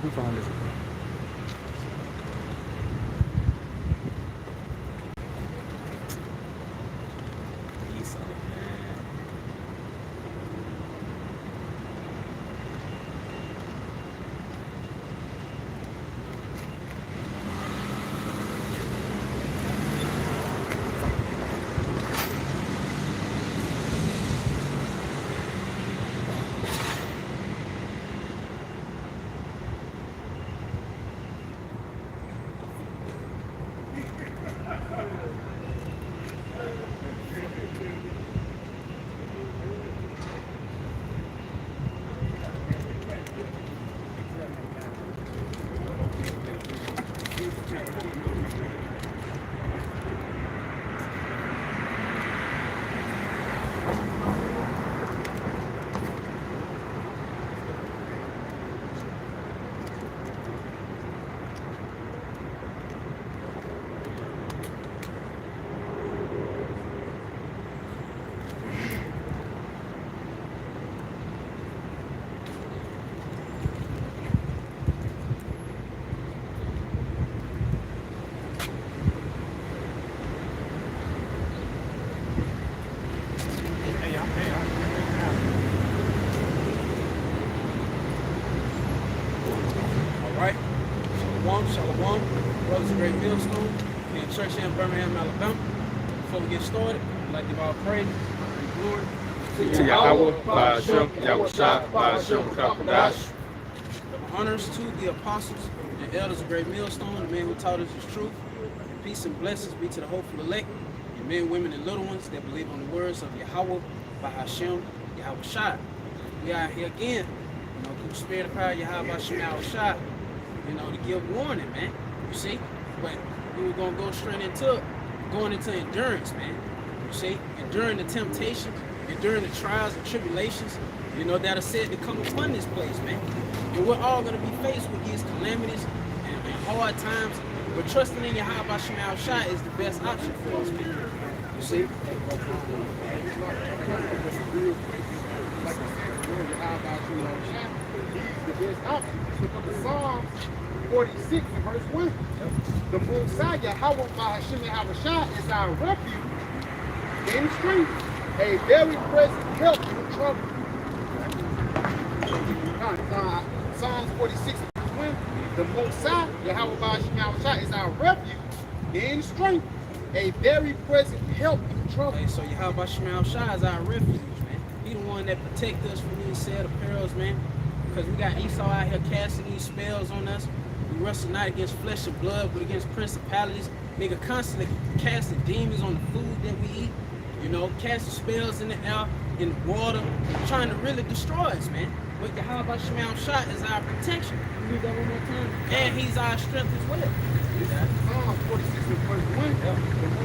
Who found this? Esau, man. Shalom, brothers, a great millstone in the church here in Birmingham, Alabama. Before we get started, I'd like to give all praise and glory To Yahweh, Ba'ashem, Yahushua, Ba'ashem, Kakodash. honors to the apostles and elders of great millstone, the men who taught us his truth. And peace and blessings be to the hopeful elect, and men, women, and little ones that believe on the words of Yahweh, Ba'ashem, Yahushua. We are here again, through the spirit of power, Yahweh, Ba'ashem, Yahushua. To give warning, man. You see? But we were going to go straight into going into endurance, man. You see? Enduring the temptations, enduring the trials and tribulations, that are said to come upon this place, man. And we're all going to be faced with these calamities and hard times, but trusting in Yahweh Ba'ashem Yahushua is the best option for us, man. You see? The best option. Look up the Psalms 46 and verse 1. The Messiah, Yahweh Ba'ashem Yahushua, is our refuge and strength, a very present help in trouble. Psalms 46 and verse 1. The Messiah, Yahweh Ba'ashem Yahushua, is our refuge and strength, a very present help in trouble. Hey, so Yahweh Ba'ashem Yahushua is our refuge, man. He the one that protect us from these sad perils, man. Because we got Esau out here casting these spells on us. We wrestle not against flesh and blood, but against principalities. Nigga constantly casting demons on the food that we eat. Casting spells in the air, in the water, trying to really destroy us, man. But the Yahweh Ba'ashem Yahushua is our protection. Read that one more time. And he's our strength as well. Psalms 46 and verse 1. The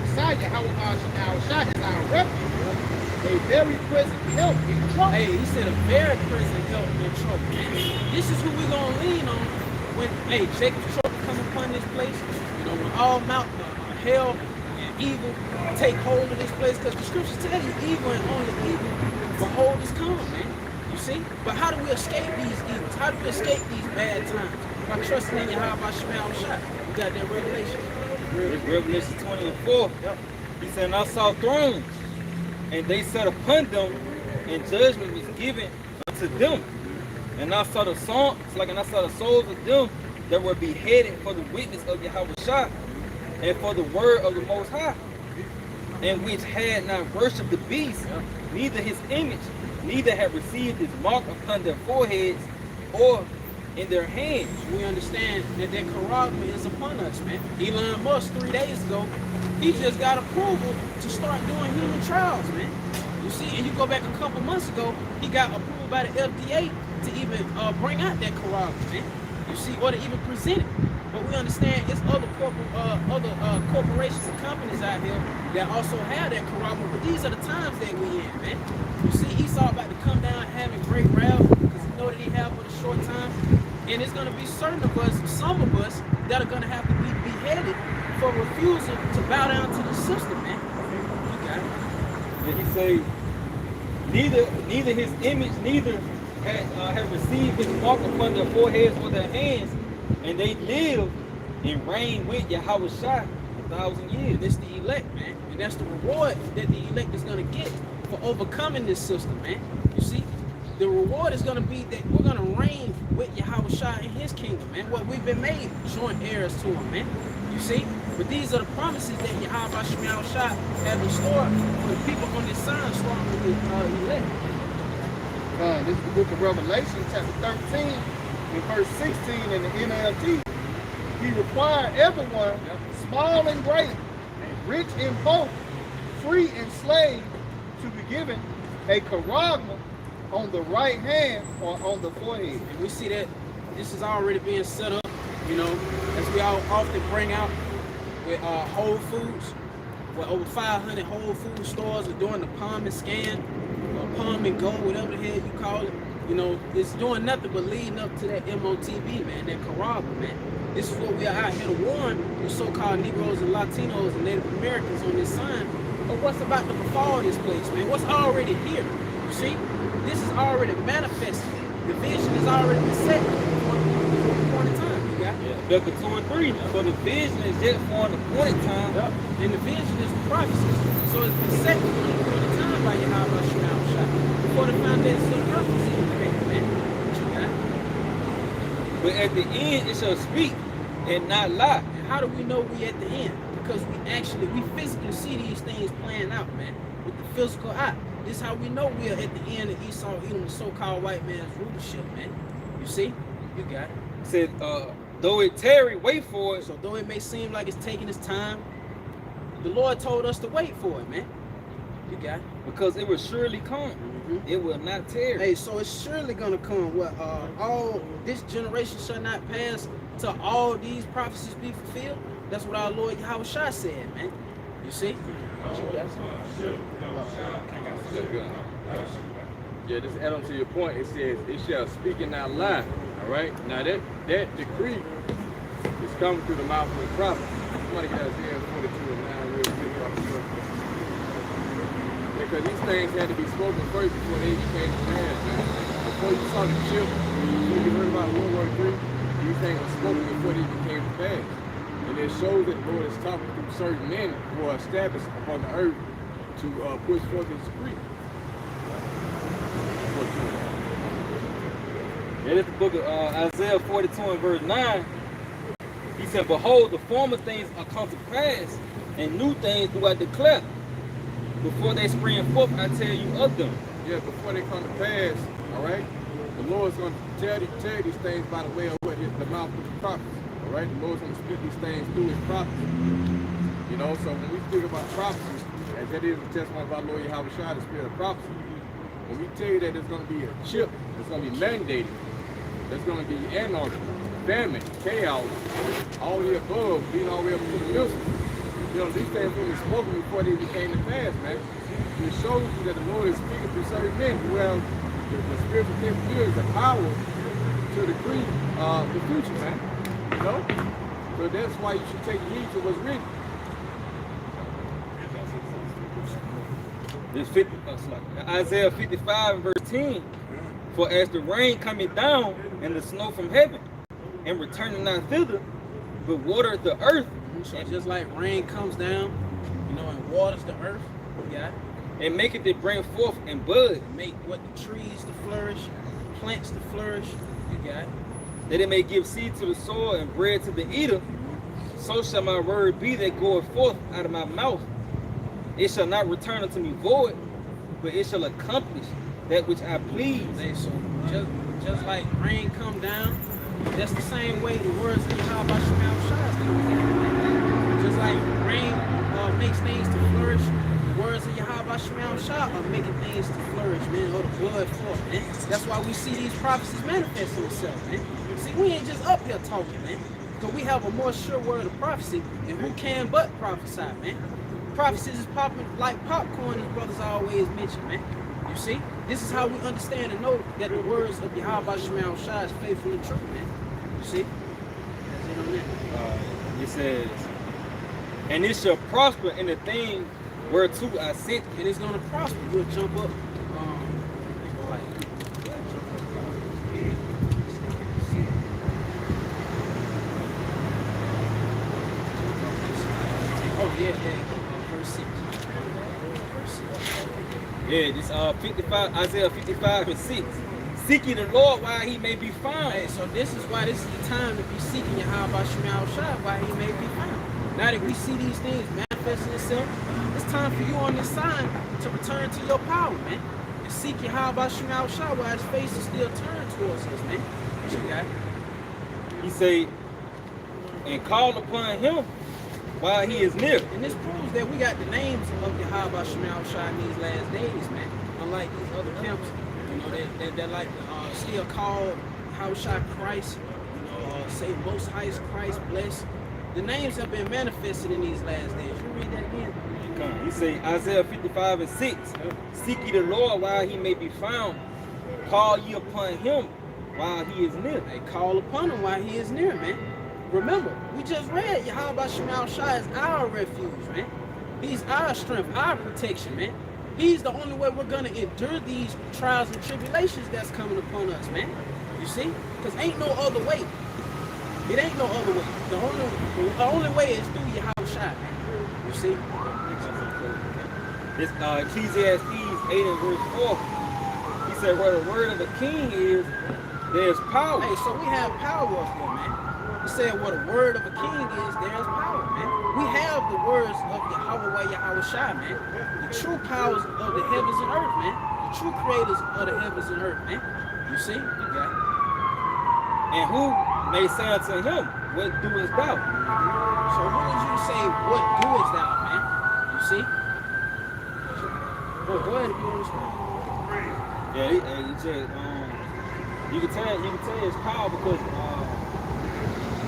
Messiah, Yahweh Ba'ashem Yahushua, is our refuge, a very present help in trouble. Hey, he said a very present help in trouble. This is who we're going to lean on when, Jacob's trouble come upon this place. When all mount hell and evil take hold of this place. Because the scriptures tell you evil and only evil, behold, is coming, man. You see? But how do we escape these evils? How do we escape these bad times? By trusting in Yahweh Ba'ashem Yahushua. We got that revelation. Revelation 20 and 4. Yep. He said, and I saw thrones, and they sat upon them, and judgment was given unto them. And I saw the souls of them that were beheaded for the witness of Yahushua and for the word of the Most High, and which had not worshipped the beast, neither his image, neither had received his mark upon their foreheads or in their hands. We understand that charagma is upon us, man. Elon Musk 3 days ago, he just got approval to start doing human trials, man. You see, and you go back a couple months ago, he got approval by the FDA to even bring out that charagma, man. You see, or to even present it. But we understand it's other corporations and companies out here that also have that charagma. But these are the times that we in, man. You see, Esau about to come down having great wrath because he know that he have for a short time. And it's going to be certain of us, some of us, that are going to have to be beheaded for refusing to bow down to the system, man. You got it. And he say, neither his image, neither have received his mark upon their foreheads or their hands, and they live and reign with Yahweh Shai 1,000 years. And it's the elect, man. And that's the reward that the elect is going to get for overcoming this system, man. You see? The reward is going to be that we're going to reign with Yahweh Shai in his kingdom, man. What we've been made joint heirs to him, man. You see? But these are the promises that Yahweh Shai has in store for the people on this side, starting with the elect. This is the book of Revelation, chapter 13, and verse 16 in the NLT. He required everyone, small and great, rich and poor, free and slave, to be given a charagma on the right hand or on the forehead. And we see that this is already being set up, you know, as we all often bring out with Whole Foods, where over 500 Whole Food stores are doing the palm and scan, or palm and go, whatever the hell you call it. You know, it's doing nothing but leading up to that MOTB, man, that charagma, man. This is what we are out here to warn the so-called Negroes and Latinos and Native Americans on this sign of what's about to befall this place, man. What's already here. You see? This is already manifested. The vision is already been set for the point in time. You got it? Becca 2 and 3. So the vision is yet for an appointed time. Yep. And the vision is the prophecy. So it's been set for an appointed time by Yahweh Shai. Before the foundation of the earth was even created, man. What you got? But at the end, it shall speak and not lie. And how do we know we at the end? Because we physically see these things playing out, man, with the physical eye. This is how we know we are at the end of Esau, Edom, the so-called white man's rulership, man. You see? You got it. It said, though it tarry, wait for it. So though it may seem like it's taking its time, the Lord told us to wait for it, man. You got it. Because it will surely come. It will not tarry. Hey, so it's surely gonna come. What all this generation shall not pass till all these prophecies be fulfilled. That's what our Lord Yahweh Shai said, man. You see? Yeah, just add on to your point. It says, "It shall speak and not lie." All right. Now that decree is coming through the mouth of the prophet. I want to get Isaiah 42 and 9 real quick. Because these things had to be spoken first before they became to pass. Before you saw the chip, before you heard about World War III, these things were spoken before they became to pass. And it shows that the Lord is talking through certain men who are established upon the earth to push forth his decree. That is the book of Isaiah 42 and verse 9. He said, behold, the former things are come to pass, and new things do I declare. Before they spring forth, I tell you of them. Yeah, before they come to pass, all right? The Lord's going to tell these things by the way of what the mouth of the prophets. All right, the Lord's going to speak these things through his prophets. You know, so when we speak about prophecy, as that is the testimony of our Lord Yahweh Shai, the spirit of prophecy, when we tell you that there's going to be a chip, it's going to be mandated, there's going to be anarchy, famine, chaos, all the above, being all the way up to the middle. You know, these things will be spoken before they became to pass, man. It shows you that the Lord is speaking through certain men who have the spiritual capabilities, the power to decree the future, man. You know? So that's why you should take heed to what's written. This Isaiah 55 verse 10. For as the rain cometh down and the snow from heaven, and returning not thither, but watereth the earth. So just like rain comes down, you know, and waters the earth, yeah, and maketh it bring forth and bud, make what the trees to flourish, plants to flourish, you got it. That it may give seed to the soil and bread to the eater, so shall my word be that goeth forth out of my mouth. It shall not return unto me void, but it shall accomplish that which I please. Hey, so just like rain come down, that's the same way the words of Yahweh Shai is doing. Just like rain makes things to flourish, the words of Yahweh Shai are making things to flourish, man, or the blood flow, man. That's why we see these prophecies manifest themselves, man. See, we ain't just up here talking, man. Because we have a more sure word of prophecy, and who can but prophesy, man? Prophecies is popping like popcorn, as brothers always mention, man. You see? This is how we understand and know that the words of Yahweh Shai is faithful and true, man. You see? That's it on that. It says, and it shall prosper in the thing whereto I sent. And it's going to prosper. We'll jump up. Yeah, this 55, Isaiah 55 and 6. Seek ye the Lord while he may be found. Hey, so this is why this is the time to be seeking Yahweh Shemel Shai while he may be found. Now that we see these things manifesting itself, it's time for you on this sign to return to your power, man. And seek Yahweh Shemel Shai while his face is still turned towards us, man. What you got? He say, and call upon him while he is near. And this proves that we got the names of Yahweh Shemel Shai in these last days, man. Unlike these other camps, you know, that like still call Yahushua Christ, you know, say Most High Christ bless. The names have been manifested in these last days. You read that again? He say Isaiah 55 and 6. Seek ye the Lord while he may be found. Call ye upon him while he is near. Hey, call upon him while he is near, man. Remember, we just read Yahweh Shemel Shai is our refuge, man. He's our strength, our protection, man. He's the only way we're gonna endure these trials and tribulations that's coming upon us, man. You see? Because ain't no other way. It ain't no other way. The only way is through Yahushua, man. You see? This Ecclesiastes 8 and verse 4. He said, where the word of the king is, there's power. Hey, so we have power up here, man. He said, where the word of a king is, there's power, man. We have the words of Yahushua, man. The true powers of the heavens and earth, man. The true creators of the heavens and earth, man. You see? You got it. And who may say unto him, what doest thou? So who would you say, what doest thou, man? You see? Well, go ahead if you understand. Yeah, he said, you can tell it's power because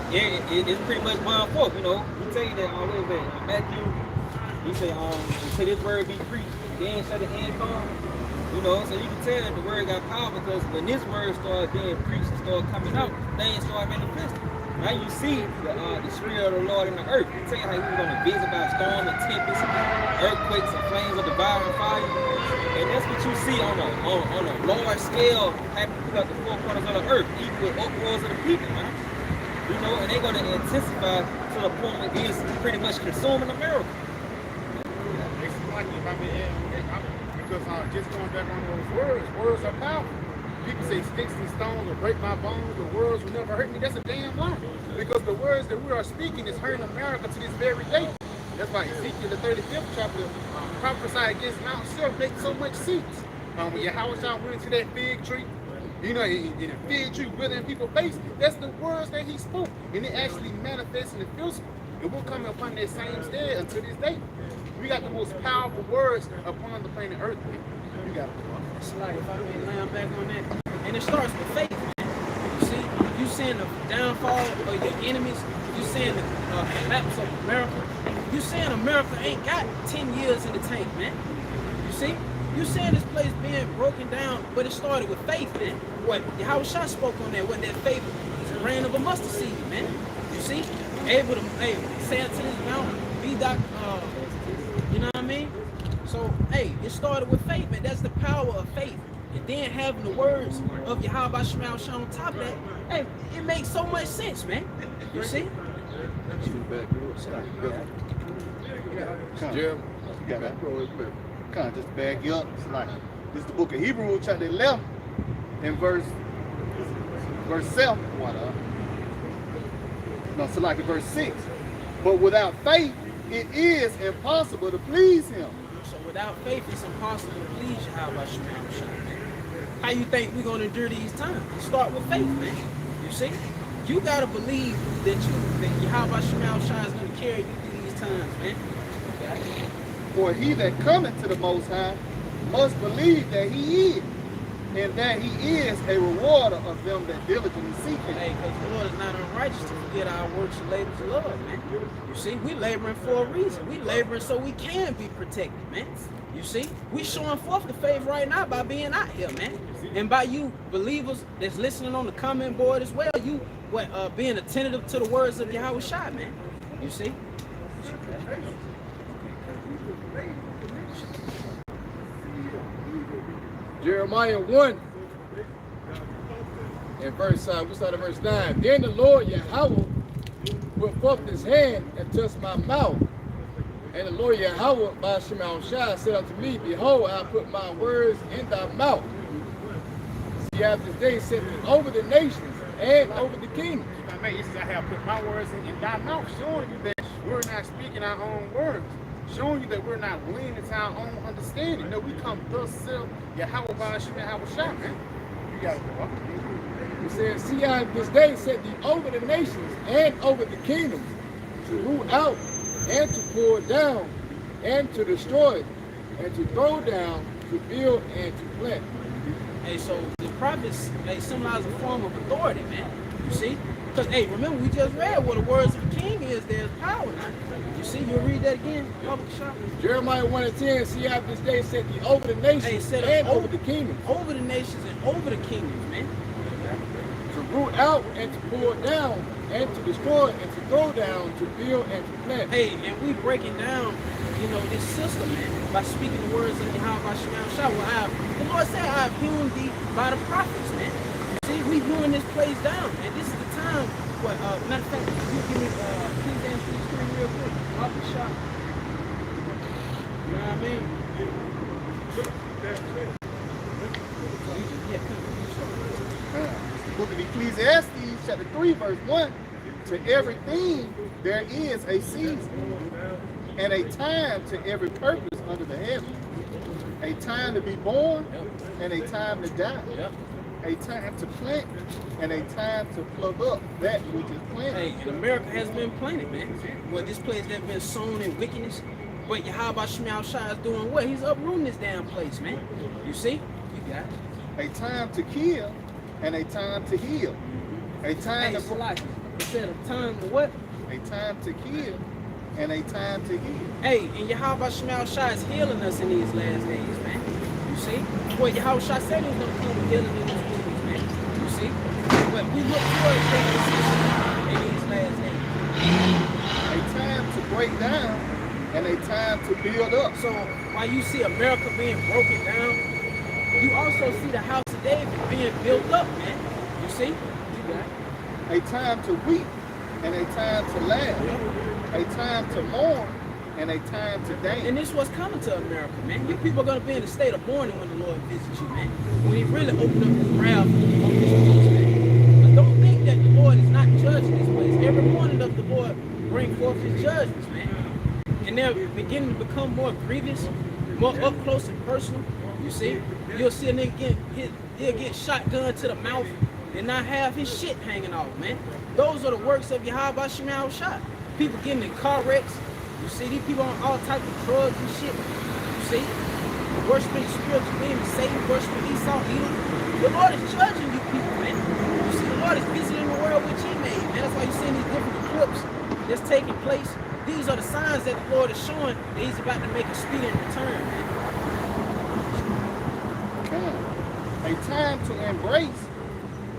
it's pretty much bound forth, you know. He tell you that what is that? Matthew, he say, until this word be preached, then shall the end come. You know, so you can tell that the word got power because when this word started being preached and started coming out, things started manifesting. Now you see the spirit of the Lord in the earth. He tell you how he was going to visit by storm and tempest, earthquakes and flames of devouring fire. And that's what you see on a large scale happening throughout the four corners of the earth, equal uproars of the people, man. You know, and they're going to intensify to the point where it's pretty much consuming America. Because just going back on those words are powerful. People say sticks and stones will break my bones, the words will never hurt me. That's a damn lie. Because the words that we are speaking is hurting America to this very day. That's why Ezekiel, the 35th chapter, prophesied against Mount Seir makes so much sense. When Yahushua went into that fig tree, you know, in a fig tree withering people's face, that's the words that he spoke. And it actually manifests in the physical. And we're coming upon that same stead until this day. We got the most powerful words upon the planet Earth. You got it. It's like, if I may land back on that. And it starts with faith, man. You see, you saying the downfall of your enemies, you saying the collapse of America, you saying America ain't got 10 years in the tank, man. You see? You saying this place being broken down, but it started with faith, man. What Yahushua spoke on that, what that faith is the rain of a mustard seed, man. You see? Able to say unto this mountain, be you know what I mean? So, hey, it started with faith, man. That's the power of faith. And then having the words of Yahweh Shemel Shai on top of that, hey, it makes so much sense, man. You see? Jim, you got that. Kind of just back you up. It's like, this is the book of Hebrews, chapter 11, and verse 7. No, so like in verse 6. But without faith, it is impossible to please him. So without faith, it's impossible to please Yahweh Shemel Shai, man. How you think we're going to endure these times? Start with faith, man. You see? You got to believe that Yahweh Shemel Shai is going to carry you through these times, man. Okay? For he that cometh to the Most High must believe that he is, and that he is a rewarder of them that diligently seek him. Hey, because the Lord is not unrighteous to forget our works and labors of love, man. You see, we laboring for a reason. We laboring so we can be protected, man. You see, we showing forth the faith right now by being out here, man. And by you believers that's listening on the comment board as well, you being attentive to the words of Yahushua, man. You see? Jeremiah 1 and verse, we start at verse 9. Then the Lord Yahweh put forth his hand and touched my mouth, And the Lord Yahweh by Shema Shai said unto me, Behold, I put my words in thy mouth. See, after this day set thee over the nations and over the kingdoms. He says, I have put my words in thy mouth, showing you that we're not speaking our own words, showing you that we're not leaning to our own understanding. No, we come thus self Yahweh by Shema Yahweh Shai, man. You got it, bro. He said, See, I this day set thee over the nations and over the kingdoms, to root out and to pull down and to destroy and to throw down, to build and to plant. Hey, so the prophets, they symbolize a form of authority, man. You see? Because, hey, remember, we just read what the words of the king is. There's power now. You see? You'll read that again, Public Shop. Jeremiah 1:10, See, I this day set thee over the nations and over the kingdoms. Over the nations and over the kingdoms, man. To root out and to pull down and to destroy and to throw down, to build and to plant. Hey, and we breaking down, you know, this system, man, by speaking the words of Yahweh by Shema Shai. The Lord said, I have hewn thee by the prophets, man. See, we hewing this place down, and this is the time. What? Matter of fact, you give me please answer this screen real quick. Public Shop. You know what I mean? Book of Ecclesiastes, chapter 3, verse 1. To everything there is a season, and a time to every purpose under the heaven. A time to be born, and a time to die. A time to plant, and a time to plug up that which is planted. Hey, and America has been planted, man. Well, this place has been sown in wickedness. But Yahweh Shema Shai is doing what? He's uprooting this damn place, man. You see? You got it. A time to kill, and a time to heal. A time Hey, to it said a time to what? a time to kill, and a time to heal. Hey, and Yahweh Shema Shai is healing us in these last days, man. You see? Well, Yahweh Shai said he was going to come and healing in these days, man. You see? But we look forward to taking position in these last days. A time to break down, and a time to build up. So while you see America being broken down, you also see the house of David being built up, man. You see? You got it. A time to weep, and a time to laugh. A time to mourn, and a time to dance. And this was coming to America, man. You people are going to be in a state of mourning when the Lord visits you, man. When he really opened up his wrath on this place, man. But don't think that the Lord is not judging this place. Every morning does the Lord bring forth his judgments, man. And they're beginning to become more grievous, more up close and personal. You see? You'll see a nigga he'll get shotgun to the mouth and not have his shit hanging off, man. Those are the works of Yahweh Shema Shai. People getting in car wrecks. You see, these people on all types of drugs and shit. You see? Worshiping spiritual demons, Satan, worshiping Esau, Edom. The Lord is judging you people, man. You see, the Lord is visiting the world which he made, man. That's why you're seeing these different eclipses that's taking place. These are the signs that the Lord is showing that he's about to make a speedy return, man. A time to embrace,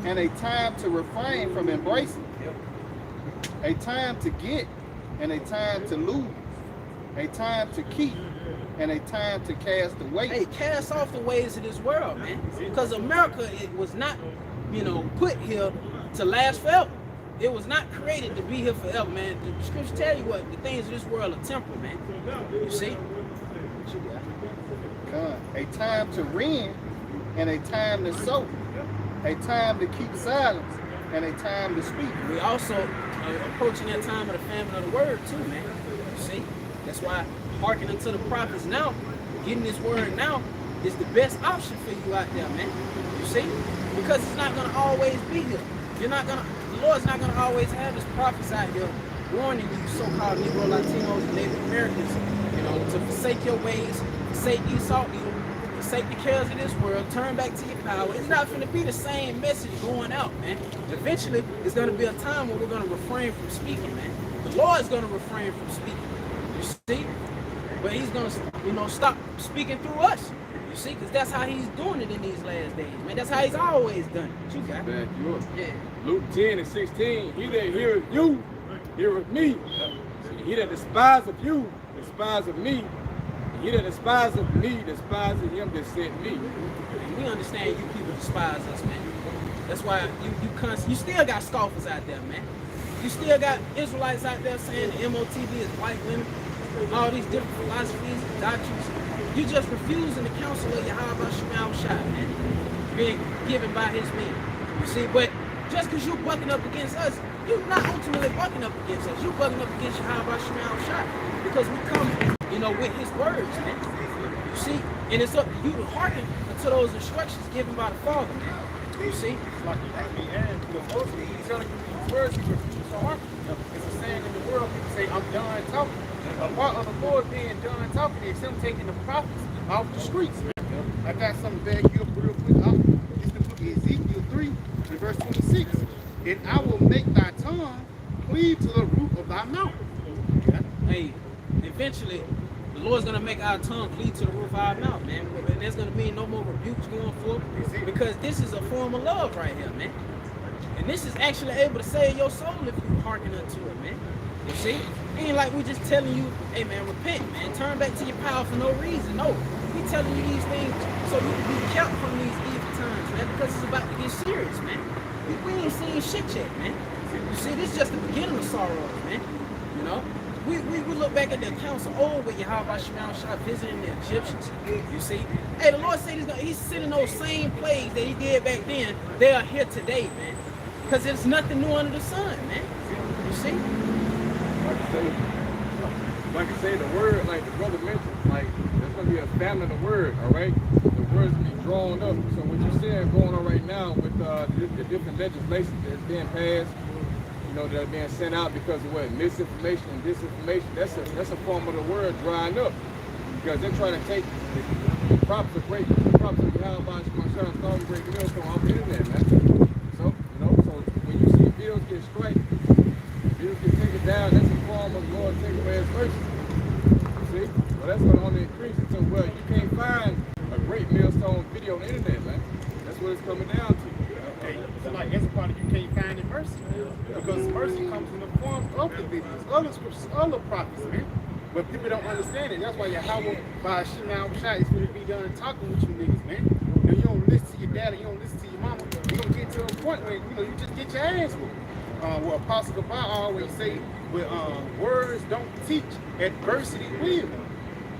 and a time to refrain from embracing. A time to get, and a time to lose. A time to keep, and a time to cast away. Hey, cast off the ways of this world, man. Because America, it was not, you know, put here to last forever. It was not created to be here forever, man. The scriptures tell you what, the things of this world are temporal, man. You see? What you got? A time to rend, and a time to sow. A time to keep silence, and a time to speak. We also are approaching that time of the famine of the word too, man. You see? That's why hearkening to the prophets now, getting this word now, is the best option for you out there, man. You see? Because it's not gonna always be here. The Lord's not gonna always have his prophets out here warning you so-called Negro Latinos and Native Americans, you know, to forsake your ways, forsake Esau, Edom, forsake the cares of this world, turn back to your power. It's not going to be the same message going out, man. Eventually, it's going to be a time where we're going to refrain from speaking, man. The Lord's going to refrain from speaking. You see? But he's going to, you know, stop speaking through us. You see? Because that's how he's doing it in these last days, man. That's how he's always done it. You got it? Back you up. Yeah. Luke 10:16. He that heareth you, heareth me. He that despiseth you, despiseth me. He that despiseth me, despiseth him that sent me. And we understand you people despise us, man. That's why you still got scoffers out there, man. You still got Israelites out there saying the MOTV is white women. all these different philosophies, doctrines. You just refusing the counsel of Yahweh Shema Shai, man. Being given by his men. You see, but just because you're bucking up against us, you're not ultimately bucking up against us. You're bucking up against Yahweh Shema Shai. Because we come, with his words, man. You see? And it's up to you to hearken to those instructions given by the Father, man. You see? Like because mostly he's telling you these words, he refused to hearken. It's a saying in the world, people say, I'm done talking. A part of the Lord being done talking is him taking the prophets off the streets, man. I got something back here real quick. It's the book of Ezekiel 3, and verse 26. And I will make thy tongue cleave to the roof of thy mouth. Hey, eventually, the Lord's going to make our tongue cleave to the roof of our mouth, man. And there's going to be no more rebukes going forth. Because this is a form of love right here, man. And this is actually able to save your soul if you hearken unto it, man. You see? It ain't like we just telling you, hey, man, repent, man. Turn back to your power for no reason. No. We telling you these things so you can be kept from these evil times, man. Because it's about to get serious, man. We ain't seen shit yet, man. You see, this is just the beginning of sorrows, man. You know? We look back at the accounts of old with Yahweh Shema Shai visiting the Egyptians. You see? Hey, the Lord said he's sending those same plagues that he did back then. They are here today, man. Because there's nothing new under the sun, man. You see? Like I say, the word, like the brother mentioned, like there's gonna be a famine of the word, all right? The word's gonna be drawn up. So what you're seeing going on right now with the different legislation that's being passed, that are being sent out because of what? Misinformation and disinformation. That's a form of the word drying up. Because they're trying to take the prophets of Yahweh Shema Shai great meals from off the internet, man. So, so when you see bills get striked, bills get taken down, that's a form of the Lord taking away his mercy. See? Well, that's going to only increase it. So, you can't find a great millstone video on the internet, man. That's what it's coming down to. So like that's part of you can't find in mercy. Because mercy comes in the form of the videos, other scriptures, other prophets, man. But people don't understand it. That's why Yahweh by Shema Shai is going to be done talking with you niggas, man. You don't listen to your daddy, you don't listen to your mama. You're going to get to a point where, you just get your ass whooped. What Apostle Kabah always say, words don't teach, adversity will.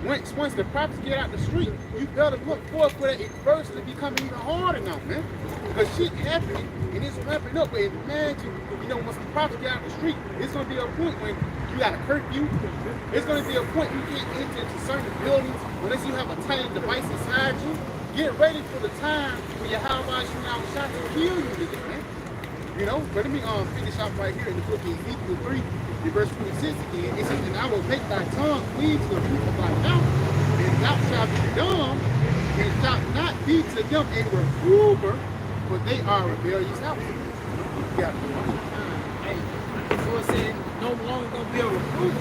Once the prophets get out the street, you better look forward for that adversity becoming even harder now, man. Because shit happening, and it's ramping up. But imagine, once the prophets get out the street, it's going to be a point when you got a curfew. It's going to be a point you can't enter into certain buildings unless you have a tiny device inside you. Get ready for the time when your Yahweh Shema Shai to kill you niggas, man. But let me finish off right here in the book of Ezekiel 3, in verse 26 again. It says, and I will make thy tongue cleave to the roof of thy mouth, and thou shalt be dumb, and shalt not be to them a reprover, for they are rebellious house. Yeah. Hey, so it said no longer gonna be a reprover.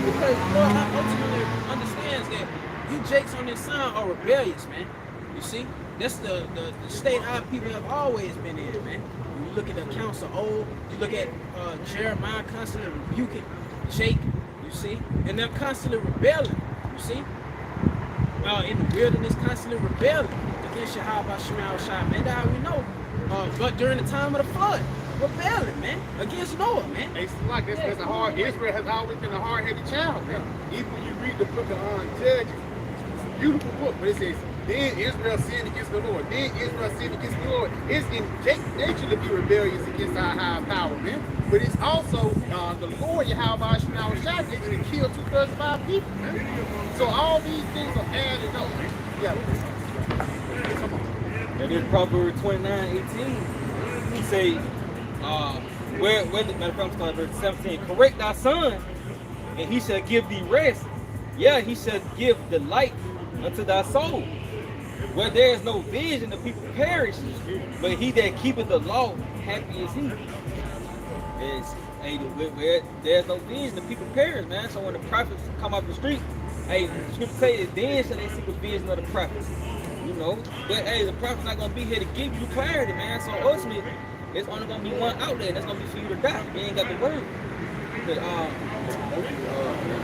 Because Lord ultimately understands that you jakes on this sign are rebellious, man. You see? That's the state our people have always been in, man. When you look at the accounts of old, you look at Jeremiah constantly rebuking Jake, you see? And they're constantly rebelling, you see? In the wilderness, constantly rebelling against Yahweh Shema Shai, man. That's how we know. But during the time of the flood, rebelling, man, against Noah, man. It's like this. Israel has always been a hard-headed child, man. Even when you read the book of Judges, it's a beautiful book, but it says, then Israel sinned against the Lord. Then Israel sinned against the Lord. It's in nature to be rebellious against our high power, man. But it's also the Lord, Yahweh Shema Shai, nature to kill 2/3 of our people, man. So all these things are added up, man. Yeah. Come on. And in Proverbs 29:18, he say, where the matter of fact, start verse 17, correct thy son, and he shall give thee rest. Yeah, he shall give delight unto thy soul. Where there is no vision, the people perish, but he that keepeth the law, happy is he. Where there's no vision, the people perish, man. So when the prophets come off the street, the scripture says, then shall they seek a vision of the prophets. But the prophet's not gonna be here to give you clarity, man. So ultimately, it's only gonna be one out there, and that's gonna be for you to die. You ain't got the word. But, you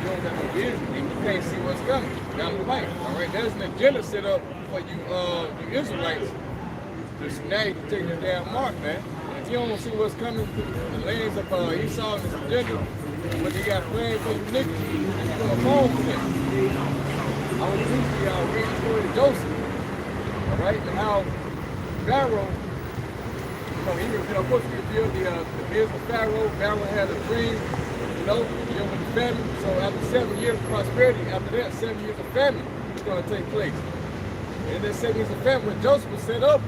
don't got no vision, and you can't see what's coming down the line. All right, there's an agenda set up for you Israelites to snag to take the damn mark, man. you don't see what's coming through the lanes of Esau and his agenda, when they got plans for the niggas, it's gonna fall for them. I want to see read the story of Joseph, all right, and how Pharaoh, of course, we revealed the vision of Pharaoh. Pharaoh had a dream, dealing with the famine. So after 7 years of prosperity, after that, 7 years of famine is going to take place. And then 7 years of famine, when Joseph was set up,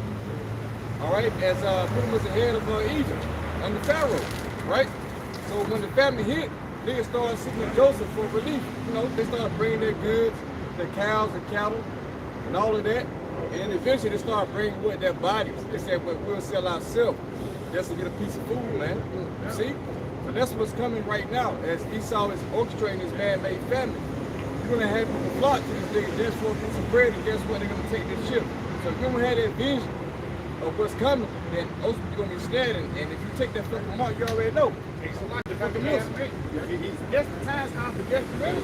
all right, as pretty much the head of Egypt under Pharaoh, right? So when the famine hit, niggas started seeking Joseph for relief. They started bringing their goods, their cows and cattle, and all of that. And eventually they started bringing with their bodies. They said, well, we'll sell ourselves just to get a piece of food, man. You see? So that's what's coming right now. As Esau is orchestrating this man-made famine, you're going to have people flock to this nigga just for a piece of bread, and guess what? They're going to take this ship. So if you don't have that vision of what's coming, then ultimately you're going to be snared. And if you take that fucking mark, you already know. The fucking just the times come for desperation.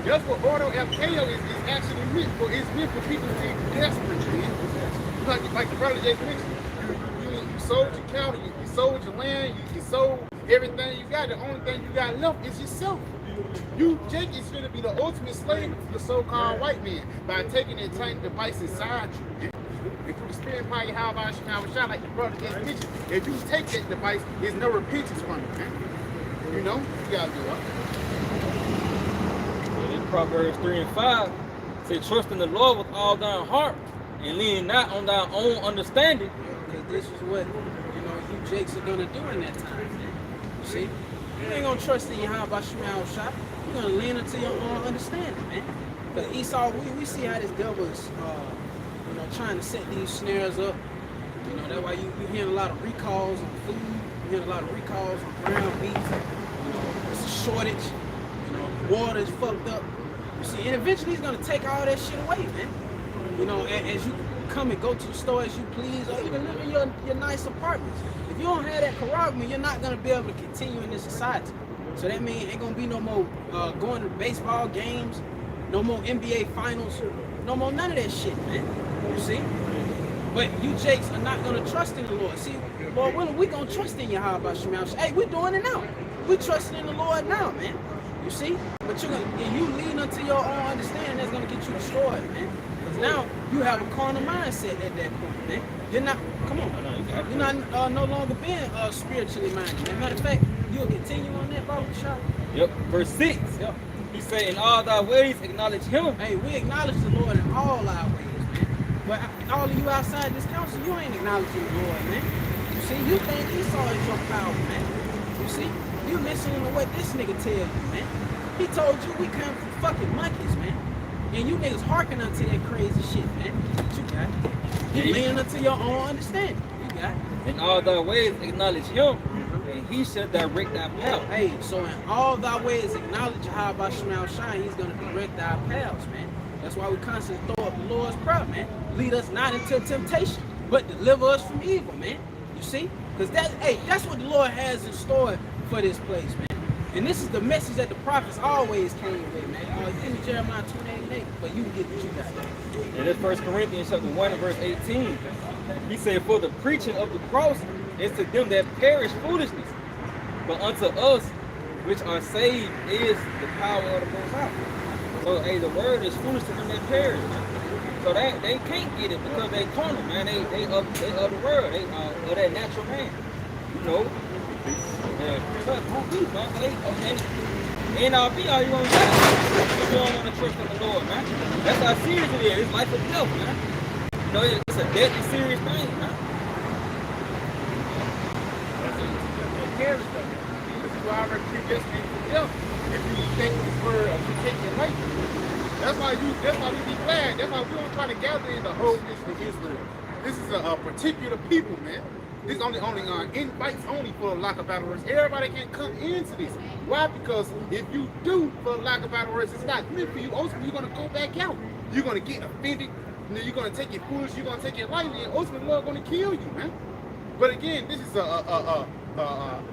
Just what Ordo FKO is actually meant for. It's meant for people to be desperate, man. Like the brother just mentioned, you sold your cattle, you sold your land, you sold everything you got. The only thing you got left is yourself. You, Jake, is going to be the ultimate slave to the so-called white man by taking and taking the device inside you. If you spend by your house, shot like the brother just mentioned, if you take that device, there's no repentance from it, man. You gotta do it. In Proverbs 3 and 5, say, trust in the Lord with all thine heart, and lean not on thy own understanding. Because this is what, you Jakes are gonna do in that time, man. You see? You ain't gonna trust in Yahweh Shemel Shah. You're gonna lean into your own understanding, man. But Esau, we see how this devil is, trying to set these snares up. That's why you're hearing a lot of recalls on food. You're hearing a lot of recalls on ground beef. It's a shortage. Water is fucked up. You see, and eventually he's gonna take all that shit away, man. As you come and go to the store as you please, or even live in your nice apartments. If you don't have that charagma, you're not gonna be able to continue in this society. So that means ain't gonna be no more going to baseball games, no more NBA finals, no more none of that shit, man. You see? But you Jakes are not gonna trust in the Lord. See, Lord, when are we gonna trust in Yahweh Shemel? Hey, we're doing it now. We're trusting in the Lord now, man. You see? But if you lean unto your own understanding, that's gonna get you destroyed, man. Because now you have a carnal mindset at that point, man. You're not, come on, you're not no longer being spiritually minded. As a matter of fact, you'll continue on that, Bible shop. Yep, verse 6. Yep. He said, in all thy ways acknowledge him. Hey, we acknowledge the Lord in all our ways, man. But all of you outside this council, you ain't acknowledging the Lord, man. You see, you think Esau is your power, man. You see, you listening to what this nigga tell you, man. He told you we come from fucking monkeys, man. And you niggas hearken unto that crazy shit, man. What you got? You lean unto your own understanding. You got it. In all thy ways acknowledge him, and he shall direct thy path. Hey, so in all thy ways acknowledge Yahweh Shemel Shine, he's gonna direct our paths, man. That's why we constantly throw up the Lord's prayer, man. Lead us not into temptation, but deliver us from evil, man. You see? Because that's what the Lord has in store for this place, man. And this is the message that the prophets always came with, man. Give me Jeremiah 28:8, but you can get what you got. And that's 1 Corinthians chapter 1 and verse 18. He said, for the preaching of the cross is to them that perish foolishness, but unto us which are saved is the power of the Most High. So, the word is foolish to them that perish. So they can't get it because they carnal, man. They of the world. They of that natural man. NRB, all you gonna do if you don't want to trust in the Lord, man. That's how serious it is. It's life or death, man. It's a deadly serious thing, man. Because you already predestined for death if you think this word or you take your life. That's why we be glad. That's why we don't try to gather in the whole nation of Israel. This is a particular people, man. This is only invites only for lack of better words. Everybody can come into this. Why? Because if you do, for lack of better words, it's not good for you. Ultimately, you're gonna go back out. You're gonna get offended. You're gonna take it foolish. You're gonna take it lightly, and ultimately, the Lord gonna kill you, man. But again, this is a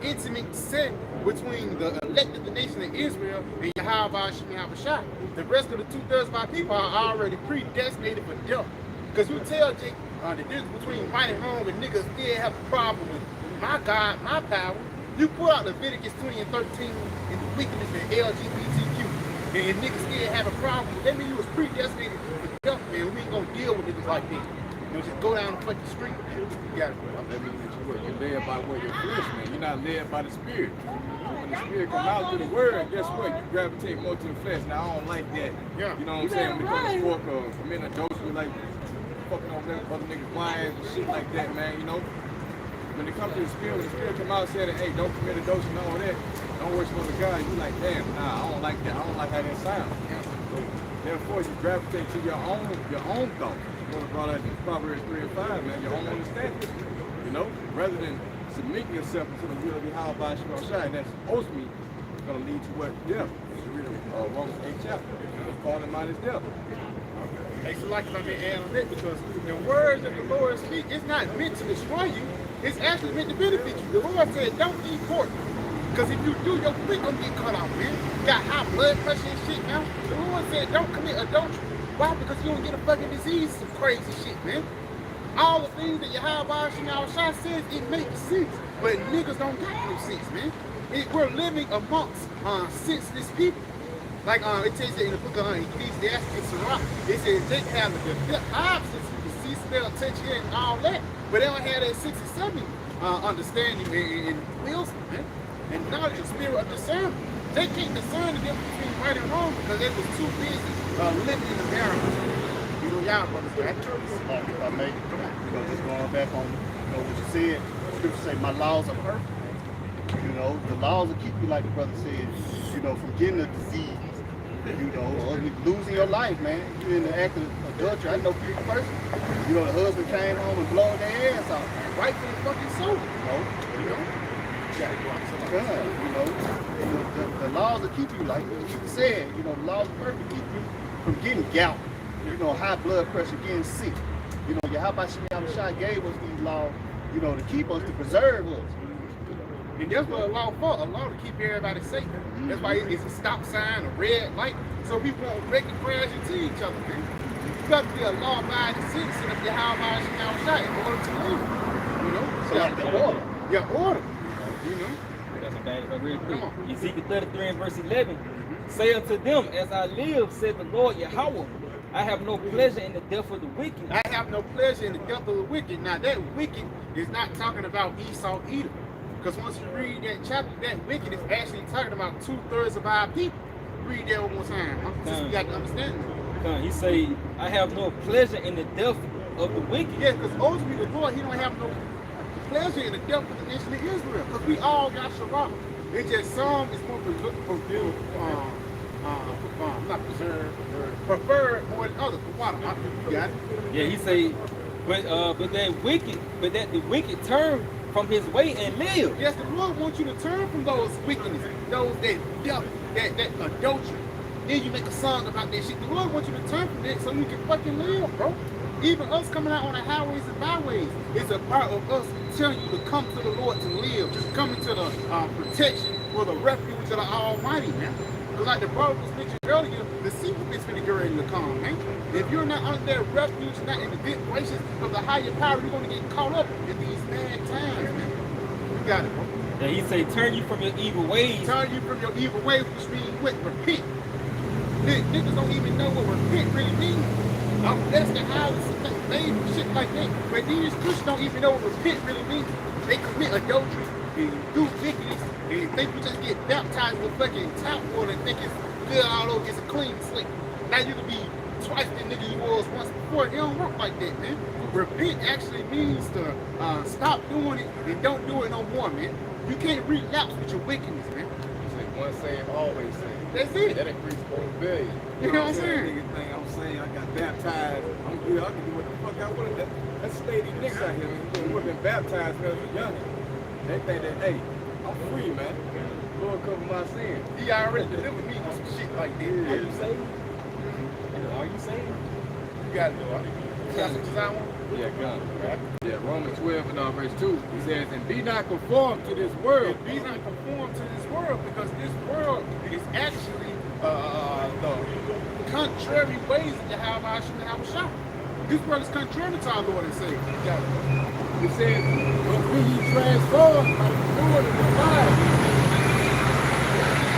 intimate set between the elect of the nation of Israel and Yahweh Shemel Shah. The rest of the 2/3 of our people are already predestinated for death. Because you tell Jake the difference between right and wrong, and niggas still have a problem with my God, my power. You pull out Leviticus 20 and 13 and the wickedness and LGBTQ, and niggas still have a problem. That means you was predestinated for death, man. We ain't gonna deal with niggas like that. You know, just go down the fucking street, man. You got it. That means that you're led by what your flesh, man. You're not led by the spirit. When the spirit comes out through the word, guess what? You gravitate more to the flesh. Now, I don't like that. Yeah. You know what I'm saying? When it comes to pork or committing adultery, like fucking on other niggas' wives and shit like that, man, you know? When it comes to the spirit come out saying, hey, don't commit adultery and all that, don't worship other God, you like, damn, nah, I don't like that. I don't like how that sounds. So, therefore, you gravitate to your own thoughts. You want to brought out in Proverbs 3 and 5, man, your own understanding. You know, rather than submitting yourself to the will of Yahweh Shai, and that's ultimately going to lead to what? Death. You read Romans 8 chapter. Falling mind is death. Hey, so like I'm being adding on that because the words that the Lord speaks, it's not meant to destroy you. It's actually meant to benefit you. The Lord said, don't eat pork. Because if you do, your feet gonna get cut off, man. You got high blood pressure and shit now. The Lord said, don't commit adultery. Why? Because you don't get a fucking disease, some crazy shit, man. All the things that Yahweh Shai says, it makes sense. But niggas don't got no sense, man. We're living amongst senseless people. Like it tells you in the book of Ecclesiastes, it says they have the options, you see, smell, touch, hear, and all that. But they don't have that 6 and 7 understanding and wisdom, man. And knowledge and spirit of discernment. They can't discern the difference between right and wrong because they was too busy living in America. You know, y'all brothers, right? If I may, just going back on what you said, scripture say, my laws are perfect. You know, the laws will keep you, like the brother said, you know, from getting a disease, you know, or losing your life, man. You're in the act of adultery. I know people person. You know, the husband came home and blowing their ass off. Right for the fucking soul. You know? You know, the laws will keep you, like you said, you know, the laws are perfect, keep you from getting gout, you know, high blood pressure, getting sick. You know, Yahweh Shai gave us these laws, you know, to keep us, to preserve us. And that's what a law for, a law to keep everybody safe. That's why it's a stop sign, a red light, so we won't wreck and crash into each other, man. You got to be a law-abiding citizen of Yahweh Shai in order to live. You know? So like the order. Yeah, order. You know? That's some things real quick. Ezekiel 33 and verse 11. Say unto them, as I live, said the Lord Yahweh, I have no pleasure in the death of the wicked. I have no pleasure in the death of the wicked. Now that wicked is not talking about Esau either. Because once you read that chapter, that wicked is actually talking about 2/3 of our people. Read that one more time. Just you got to understand it. He say, I have no pleasure in the death of the wicked. Yeah, because ultimately the Lord, he don't have no pleasure in the death of the nation of Israel. Because we all got Shabbat. It's just some is more preferred more than others. For water, you got it? Yeah, he say, but that the wicked turn from his way and live. Yes, the Lord wants you to turn from those wickedness, those that adultery. Then you make a song about that shit. The Lord wants you to turn from that so you can fucking live, bro. Even us coming out on the highways and byways is a part of us telling you to come to the Lord to live. Just come into the protection or the refuge of the Almighty, man. Because like the brother was mentioned earlier, the secret is going to get ready to come, man. If you're not under that refuge, not in the good graces of the higher power, you're going to get caught up in these bad times, man. You got it, bro. And he say, turn you from your evil ways. Turn you from your evil ways, which means what? Repent. Niggas don't even know what repent really means. That's the highest name and shit like that. But these Christians don't even know what repent really means. They commit adultery and do wickedness and think you just get baptized with fucking tap water and think it's good all over, it's a clean slate. Now you can be twice the nigga you was once before. It don't work like that, man. Repent actually means to stop doing it and don't do it no more, man. You can't relapse with your wickedness, man. Once saved, always saved. That's it. That increased over billion. You know what I'm saying? Nigga think I'm saying I got baptized. I'm good. I can do what the fuck I want. That's lady niggas out here. Who have been baptized when they're young. They think that, hey, I'm free, man. Lord cover my sins. He already delivered me with some shit like this. Are you saved? Are you saved? You got it, though. You got some design one? Yeah, gun. Yeah, Romans 12 and verse 2. He says, and be not conformed to this world. Be not conformed to this world, because this world is actually the contrary ways of Yahweh Shai. This world is contrary to our Lord and Savior. You got it. It says, don't be ye transformed by the renewing of your mind.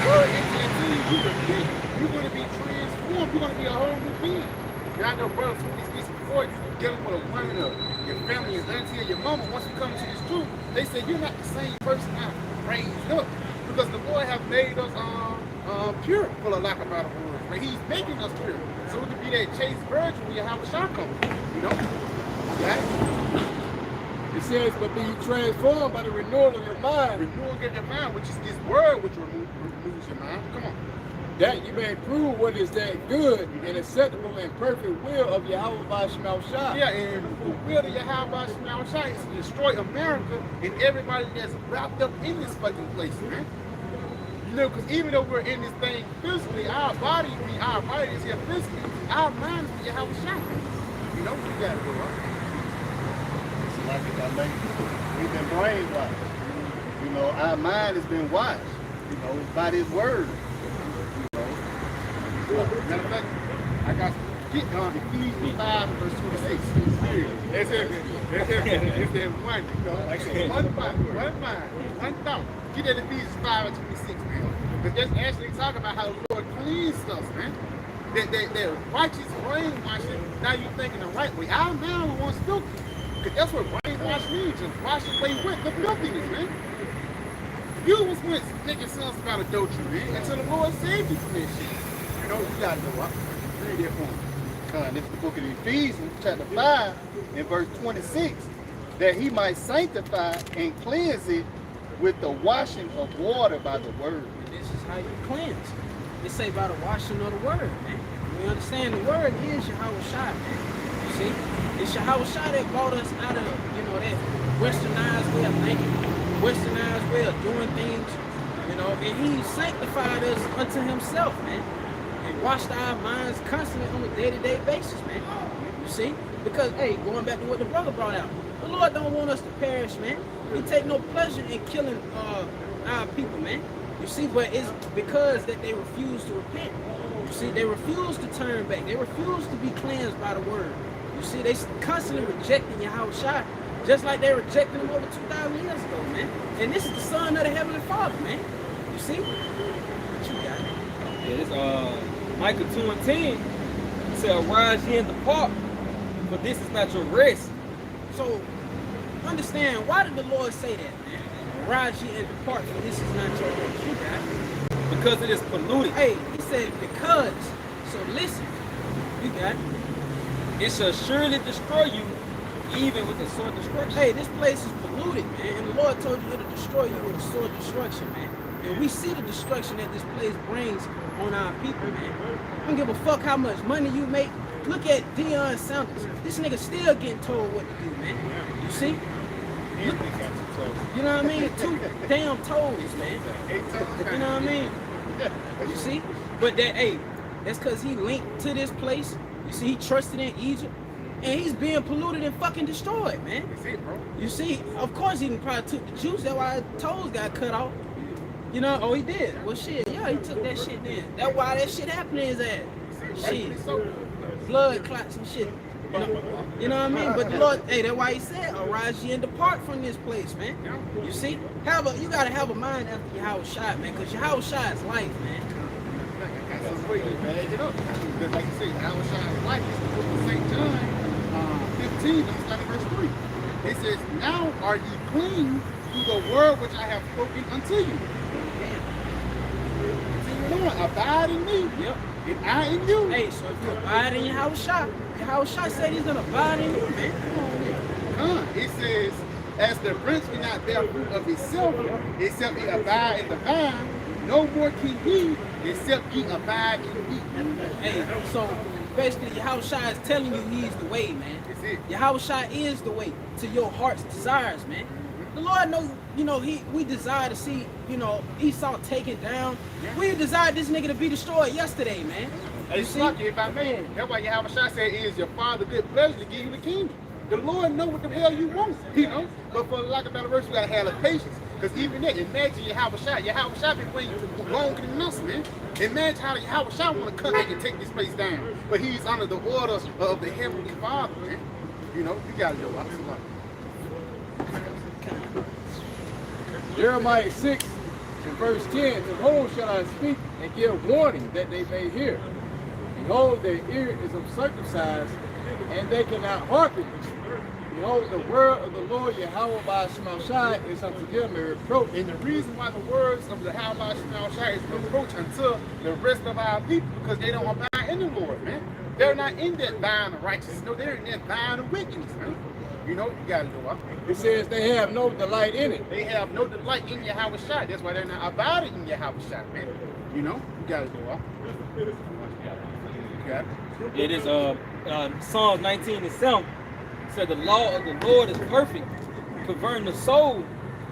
Word into you repent, you're going to be transformed. You're going to be a whole new being. And I know, brothers, it's before you dealing with a woman or your family, your auntie, or your mama. Once you come to this truth, they say you're not the same person I raised up, because the Lord have made us pure, for the lack of better words. But He's making us pure, so we can be that chaste virgin when you have a shot coming. You know, yeah. It says, but be ye transformed by the renewal of your mind, Renewing of your mind, which is this word which renews your mind. Come on. that you may prove what is that good and acceptable and perfect will of Yahweh Bashmal Shah. Yeah, and the will of Yahweh Shah is to destroy America and everybody that's wrapped up in this fucking place, man. You know, because even though we're in this thing physically, our body is here physically, our mind is Yahweh Shah. You know, we gotta go up. It's like if I make, we've been brainwashed. You know, our mind has been washed, you know, by this word. Matter of fact, I got get on Ephesians 5 verse 26. It's that one, you know, like one mind, one thought. Get that Ephesians 5 and 26, man. Because that's actually talking about how the Lord cleansed us, man. That righteous brainwashing, now you're thinking the right way. Our mind was once filthy. Because that's what brainwash means, just wash away with the filthiness, man. You was once making sons about adultery, man, until the Lord saved you from that shit. You know, you gotta know what. Read that for me. This is the book of Ephesians, chapter 5, and verse 26, that he might sanctify and cleanse it with the washing of water by the word. And this is how you cleanse. It say by the washing of the word, man. We understand the word is Yahweh Shai, man. You see? It's Yahweh Shai that brought us out of, you know, that westernized way of thinking, westernized way of doing things, you know, and he sanctified us unto himself, man. And washed our minds constantly on a day-to-day basis, man. You see? Because, hey, going back to what the brother brought out, the Lord don't want us to perish, man. He take no pleasure in killing our people, man. You see, but it's because that they refuse to repent. You see, they refuse to turn back. They refuse to be cleansed by the word. You see, they constantly rejecting Yahweh Shai, just like they rejected him over 2,000 years ago, man. And this is the Son of the Heavenly Father, man. You see? What you got? Yeah, this Micah 2 and 10 said, arise ye and depart, for this is not your rest. So, understand, why did the Lord say that, man? Arise ye and depart, for this is not your rest. You got it. Because it is polluted. Hey, he said because. So listen, you got it. It shall surely destroy you, even with the sword destruction. Hey, this place is polluted, man. And the Lord told you it'll destroy you with a sword destruction, man. And we see the destruction that this place brings on our people, man. I don't give a fuck how much money you make. Look at Deion Sanders. This nigga still getting told what to do, man. You see? Look, you know what I mean? 2 damn toes, man. You know what I mean? You see? But that, hey, that's because he linked to this place. You see, he trusted in Egypt. And he's being polluted and fucking destroyed, man. That's it, bro. You see, of course he probably took the juice. That's why his toes got cut off. You know, oh, he did. Well, shit, yeah, he took that shit then. That's why that shit happened to his ass. Shit. Blood clots and shit. You know what I mean? But the Lord, hey, that's why he said, arise ye and depart from this place, man. You see? You gotta have a mind after Yahweh Shai, man, because Yahweh Shai is life, man. Because like you say, Yahweh Shai is life. It's the book of St. John 15, verse 3. It says, now are ye clean through the word which I have spoken unto you. Continue on, abide in me. Yep. And I in you. Hey, so if you abide in Yahweh Shai said he's gonna abide in you, man. It says, as the branch cannot bear fruit of itself, except it abide in the vine, no more can he, except ye abide in me. Hey, so basically Yahweh Shai is telling you he's the way, man. That's it. Yahweh Shai is the way to your heart's desires, man. The Lord knows, you know, we desire to see, you know, Esau taken down. We desired this nigga to be destroyed yesterday, man. You see? If I may, that's why Yahweh Shai said, it is your Father's good pleasure to give you the kingdom. The Lord know what the hell you want, you know? But for lack of a better words, we gotta have the patience. Because even that, imagine Yahweh Shai been waiting longer than us, man. Imagine how Yahweh Shai want to come in and take this place down. But he's under the order of the Heavenly Father, man. You know, you gotta go. Jeremiah 6 and verse 10, to whom shall I speak and give warning that they may hear? Behold, their ear is uncircumcised, and they cannot hearken. Behold, the word of the Lord Yahweh by Shemashai is unto them a reproach. And the reason why the words of the Yahweh Shai is a reproach unto the rest of our people, because they don't abide in the Lord, man. They're not in that vine of righteousness. No, they're in that vine of wickedness, man. You know, you gotta know what. It says they have no delight in it. They have no delight in Yahweh Shai. That's why they're not abiding in Yahweh Shai, man. You know, you gotta know what. You got it. It is Psalms 19 and 7 said the law of the Lord is perfect, converting the soul.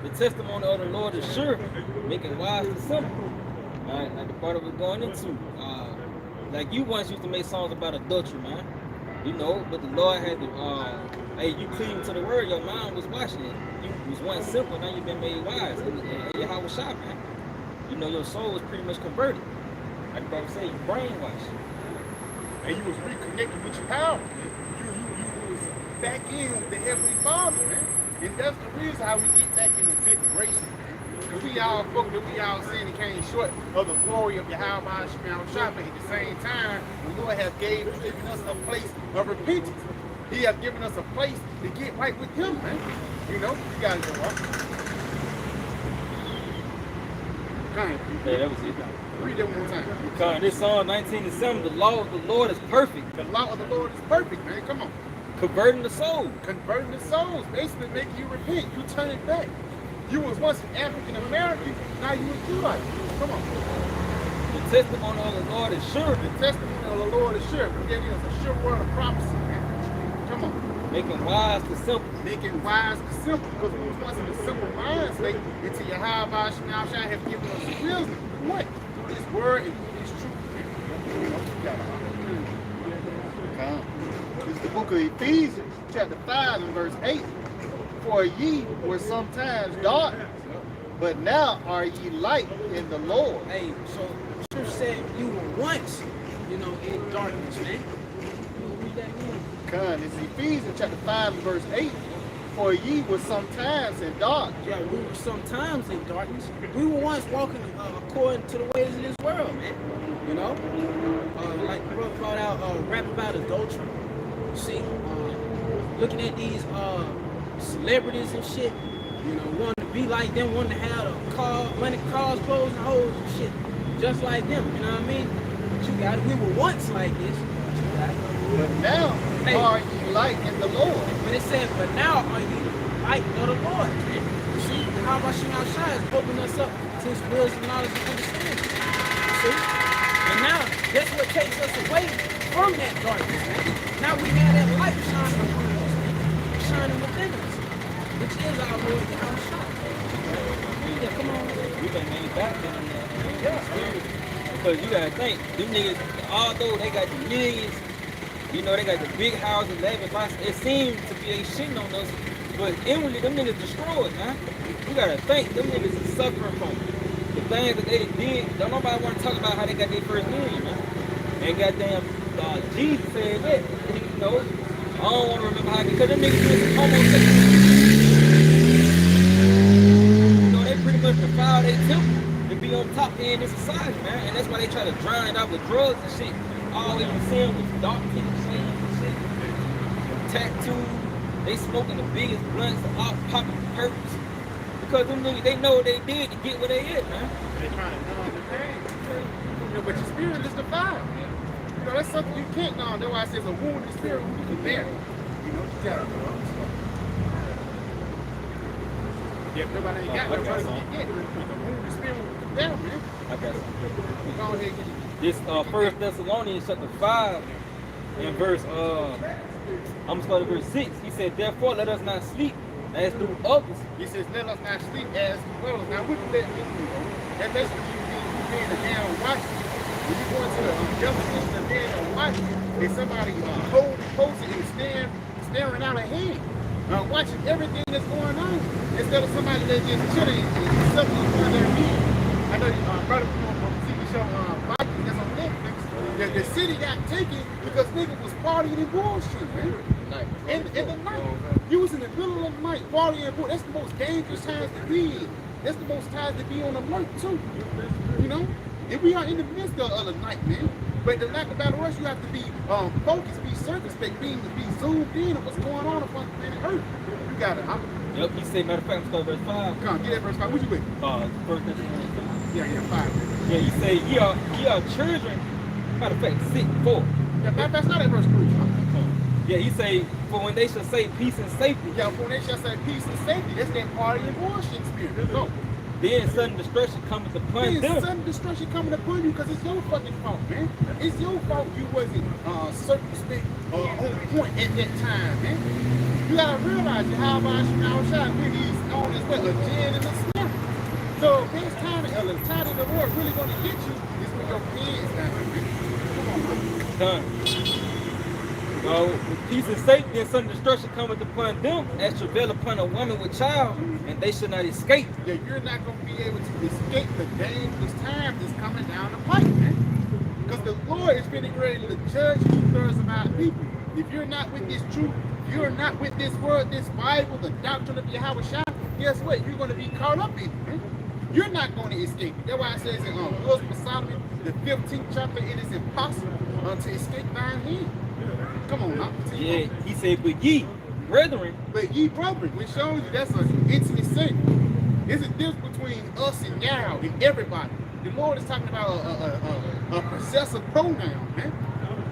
The testimony of the Lord is sure, making wise the simple. Like the part of it going into. Like you once used to make songs about adultery, man. You know, but the Lord had to, hey, you cleave to the word, your mind was watching it. You was once simple, now you've been made wise. And Yahweh Shai, man. You know, your soul was pretty much converted. Like the brother said, you brainwashed. And you was reconnected with your power. You was back in with the Heavenly Father, man. And that's the reason how we get back in the good graces, man. Because we all fucked up, we all sinned and came short of the glory of Yahweh Shai. But at the same time, the Lord has given us a place of repentance. He has given us a place to get right with Him, man. You know, you gotta go up. Yeah, that was it. Read that one more time. Because this Psalm 19 and 7, the law of the Lord is perfect. The law of the Lord is perfect, man. Come on. Converting the soul. Converting the souls, basically making you repent. You turn it back. You was once an African American, now you a Judite. Come on. The testimony of the Lord is sure. The testimony of the Lord is sure. We gave you a sure word of prophecy, man. Come on. Making wise the simple. Making wise the simple, because we was once in a simple mind state until Yahweh Shai have given us wisdom. What? Through His word and through His truth, man. It's the book of Ephesians, chapter 5 and verse 8. For ye were sometimes darkness, but now are ye light in the Lord. Hey, so Scripture said you were once, you know, in darkness, man. You read that again? It's Ephesians chapter 5 and verse 8. For ye were sometimes in darkness. Yeah, we were sometimes in darkness. We were once walking according to the ways of this world, man. You know? Like the brother brought out rap about adultery. See, looking at these celebrities and shit, you know, wanting to be like them, wanting to have a car, money, cars, clothes, and hoes and shit, just like them, you know what I mean? But you got it. We were once like this. But now are ye light in the Lord. But it says, but now are you light of the Lord. You see, how about Shai is opening us up to His wisdom, knowledge, and understanding. You see? And now, that's what takes us away from that darkness, man. Now we have that light shining upon us, man. Shining within us, which is our Lord Yahweh Shai. Yeah, come on. We've been made back then. Yeah. Because you gotta think, them niggas, although they got the millions, you know, they got the big houses, it seems to be a shitting on us, but inwardly, them niggas destroyed, man. You gotta think, them niggas is suffering from the things that they did. Don't nobody want to talk about how they got their first million, man. And goddamn, Jesus said that, you know, I don't want to remember how, because them niggas was homosexual. You know, they pretty much defile their temple to be on top end in society, man. And that's why they try to drown it out with drugs and shit. All they can see with dark people and shit. Tattoos. They smoking the biggest blunts, all popping perks. Because them niggas, they know what they did to get where they is, man. They trying to numb the pain. You know, but your spirit is defiled. You know, that's something you can't numb. That's why I say it's a wounded spirit who you can bear. You know, you gotta go. Yeah, nobody ain't got nobody can get it. The wounded spirit who you can bear, man. I got some. Go ahead and get it. This 1 Thessalonians chapter 5 and verse I'm gonna start at verse 6. He said, therefore let us not sleep as do others. He says, let us not sleep as well. Now what does that mean? That basically you being a damn watch. When you go into the definition of being a watch, is somebody holding posted and staring out ahead. Watching everything that's going on. Instead of somebody that's just chilling and something on their head. I know brother from TV show Vikings that's on Netflix. The city got taken because niggas was partying and bullshit, man. night. In the night. You was in the middle of the night, partying, boy. That's the most dangerous times to be in. That's the most times to be on alert too. You know? And we are in the midst of the night, man. But the lack of battle rush, you have to be focused, be circumspect, be zoomed in on what's going on upon the planet Earth. You got it. Yep, he said, matter of fact, I'm starting verse 5. Come on, get that verse 5. What you with? First Thessalonians. Yeah, 5. Yeah, he say, ye are children. Matter of fact, 6, 4. Yeah, that's not that verse 3. Yeah, he say, for when they shall say peace and safety, Yeah, for when they shall say peace and safety, that's that party and bullshit spirit. Let's go. then sudden destruction cometh upon Then them. sudden destruction coming upon you because it's your fucking fault, man. It's your fault you wasn't circumspect on point at that time, man. You gotta realize that how about Shah he's known as well, a gin and a snap. So next time the time of the Lord really gonna get you is when your kids got you, man. Come on, man. Done. With peace and safety, then sudden destruction cometh upon them, as travail upon a woman with child, and they shall not escape. Yeah, you're not gonna be able to escape the dangerous time that's coming down the pipe, man. Because the Lord is getting ready to judge 2/3 of our people. If you're not with this truth, if you're not with this word, this Bible, the doctrine of Yahweh Shah, guess what? You're going to be caught up in it, man. You're not going to escape. That's why it says in Wisdom of Solomon, the 15th chapter, it is impossible to escape thine hand. Come on now. Yeah, he said, but ye, brethren, But ye brethren, which shows you that's an intimate thing. There's a difference between us and Yah and everybody. The Lord is talking about a possessive pronoun, man.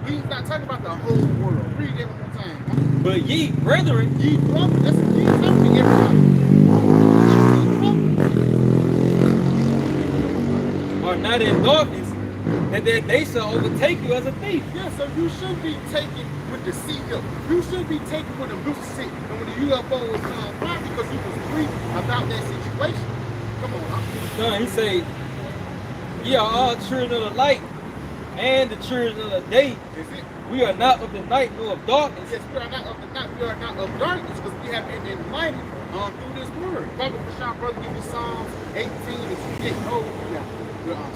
He's not talking about the whole world. Read that one more time. Man. but ye, brethren, Ye brethren, that's a key something to everybody. are not in darkness, that they shall overtake you as a thief. Yeah, so you should be taken with the CEO. You should be taken with the lucid seat. And when the UFO was fly because you was free about that situation. Come on, huh? Son, he say, ye are all children of the light and the children of the day. Is it? We are not of the night nor of darkness. Yes, we are not of the night, we are not of darkness, because we have been enlightened through this word. Bible Prashant brother give me Psalms 18 and 28. Oh, yeah.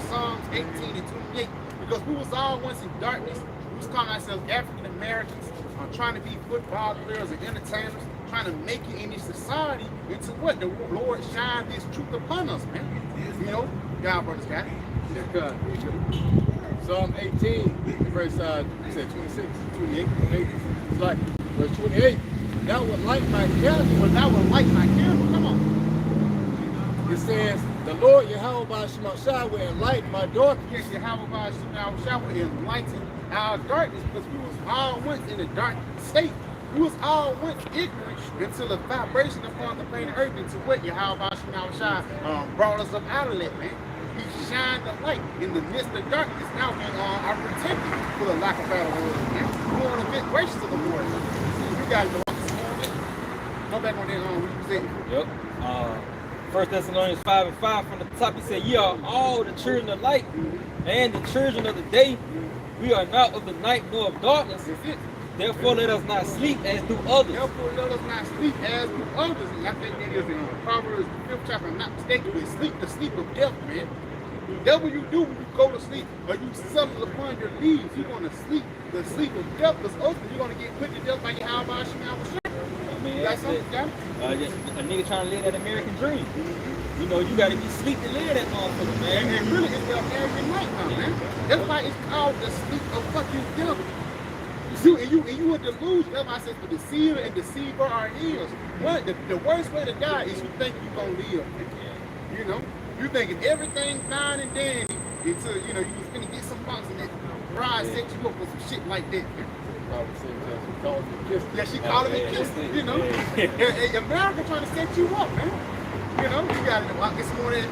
Psalms 18 and 28. Because we was all once in darkness. We was calling ourselves African Americans, trying to be football players and entertainers, trying to make it in this society into what? The Lord shine this truth upon us, man. You know, God brothers got it. Psalm 18, verse you said 26, 28, 28. It's like verse 28. Thou would light my candle. Well, thou would light my candle. Come on. It says, the Lord Yahweh by Shemashah will enlighten my darkness. Yes, Yahweh by Shah will enlighten our darkness, because we was all once in a dark state. We was all once ignorant until the vibration upon the planet Earth, into what Yahweh by Shah brought us up out of that, man. He shined the light in the midst of darkness. Now we are protected for the lack of battle words, man. We want to be gracious of the Lord. You guys know what I'm saying. Go back on that what you said. Yep. 1 Thessalonians 5 and 5 from the top, he said, ye are all the children of light and the children of the day. We are not of the night nor of darkness. That's it. Therefore let us not sleep as do others. Therefore let us not sleep as do others. And I think that is in Proverbs 5th chapter, I'm not mistaken, we sleep the sleep of death, man. That's what you do when you go to sleep, or you settle upon your leaves. You're going to sleep the sleep of death, because ultimately you're going to get put to death like how about I mean, you got something, got it? a nigga trying to live that American dream. You know, you got to be sleep to live that motherfucker, man. And really, it's the American nightmare, man. That's why it's called the sleep of fucking death. You a delusion. That's why I said the deceiver and deceiver are his. The worst way to die is you think you're going to live. You know? You thinking everything fine and dandy until, you know, you was going to get some bucks and that bride set you up for some shit like that. Yeah, she called him and kissed him, you know? And America trying to set you up, man. You know, you got it this morning.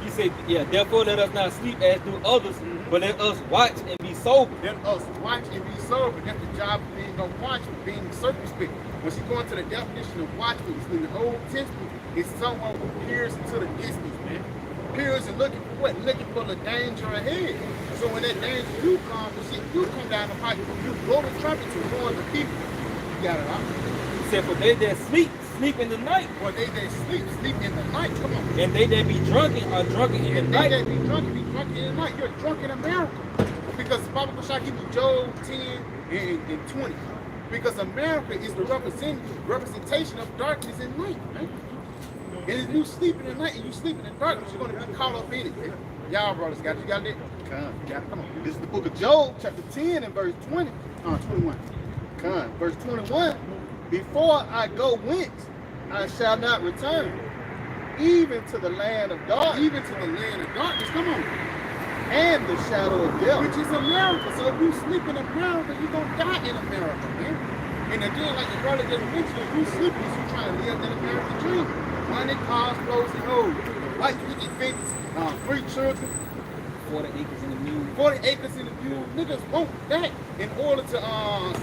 He said, yeah, therefore let us not sleep as do others, but let us watch and be sober. Let us watch and be sober. That's the job of being a watchman, being circumspect. When she go into the definition of watchman, it's in the Old Testament, it's someone who peers into the distance, man. Peers and looking for what? Looking for the danger ahead. So when that danger do come, the shit do come down the pipe, you blow the trumpet to warn the people. You got it, huh? He said, for they that sleep in the night. For they that sleep in the night. Come on. And they that be drunken are drunken in the night. And they that be drunken in the night. You're drunk in America. Because Bible Prashant give you Job 10 in 20. Because America is the representation of darkness and light, man. And if you sleep in the night and you sleep in the darkness, you're going to be caught up in it, man. Y'all brothers got that? Come. You got it? Come on. This is the book of Job, chapter 10 and verse 20. 21. Come. Verse 21. Before I go whence, I shall not return, even to the land of darkness. Even to the land of darkness, come on. And the shadow of death. Which is America. So if you sleep in America, you're going to die in America, man. And again, like the brother just mentioned, if you sleep, you're trying to live that American dream. Money, cars, clothes, and hoes. White picket fence, 3 children. 40 acres in the mule. 40 acres in the mule. Niggas want that in order to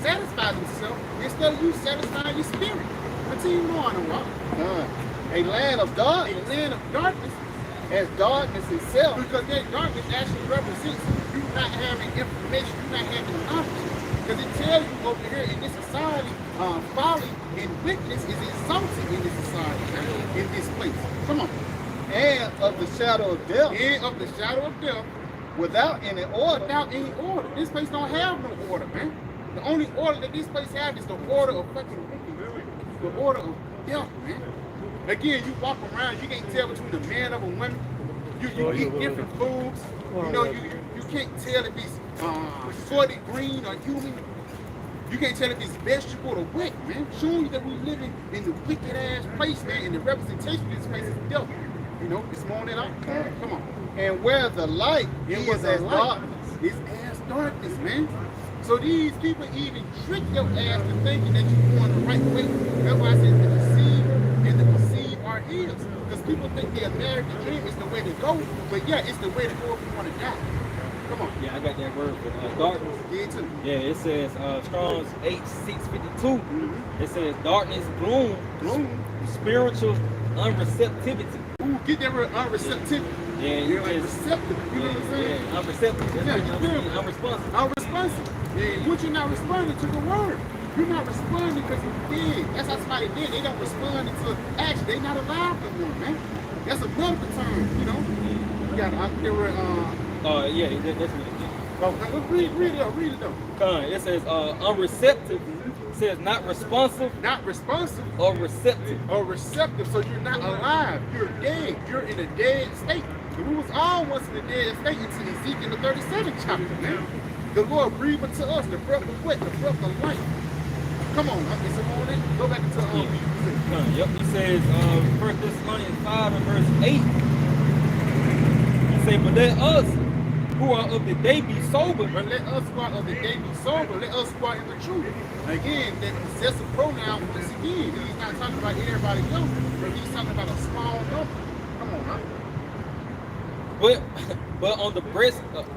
satisfy themselves instead of you satisfying your spirit. Continue on, Rock. A land of darkness. A land of darkness. As darkness itself. Because that darkness actually represents you not having information, you not having knowledge. Because it tells you over here in this society, folly and wickedness is insulting in this society, in this place. Come on. And of the shadow of death. And of the shadow of death. Without any order. Without any order. This place don't have no order, man. The only order that this place has is the order of fucking wickedness. The order of death, man. Again, you walk around, you can't tell between a man and a woman. You eat different foods. You know, you can't tell if it's soy green or human. You can't tell if it's vegetable or wet, man. Showing you that we living in the wicked ass place, man, and the representation of this place is devil. You know, it's more than out. Come on. And where the light is as darkness. It's as darkness, man. So these people even trick your ass to thinking that you're going the right way. That's why I said the deceiver and the deceived are his. Because people think the American dream is the way to go, but yeah, it's the way to go if you want to die. Come on. Yeah, I got that word for darkness. Yeah, too. Yeah, it says Strong's 8652. It says darkness, gloom, spiritual unreceptivity. Ooh, get that word unreceptivity. Yeah, you're like receptive. You know what I'm saying? Yeah, unreceptive. Yeah, you feel me? Unresponsive. Unresponsive. Yeah, once you're not responding to the word, you're not responding because you did. That's how somebody did. They don't respond to action. They not alive no more, man. That's another term, you know. You got there were Yeah, that's what it is. oh, read it though. It says unreceptive. It says not responsive Not responsive or receptive. or receptive, so you're not alive. You're dead. You're in a dead state. We was all once in a dead state until Ezekiel the 37th chapter, man. The Lord breathed unto us the breath of what? The breath of life. Come on, it's a morning. Go back into Yep, he says 1 Thessalonians 5 and verse 8. He says, but let us who are of the day be sober. But let us who are of the day be sober. Let us who are in the truth. Again, that possessive pronoun, once again, he's not talking about everybody else, but he's talking about a small number. Come on, huh? But on the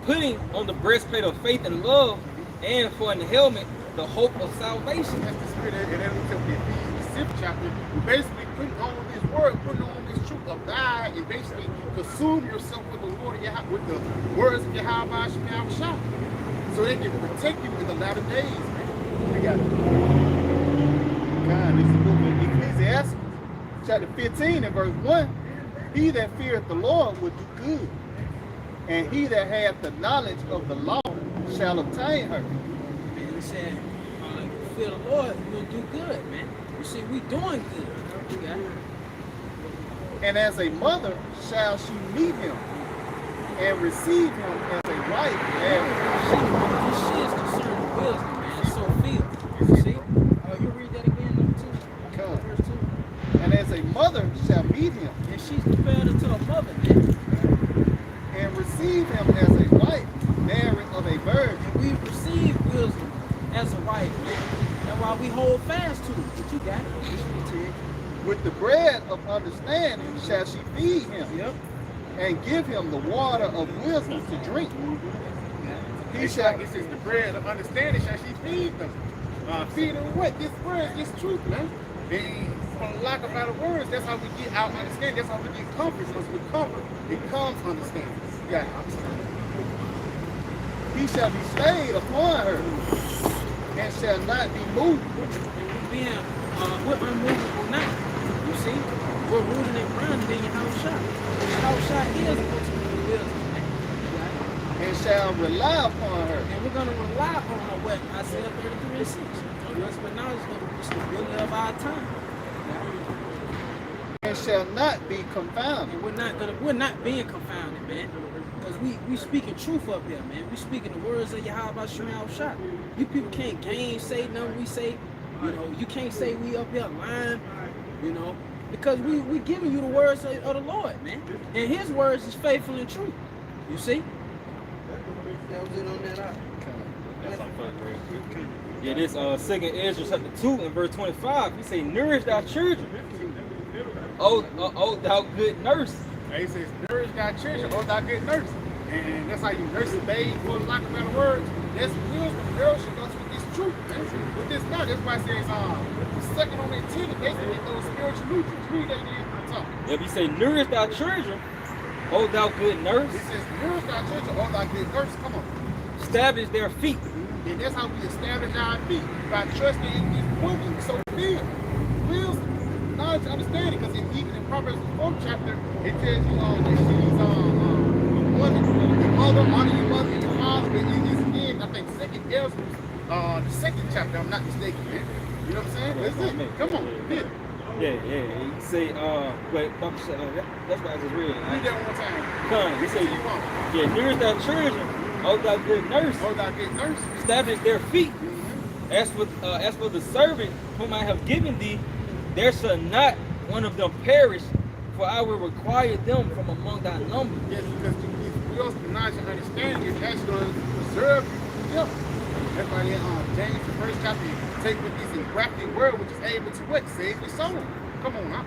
putting on the breastplate of faith and love, and for an helmet, the hope of salvation. That's the spirit, and then we took the Ephesians 6th chapter. We basically putting on this word, putting on this truth of God, and basically consume yourself with the Lord, with the words of Yahweh Shah, so they can protect you in the latter days, man. We got it. God, this is the book of Ecclesiastes, chapter 15 and verse 1. He that feareth the Lord will do good, and he that hath the knowledge of the law shall obtain her. Man, he said, fear the Lord, you'll do good, man. You see, we doing good. You got it. And as a mother shall she meet him, and receive him as a wife. She is concerned with wisdom, man. It's so feel. You see? You read that again, number 2. Verse 2. And as a mother shall meet him, And she's compared unto a mother, man. and receive him as a wife, married of a virgin. And we receive wisdom as a wife, man. And while we hold fast to it, but you got it. With the bread of understanding shall she feed him, Yep. and give him the water of wisdom to drink. He shall, it says, the bread of understanding shall she feed them. Feed them what? This word, this truth, man. And from lack of better words, that's how we get our understanding. That's how we get comfort. Because with comfort, it comes understanding. Yeah, He shall be stayed upon her, and shall not be moved. We're unmovable now. You see? We're rooting and grounded in your house shot. Your house shot is ultimately wisdom, man. and shall rely upon her. And we're going to rely on what Isaiah 33:6. Let's acknowledge the stability of our time. And shall not be confounded. And we're not being confounded, man. Because we speaking truth up here, man. We speaking the words of Yahweh Shema Shah. You people can't gainsay nothing we say. You know, you can't say we up here lying, you know, because we giving you the words of the Lord, man. And his words is faithful and true. You see? That was it on that out. Yeah, this second Ezra chapter 2 and verse 25, he say, nourish thy children. Oh, thou good nurse. And he says, nourish thy children, oh thou good nurse. And that's how you nurse a babe, for lack of better words. That's wisdom. Girl should go with this truth, man. With this knowledge. That's why it says, second on their teeth, they can get those spiritual nutrients. Read that again on top. If he say, nourish thy children, oh thou good nurse. It says, nourish thy children, oh thou good nurse. Come on. Establish their feet. And that's how we establish our feet, by trusting in this woman. So feel, wisdom, knowledge, understanding. Because even in Proverbs the 4th chapter, it tells you that she's your mother, honor your mother and your father. But it's again, I think, second Ezra, the second chapter, I'm not mistaken, man. You know what I'm saying? That's it. Come on, feel. Yeah. He say, wait, that's what I just read. Read that one more time. Come, he say, yeah, nourish thy children, oh thou good nurse. Oh, thou good nurse. Establish their feet. As for the servant whom I have given thee, there shall not one of them perish, for I will require them from among thy number. Yes, because we also knowledge and understanding is actually going to preserve you. Yeah. That's why James, the first chapter, take with this engrafted word, which is able to what? Save your soul. Come on, huh?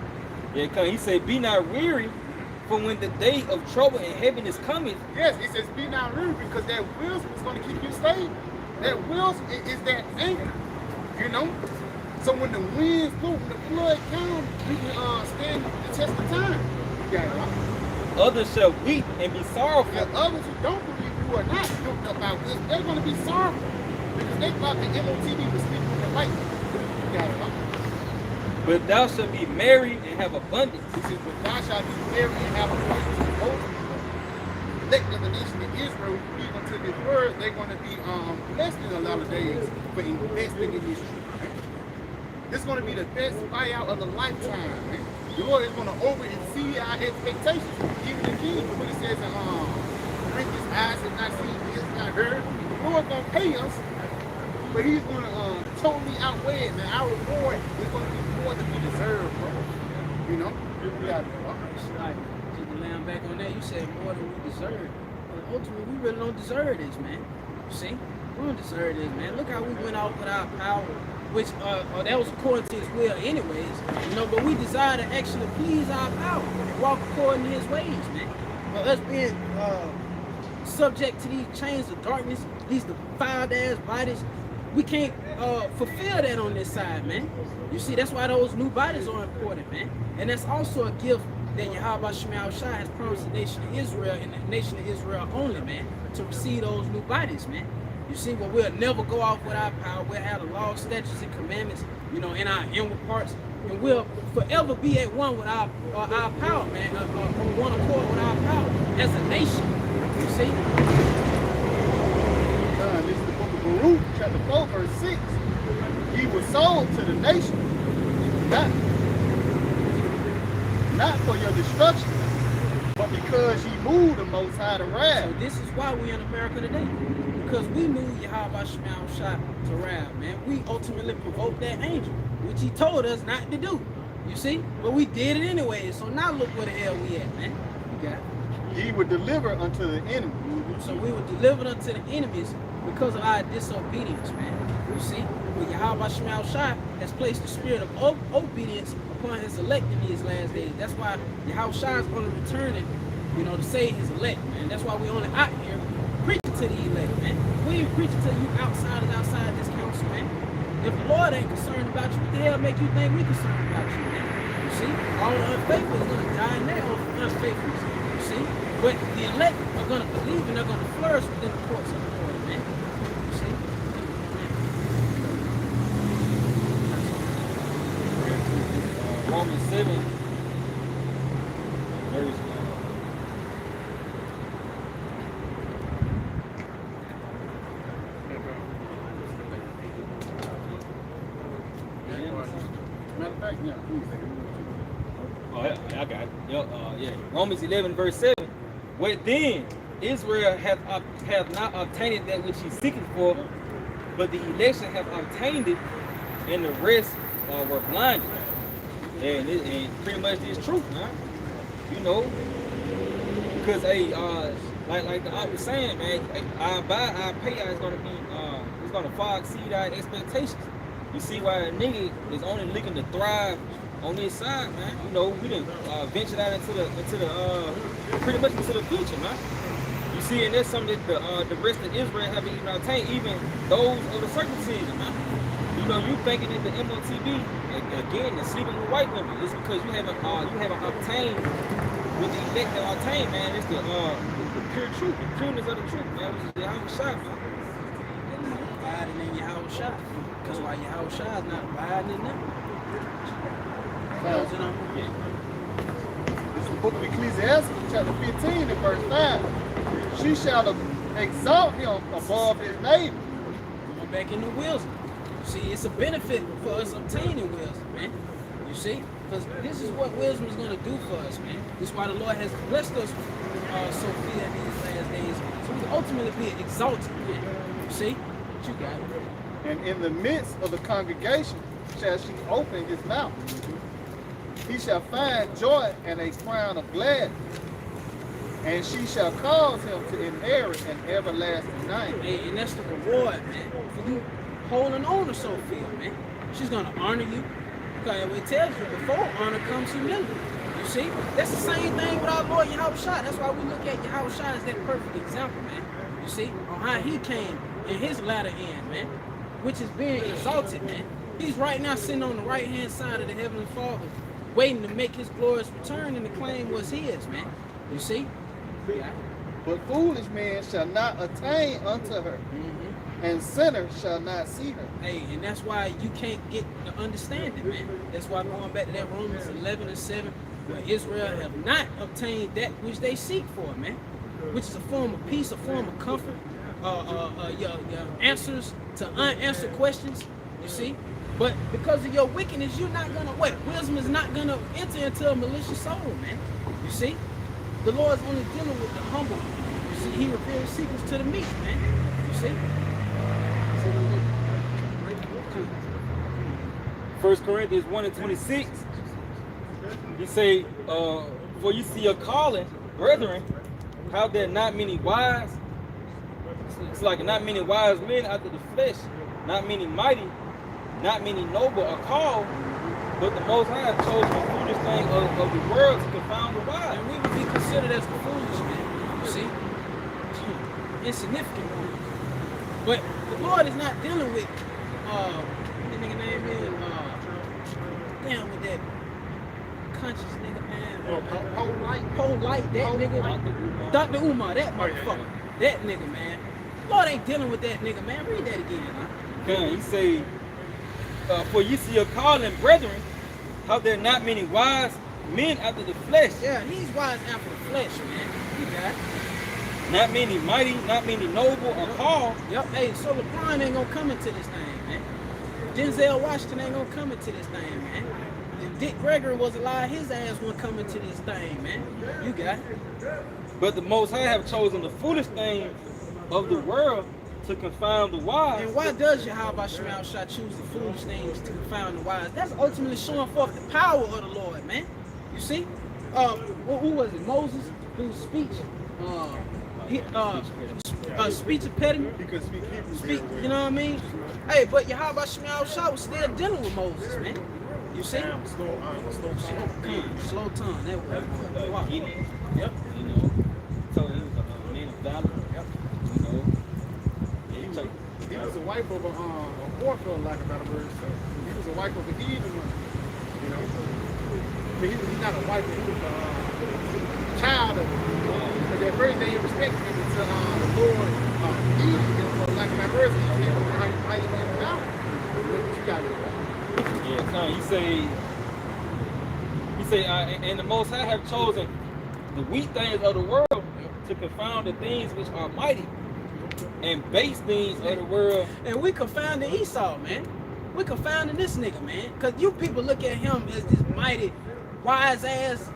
Yeah, cause he said, be not weary, for when the day of trouble and heaviness cometh. Yes, he says, be not weary, because that wisdom is going to keep you stable. That wisdom is that anchor, you know? So when the winds blow, when the flood comes, we can stand the test of time. You got it, huh? Others shall weep and be sorrowful. The others who don't believe, who are not hooked up about this, they're going to be sorrowful. Because they thought the MOTV was speaking with the light. You got it, huh? But thou shalt be merry and have abundance. He says, but thou shalt be merry and have abundance of hope. Elect of the nation of Israel, who believe unto this word, they're going to be blessed in a lot of days for investing in this truth. Right? This is going to be the best buyout of the lifetime. Right? The Lord is going to over exceed our expectations. Even the king, when it says, drink his eyes have not seen, ears not heard. The Lord's going to pay us, but he's going to totally outweigh it. And our reward is going to be more than we deserve, bro. You know? Yeah, Right. Just to land back on that, you said more than we deserve. But ultimately, we really don't deserve this, man. You see? We don't deserve this, man. Look how we went out with our power, which that was according to his will anyways. You know, but we desire to actually please our power and walk according to his ways, man. But us being subject to these chains of darkness, these defiled ass bodies, we can't fulfill that on this side, man. You see, that's why those new bodies are important, man. And that's also a gift that Yahweh Shema Shah has promised the nation of Israel and the nation of Israel only, man, to receive those new bodies, man. You see, well, we'll never go off with our power. We'll have the law, statutes, and commandments, you know, in our inward parts. And we'll forever be at one with our power, man, on one accord with our power as a nation. You see? This is the book of Baruch, chapter 4, verse 6. He was sold to the nation, not for your destruction, but because he moved the Most High to wrath. So this is why we're in America today. Because we moved Yahweh Shema Shah to wrath, man. We ultimately provoked that angel, which he told us not to do. You see? But we did it anyway. So now look where the hell we at, man. You got it? He would deliver unto the enemy. So we were delivered unto the enemies because of our disobedience, man. You see? But Yahweh Shema Shah has placed the spirit of obedience upon his elect in these last days. That's why Yahweh Shah is going to return it, you know, to save his elect, man. That's why we only out here preaching to the elect, man. We ain't preaching to you outsiders outside this council, man. If the Lord ain't concerned about you, what the hell make you think we concerned about you, man? You see? All the unfaithful is going to die in their unfaithfulness, you see? But the elect are going to believe and they're going to flourish within the courts of the Lord, man. You see? Romans 7, verse Oh, yeah, I got it. Yeah. Romans 11, verse 7. What then? Israel hath not obtained that which he seeketh for, but the election have obtained it, and the rest were blinded. And pretty much this truth, man. You know, because like the author was saying, man, our payout is gonna be it's gonna far exceed our expectations. You see why a nigga is only looking to thrive on this side, man. You know, we done ventured out into the pretty much into the future, man. You see, and that's something that the rest of Israel haven't even obtained, even those of the circumcision, man. You know, you thinking that the MOTB, again, the sleeping with white women, it's because you haven't obtained what the elect have obtained, man. It's the pure truth, the pureness of the truth, man, which is the Yahweh Shai, man. Abiding in Yahweh Shai. Because why Yahweh Shai is not abiding in them. Closing on. This is the book of Ecclesiastes, chapter 15 and verse 5. She shall exalt him above his neighbor. Going back into wisdom. See, it's a benefit for us obtaining wisdom, man. You see? Because this is what wisdom is going to do for us, man. This is why the Lord has blessed us with Sophia in these last days. So we can ultimately be exalted, man. You see? What you got? And in the midst of the congregation shall she open his mouth. He shall find joy and a crown of gladness. And she shall cause him to inherit an everlasting name. Hey, and that's the reward, man. For you holding on to Sophia, man. She's going to honor you. Because it tells you, before honor comes humility. You see? That's the same thing with our Lord Yahweh Shai. That's why we look at Yahweh Shai as that perfect example, man. You see? On how he came in his latter end, man. Which is being exalted, man. He's right now sitting on the right-hand side of the Heavenly Father, waiting to make his glorious return and to claim what's his, man. You see? Yeah. But foolish men shall not attain unto her, and sinners shall not see her. Hey, and that's why you can't get the understanding, man. That's why going back to that Romans 11 and 7, where Israel have not obtained that which they seek for, man. Which is a form of peace, a form of comfort, your answers to unanswered questions, you see? But because of your wickedness, you're not gonna, wisdom is not gonna enter into a malicious soul, man. You see? The Lord's only dealing with the humble. You see, he reveals secrets to the meek, man. You see? 1 Corinthians 1 and 26, he say, for you see your calling, brethren, how there not many wise, it's like not many wise men after the flesh, not many mighty, not many noble are called, but the Most High has chosen the foolish thing of the world to confound the wise. And we would be considered as the foolish man, you see? Insignificant one. But the Lord is not dealing with, what that nigga name is, down with that conscious nigga, man. Polite, that nigga. Dr. Umar, that motherfucker. That nigga, man. Lord ain't dealing with that nigga, man. Read that again, huh? Okay, he say, for you see your calling, brethren, how there not many wise men after the flesh. Yeah, he's wise after the flesh, man. He got it. Not many mighty, not many noble are called. Yep, hey, so LeBron ain't gonna come into this thing, man. Denzel Washington ain't gonna come into this thing, man. If Dick Gregory was alive, his ass wouldn't come into this thing, man. You got it. But the Most High have chosen the foolish things of the world to confound the wise. And why does Yahweh Shai choose the foolish things to confound the wise? That's ultimately showing forth the power of the Lord, man. You see? Who was it? Moses, whose speech? Speech impediment. He could speak Speak, you know what I mean? Hey, but Yahweh Shai was still dealing with Moses, man. You see? Slow tongue. That way. Wow. Yep. You know, so he was a man of valor. Yep. You know. He was a wife of a warfare, like about a word. So he was a wife of a heathen one. You know. But he's not a wife, he was a child of it. But that first day he respected him until the Lord heathen. Like about words, he came over how you went about. What you got to Yeah, no, you say, and the Most High have chosen the weak things of the world to confound the things which are mighty, and base things of the world. And we confounded Esau, man. We confounding this nigga, man. Cause you people look at him as this mighty, wise ass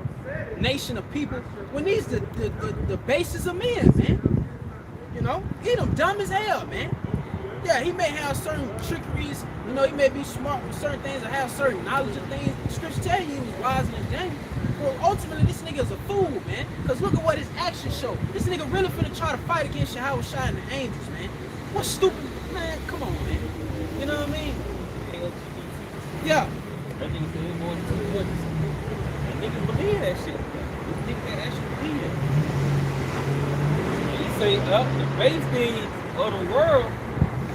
nation of people. When these the basis of men, man. You know, he them dumb as hell, man. Yeah, he may have certain trickeries, you know, he may be smart with certain things or have certain knowledge of things. The scripture tell you he was wiser than Daniel. Well, ultimately, this nigga is a fool, man. Because look at what his actions show. This nigga really finna try to fight against Yahweh Shai and the angels, man. What stupid, man, come on, man. You know what I mean? Yeah. That nigga said it's more than 2 witnesses. And niggas believe that shit. These niggas that actually believe that. And he say, the base things of the world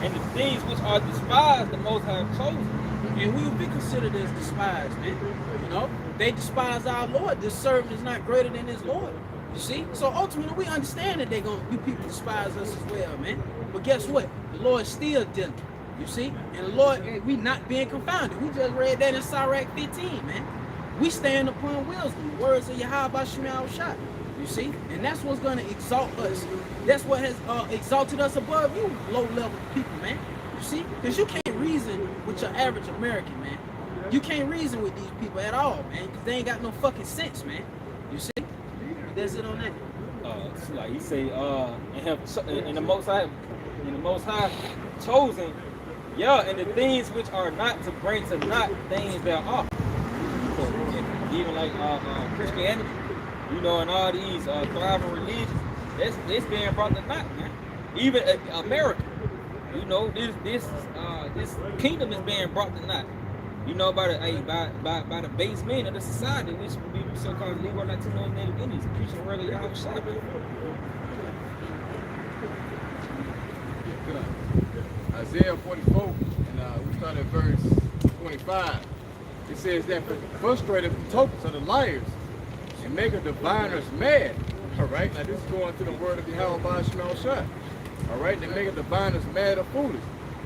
and the things which are despised, the Most High chosen. And we will be considered as despised, man. You know, they despise our Lord. This servant is not greater than his Lord. You see? So ultimately, we understand that they're going to be people despise us as well, man. But guess what? The Lord is still dealing. You see? And the Lord, we not being confounded. We just read that in Sirach 15, man. We stand upon wisdom, the words of Yahweh Shai. You see? And that's what's going to exalt us. That's what has exalted us above you, low-level people, man. You see? Because you can't reason with your average American, man. You can't reason with these people at all, man, because they ain't got no fucking sense, man. You see? That's it on that. It's like he say, in the Most High chosen, yeah, and the things which are not to bring to naught things that are. So, even like Christianity, you know, and all these thriving religions, that's being brought to naught, man. Even America, you know, this kingdom is being brought to naught. You know, by the base men of the society, which would be so-called Negro, Latino, and Native Indians, preaching the word of Yahweh Shai. Isaiah 44, and we start at verse 25. It says that frustrated the tokens of the liars and make the diviners mad. All right, now this is going to the word of Yahweh Shai. All right, they make the diviners mad or foolish.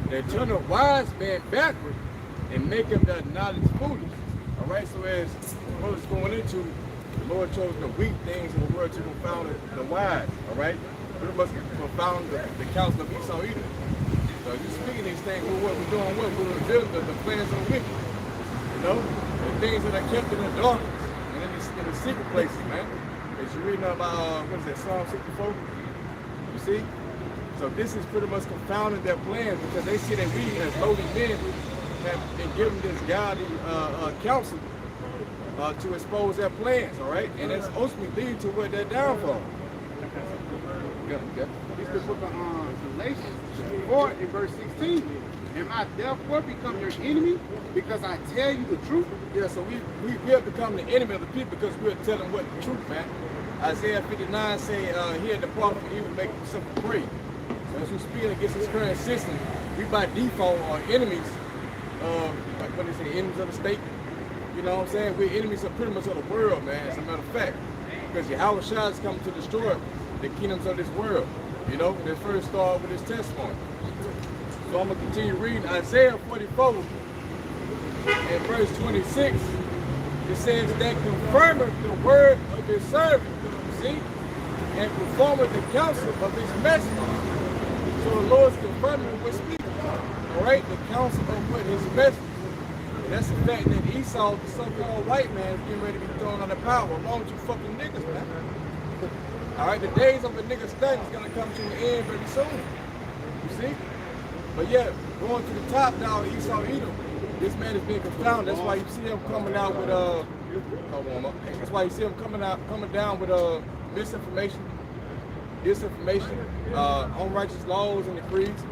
They turn the wise man backward and make him that knowledge foolish. All right, so as what is going into, the Lord chose the weak things in the world to confound the wise. All right, we must confound the counsel of Esau either. So if you're speaking these things, what we're doing, we're revealing the plans of the wicked. You know, the things that are kept in the darkness and in the secret places, man. As you're reading about, what is that, Psalm 64? You see? So this is pretty much confounding their plans because they see that we as lowly men have been given this godly counsel to expose their plans, all right? And it's ultimately leading to what their downfall. It's the book of Galatians 4 in verse 16. Am I therefore become your enemy because I tell you the truth? Yeah, so we have become the enemy of the people because we're telling what the truth, man. Isaiah 59 say, here depart from evil, make simple free. So as we're speaking against this current system, we by default are enemies like what they say, enemies of the state. You know what I'm saying? We're enemies of pretty much of the world, man, as a matter of fact. Because Yahweh Shai is coming to destroy the kingdoms of this world. You know, they first start with his testimony. So I'm going to continue reading Isaiah 44 and verse 26. It says that confirmeth the word of his servant, see, and performeth the counsel of his messenger. So the Lord's confirming what we're speaking about. All right, the counsel of what his messenger. And that's the fact that Esau, the so-called white man, is getting ready to be thrown under power along with you fucking niggas, man. All right, the days of a nigga study is gonna come to an end very soon. You see? But yeah, going to the top now, Esau Edom, this man is being confounded. That's why you see him coming out with that's why you see him coming down with misinformation, disinformation, unrighteous laws and decrees.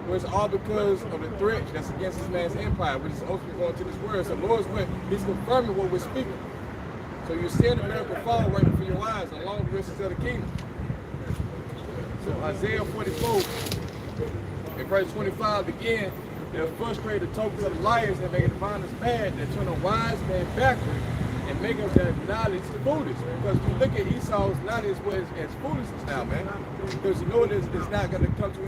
Well, it's all because of the threat that's against this man's empire, which is ultimately going to this world. So the Lord's way, he's confirming what we're speaking. So you're seeing America fall right before your eyes, along with the rest of the kingdom. So Isaiah 44, in verse 25, again, they'll frustrate the tokens of the liars and make the diviners mad. They turn a wise man backward and make him that knowledge foolish. Because if you look at Esau's knowledge was as foolishness now, man. Because you know it's not going to come to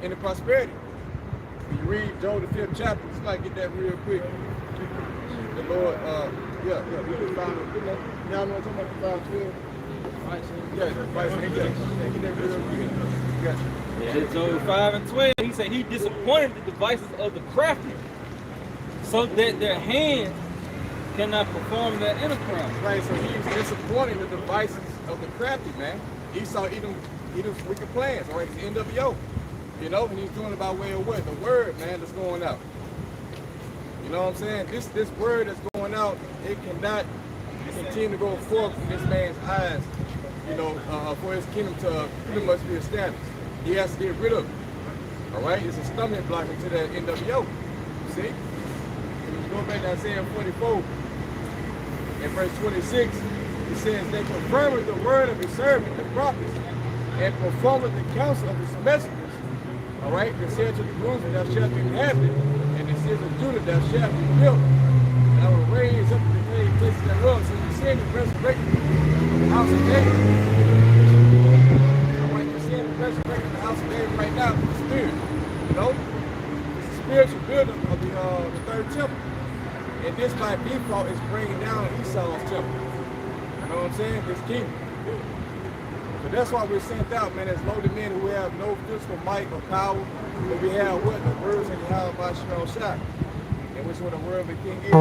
any prosperity. When you read Joel the 5th chapter, let's like get that real quick. The Lord, we can find it. Y'all know what I'm talking about, the 5:12? Get that real quick. Yeah, Joel 5 and 12, he said he disappointed the devices of the crafty so that their hands cannot perform their enterprise. Right, so he's disappointing the devices of the crafty, man. Esau Edom's wicked plans, all right? It's the NWO, you know, and he's doing it by way of what? The word, man, that's going out. You know what I'm saying? This word that's going out, it cannot continue to go forth in this man's eyes, you know, for his kingdom to pretty much be established. He has to get rid of it, all right? It's a stumbling block into that NWO, see? When you go back to Isaiah 44, in verse 26, it says, they confirmed the word of his servant, the prophets, and performed the counsel of his messengers. All right, they said to the Jerusalem, thou shalt be inhabited, and they said to Judah, thou shalt be built. And I will raise up the decayed places thereof. So you send the resurrection of the house of David. All right, you send the resurrection of the house of David right now with the Spirit. You know, it's the spiritual building of the third temple. And this by default is bringing down Esau's temple. You know what I'm saying? His kingdom. So that's why we're sent out, man, as loaded men who have no physical might or power, but we have what? The words in the house of our strong shot. And which when the word of the king is, you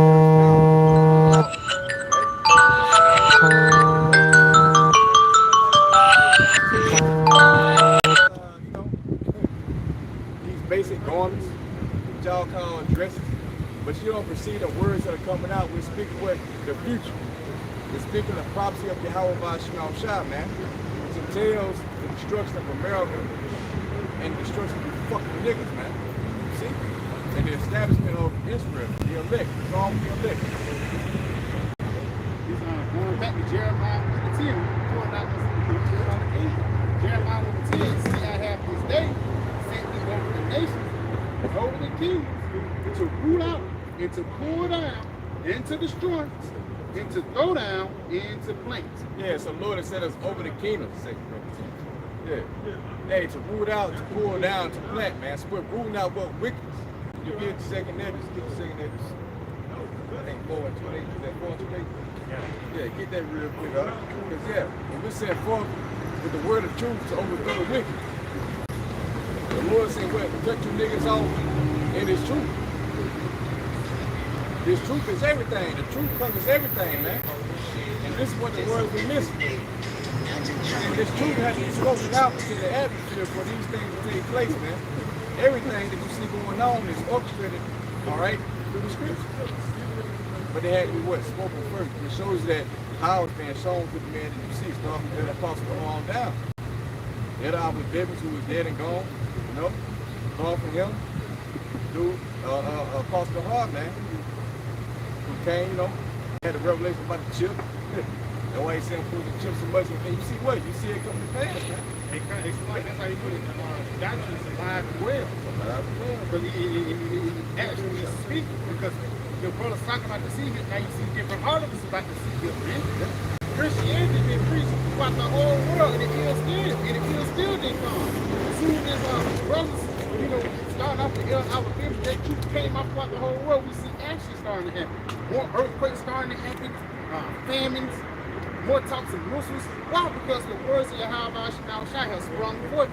know, these basic garments, which y'all call dresses. But you don't perceive the words that are coming out. We're speaking what? The future. We're speaking the prophecy of Yahweh Basham Shah, man. Which entails the destruction of America and the destruction of the fucking niggas, man. See? And the establishment of Israel, the elect. It's all the elect. He's going back to Jeremiah 1:10. Going out to Jeremiah 1:10. See, I have this day sent thee over the nations, over the kingdoms, to root out, and to pull down, and to destroy, and to throw down, and to plant. Yeah, so Lord has set us over the kingdom, yeah. Hey, to root out, to pull down, to plant, man. So we're rooting out what wickedness. You get the second edges, get the second edges. I think 4 and 2 days, is that 4 and 2 days? Yeah, get that real quick up. Because yeah, when we send forth with the word of truth to overthrow the wicked, the Lord said, what? Cut you niggas off in his truth. This truth is everything. The truth covers everything, man. And this is what the world is missing. And this truth has to be spoken out into the atmosphere for these things to take place, man. Everything that you see going on is orchestrated, all right, through the scripture. But they had to be what? Spoken first. It shows that power is being shown to the man that you see, starting from the apostle on down. That our David, who was dead and gone, you know, gone from him, through Apostle Hard, man. Who came, you know, had the revelation about the chip. That's why he said food and chips so much. And you see what? You see it come to pass, man. That's how you put it. Doctrine is alive and well. Because he actually speaking. Because your brother's talking about the seed, now you see different articles about the seed. Christianity been preached throughout the whole world, and it still didn't come. As soon as brothers, you know, starting off with Alabama, that truth came out throughout the whole world, we see action starting to happen. More earthquakes starting to happen, famines, more talks of Muslims. Why? Because the words of Yahweh Shai have sprung forth.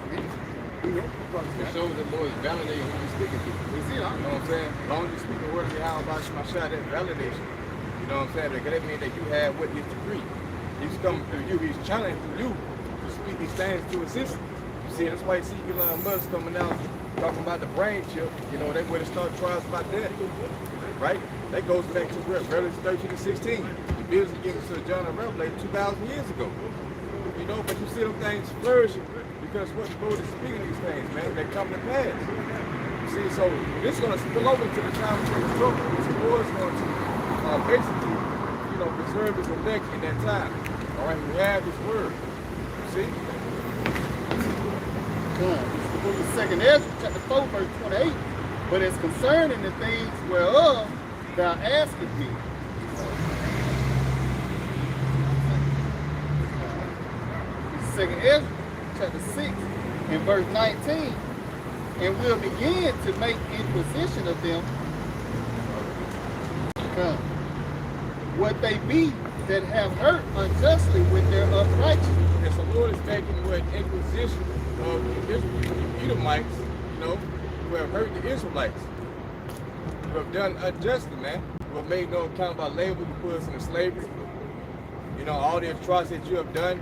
You know, it shows that Lord is validating who he's speaking to. you see, You know what I'm saying? As long as you speak the word of Yahweh Shai, that validation. You know what I'm saying? That means that you have what his degree. He's coming through you. He's challenging you to speak these things to assist. You see, that's why you see Elon Musk coming out talking about the brain chip. You know, they would have started trials about that, right? That goes back to Revelation 13 and 16. The bills are given to John the Revelator 2,000 years ago. You know, but you see them things flourishing because what the Lord is speaking these things, man, they come to pass. You see, so this is going to spill over to the time of the trouble. The Lord is going to basically, you know, preserve his elect in that time. All right, we have his word. You see? the book of 2nd Ezra, chapter 4, verse 28. But it's concerning the things whereof thou askest me. Second Ezra, chapter 6, and verse 19. And we'll begin to make inquisition of them. Come. What they be that have hurt unjustly with their unrighteousness. And so the Lord is making what inquisition of the Edomites, you know, who have hurt the Israelites. who have done unjustly, man, who have made no account about labor, who put us into slavery. You know, all the atrocities that you have done,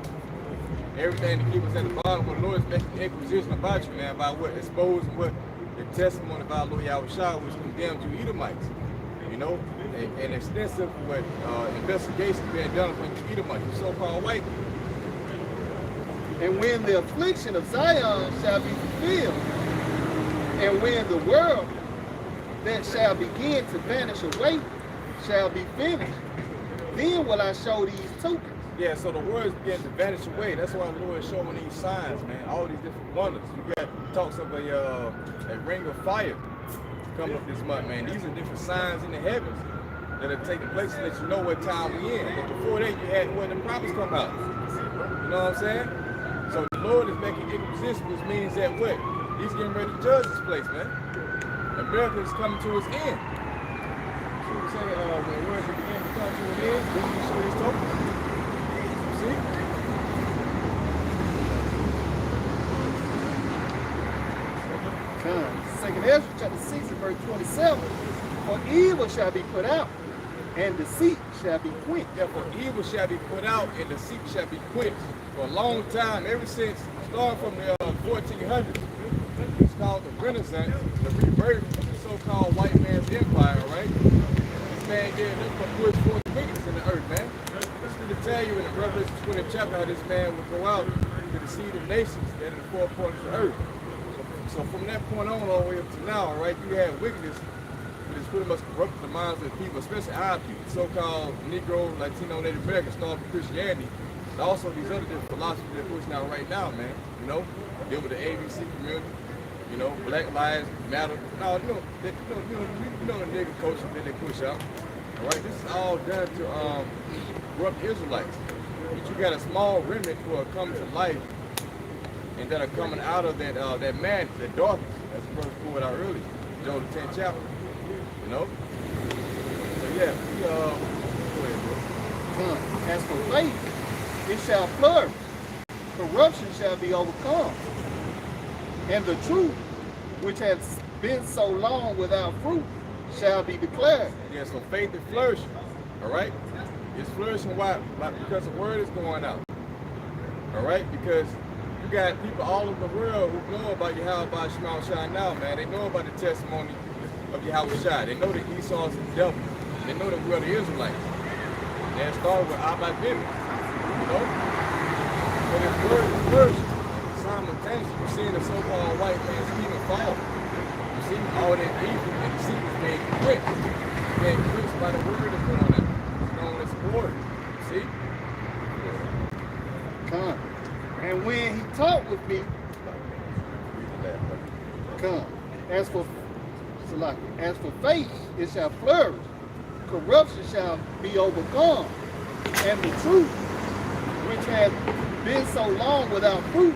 everything to keep us at the bottom. But the Lord is making inquisition about you, man, about what exposing what the testimony about Lord Yahushua, which condemned you Edomites. You know, and extensive what investigation being done upon you Edomites, you so-called white people. And when the affliction of Zion shall be fulfilled, and when the world that shall begin to vanish away shall be finished, then will I show these tokens. Yeah, so the words begin to vanish away. That's why the Lord is showing these signs, man. All these different wonders. You got talks of a ring of fire coming up this month, man. These are different signs in the heavens that are taking place to let you know what time we in. But before that, you had when the prophets come out. You know what I'm saying? So the Lord is making inquisition, which means that what? He's getting ready to judge this place, man. America is coming to its end. So we say, when words begin to come to an end, then you show these tokens. See? Second Ezra chapter 6 and verse 27. For evil shall be put out, and deceit shall be quenched. Therefore, evil shall be put out, and deceit shall be quenched. For a long time, ever since, starting from the 1400s, it's called the Renaissance, the rebirth of the so-called white man's empire, right? This man gave them for push forth wickedness in the earth, man. This is to tell you in the Revelation 20th chapter how this man would go out to deceive the nations that are in the four corners of the earth. So from that point on all the way up to now, right, you have wickedness that is pretty much corrupted the minds of the people, especially our people, so-called Negro, Latino, Native Americans, starting with Christianity, and also these other different philosophies they're pushing out right now, man. You know, deal with the ABC community, you know, Black Lives Matter. No, you know the nigga culture that they push out. All right, this is all done to corrupt Israelites. But you got a small remnant who are coming to life and that are coming out of that madness, that darkness, as the brother pulled out earlier, Joel the 10th chapter. You know? So yeah, go ahead, bro. As for faith, it shall flourish. Corruption shall be overcome. And the truth, which has been so long without fruit, shall be declared. Yeah, so faith is flourishing. All right? It's flourishing why? Because the word is going out. All right? Because you got people all over the world who know about Yahweh Shema Shai now, man. They know about the testimony of Yahweh Shai. They know that Esau's the devil. They know that we're the Israelites. And it started with Abba Bibi. You know? But this word is flourishing. Simultaneously, you're seeing the so-called white man's kingdom fall. You see all that evil and deceit is being quenched. Being quenched by the word that's going out. It's known as word. See? Come. And when he talked with me, come. As for faith, it shall flourish. Corruption shall be overcome. And the truth, which has been so long without fruit,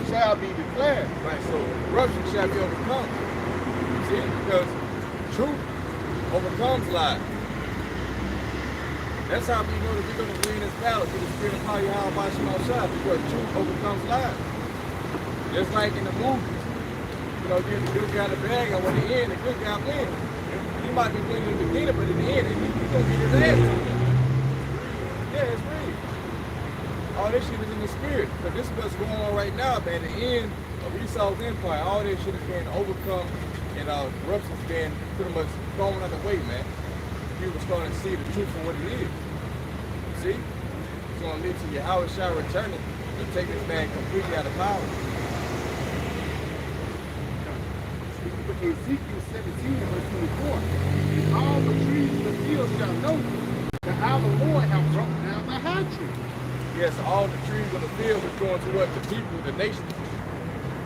shall be declared. Right, so corruption shall be overcome. See, because truth overcomes lies. That's how we know that we're going to win this battle through the spirit of power Yahweh Shema Shai, because truth overcomes lies. Just like in the movies. You know, you the good guy the bad guy, when in the end, the good guy wins. He might be winning in the beginning, but in the end, he's going to get his ass beat. Yeah, it's real. All this shit is in the spirit. Because this is what's going on right now, man. The end of Esau's empire, all this shit is being overcome, and corruption's being pretty much thrown out the way, man. People starting to see the truth for what it is. See? It's going to lead to Yahweh Shai returning to take this man completely out of power. Ezekiel 17 verse 24. And all the trees in the field shall know that I the Lord have broken down the high tree. Yes, all the trees of the field is going to what? The people, the nations.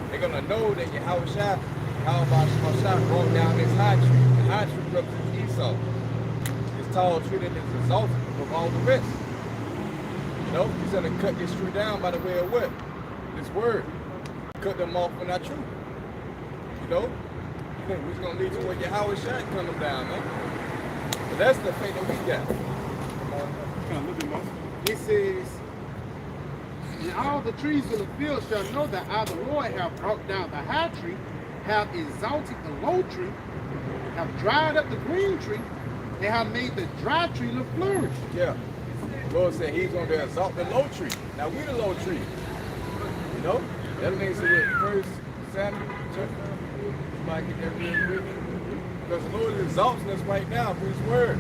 They're going to know that Yahweh Shai, Yahweh Shai brought down this high tree. The high tree represents Esau. This tall tree that is exalted from all the rest. You know, he's going to cut this tree down by the way of what? This word. Cut them off when I true. You know? We're going to lead to where Yahweh Shai cut them down, man. But that's the faith that we got. Come on. Come a little bit more. It says, and all the trees of the field shall know that I, the Lord, have brought down the high tree, have exalted the low tree, have dried up the green tree and have made the dry tree look flourish. Yeah. The Lord said he's going to exalt the low tree. Now we the low tree. You know? That means that with First Samuel, somebody get that real quick. Because the Lord is exalting us right now for his word.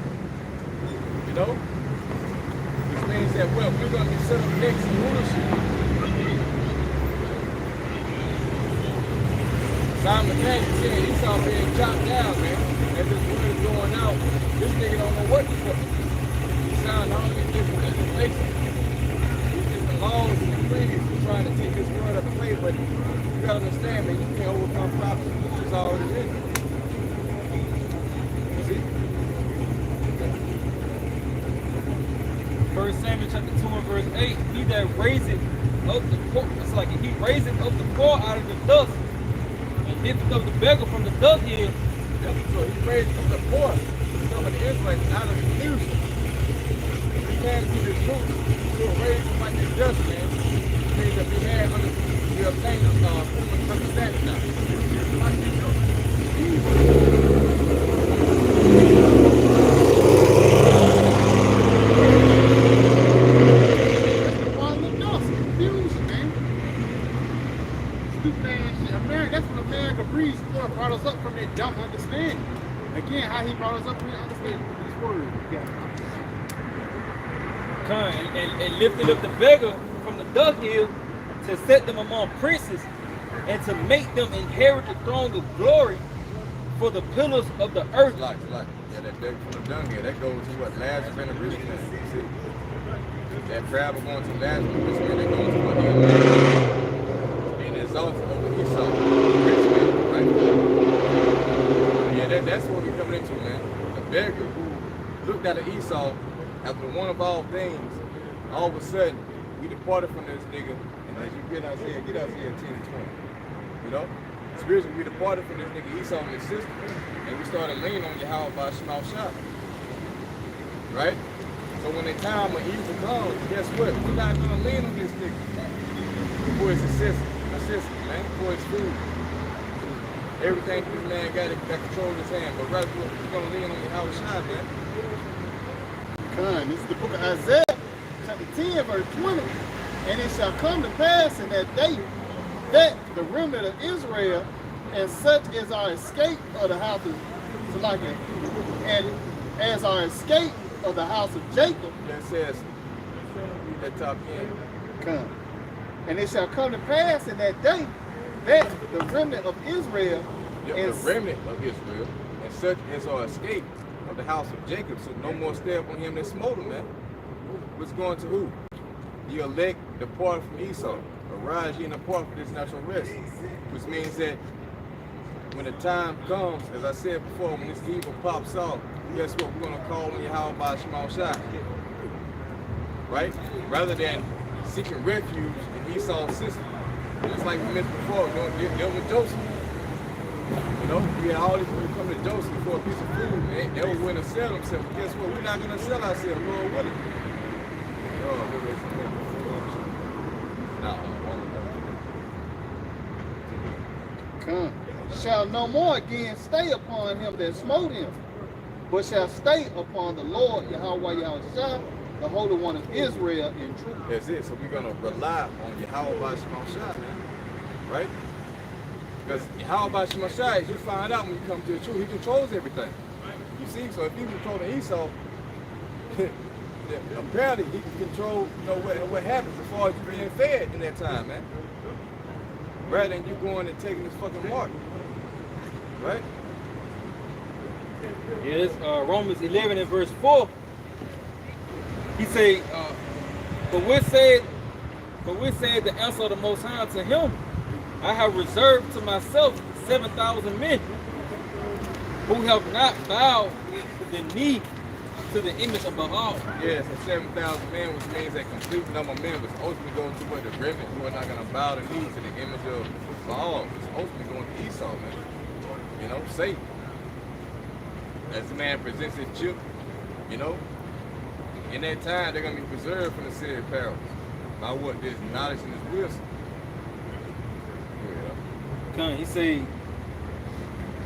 You know? Which means that, well, we're going to be set up next in rulership. Simultaneously saying Esau being chopped down, man. As this word is going out, this nigga don't know what to do. He sound all these different legislation. These different laws and decrees. He's trying to take this word up the way, but you gotta understand, man, you can't overcome prophecy. It's already written. See? 1 Samuel chapter 2 and verse 8, he that raiseth up the poor, it's like he raiseth up the poor out of the dust and lifteth up the beggar from the dust hill. So he raised up the poor, some of the Israelites out of confusion. He can't see the truth. He'll raise them like this dust, man. It means that we had we obtained understanding now. That's when America breathes brought us up from that dumb understanding. Again, how he brought us up from that understanding these words. And lifted up the beggar from the dust hill to set them among princes and to make them inherit the throne of glory for the pillars of the earth. Like, yeah, that beggar from the dung here, that goes to what Lazarus and the rich man. See? That travel going to Lazarus, rich man, that goes to what the and exalted over Esau, rich man, right? Yeah, that's what we're coming into, man. The beggar who looked at Esau after the one of all things, all of a sudden, we departed from this nigga, and as you get Isaiah 10 and 20. You know? Spiritually, we departed from this nigga Esau and his sister, and we started leaning on Yahweh by Shema Shah. Right? So when the time when evil comes, guess what? We're not gonna lean on this nigga. For his assistance, man, for his food. Everything this man got control of his hand, but rather we're gonna lean on Yahweh Shah, man. This is the book of Isaiah, chapter 10, verse 20. And it shall come to pass in that day that the remnant of Israel and such as are escaped of the house of Salakia, and as are escaped of the house of Jacob. That says, read that top end. Come. And it shall come to pass in that day that the remnant of Israel The remnant of Israel and such as are escaped of the house of Jacob, so no more step on him that smote him, man. What's going to who? The elect depart from Esau. Arise ye and depart from this natural rest. Which means that when the time comes, as I said before, when this evil pops off, guess what? We're going to call on Yahweh by Shema Shai. Right? Rather than seeking refuge in Esau's system. Just like we mentioned before, dealing with Joseph. You know, we had all these people come to Joseph for a piece of food, and they were willing to sell themselves. But guess what? We're not going to sell ourselves, Lord willing. Come. Shall no more again stay upon him that smote him, but shall stay upon the Lord Yahweh Yahushua, the Holy One of Israel in truth. That's it. So we're going to rely on Yahweh by Shema Shai, man. Right? Because Yahweh by Shema Shai, as you find out when you come to the truth, he controls everything. You see? So if he controls Esau, apparently he can control, you know, what happens as far as you being fed in that time, man. Rather than you going and taking this fucking mark. Right? Yes, Romans 11 and verse 4. He say, but we said the answer of the Most High to him, I have reserved to myself 7,000 men who have not bowed the knee to the image of Baal. Yes, and 7,000 men, which means that complete number of men was ultimately going to what the remnant who are not going to bow the knee to the image of Baal. It's ultimately going to Esau, man. You know, Satan. As the man presents his chip, you know, in that time they're going to be preserved from the city of perils by what? This knowledge and this wisdom. He say,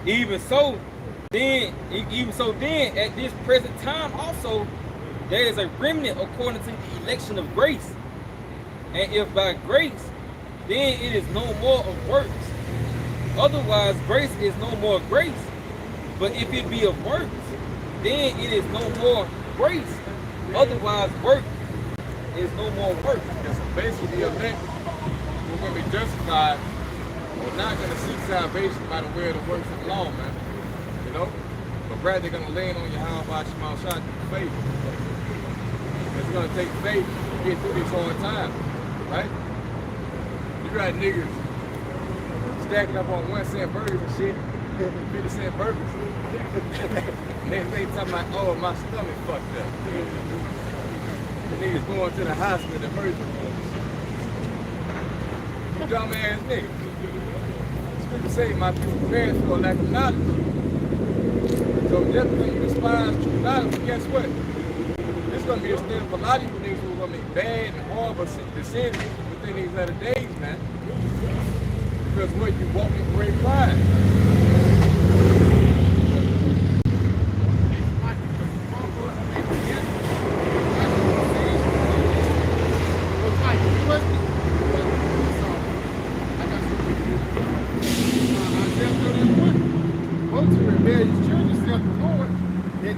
even so, then, even so, then at this present time also, there is a remnant according to the election of grace. And if by grace, then it is no more of works. Otherwise, grace is no more grace. But if it be of works, then it is no more grace. Otherwise, work is no more work. And so basically, the elect who are going to be justified are not going to seek salvation by the way of the works of the law, man. You know? But rather, they're going to lean on your how about Shema Shah through faith. It's going to take faith to get through this hard time, right? You got niggas stacking up on 1 cent burgers and shit, 50 cent burgers. Next thing talking about, oh, my stomach fucked up. The niggas going to the hospital, the emergency room. You dumb ass nigga. Scripture say my people perish for lack of knowledge. So just because you despise true knowledge, guess what? It's gonna be a step for a lot of you niggas who are gonna make bad and horrible decisions within these latter days, man. Because what you walk in great pride.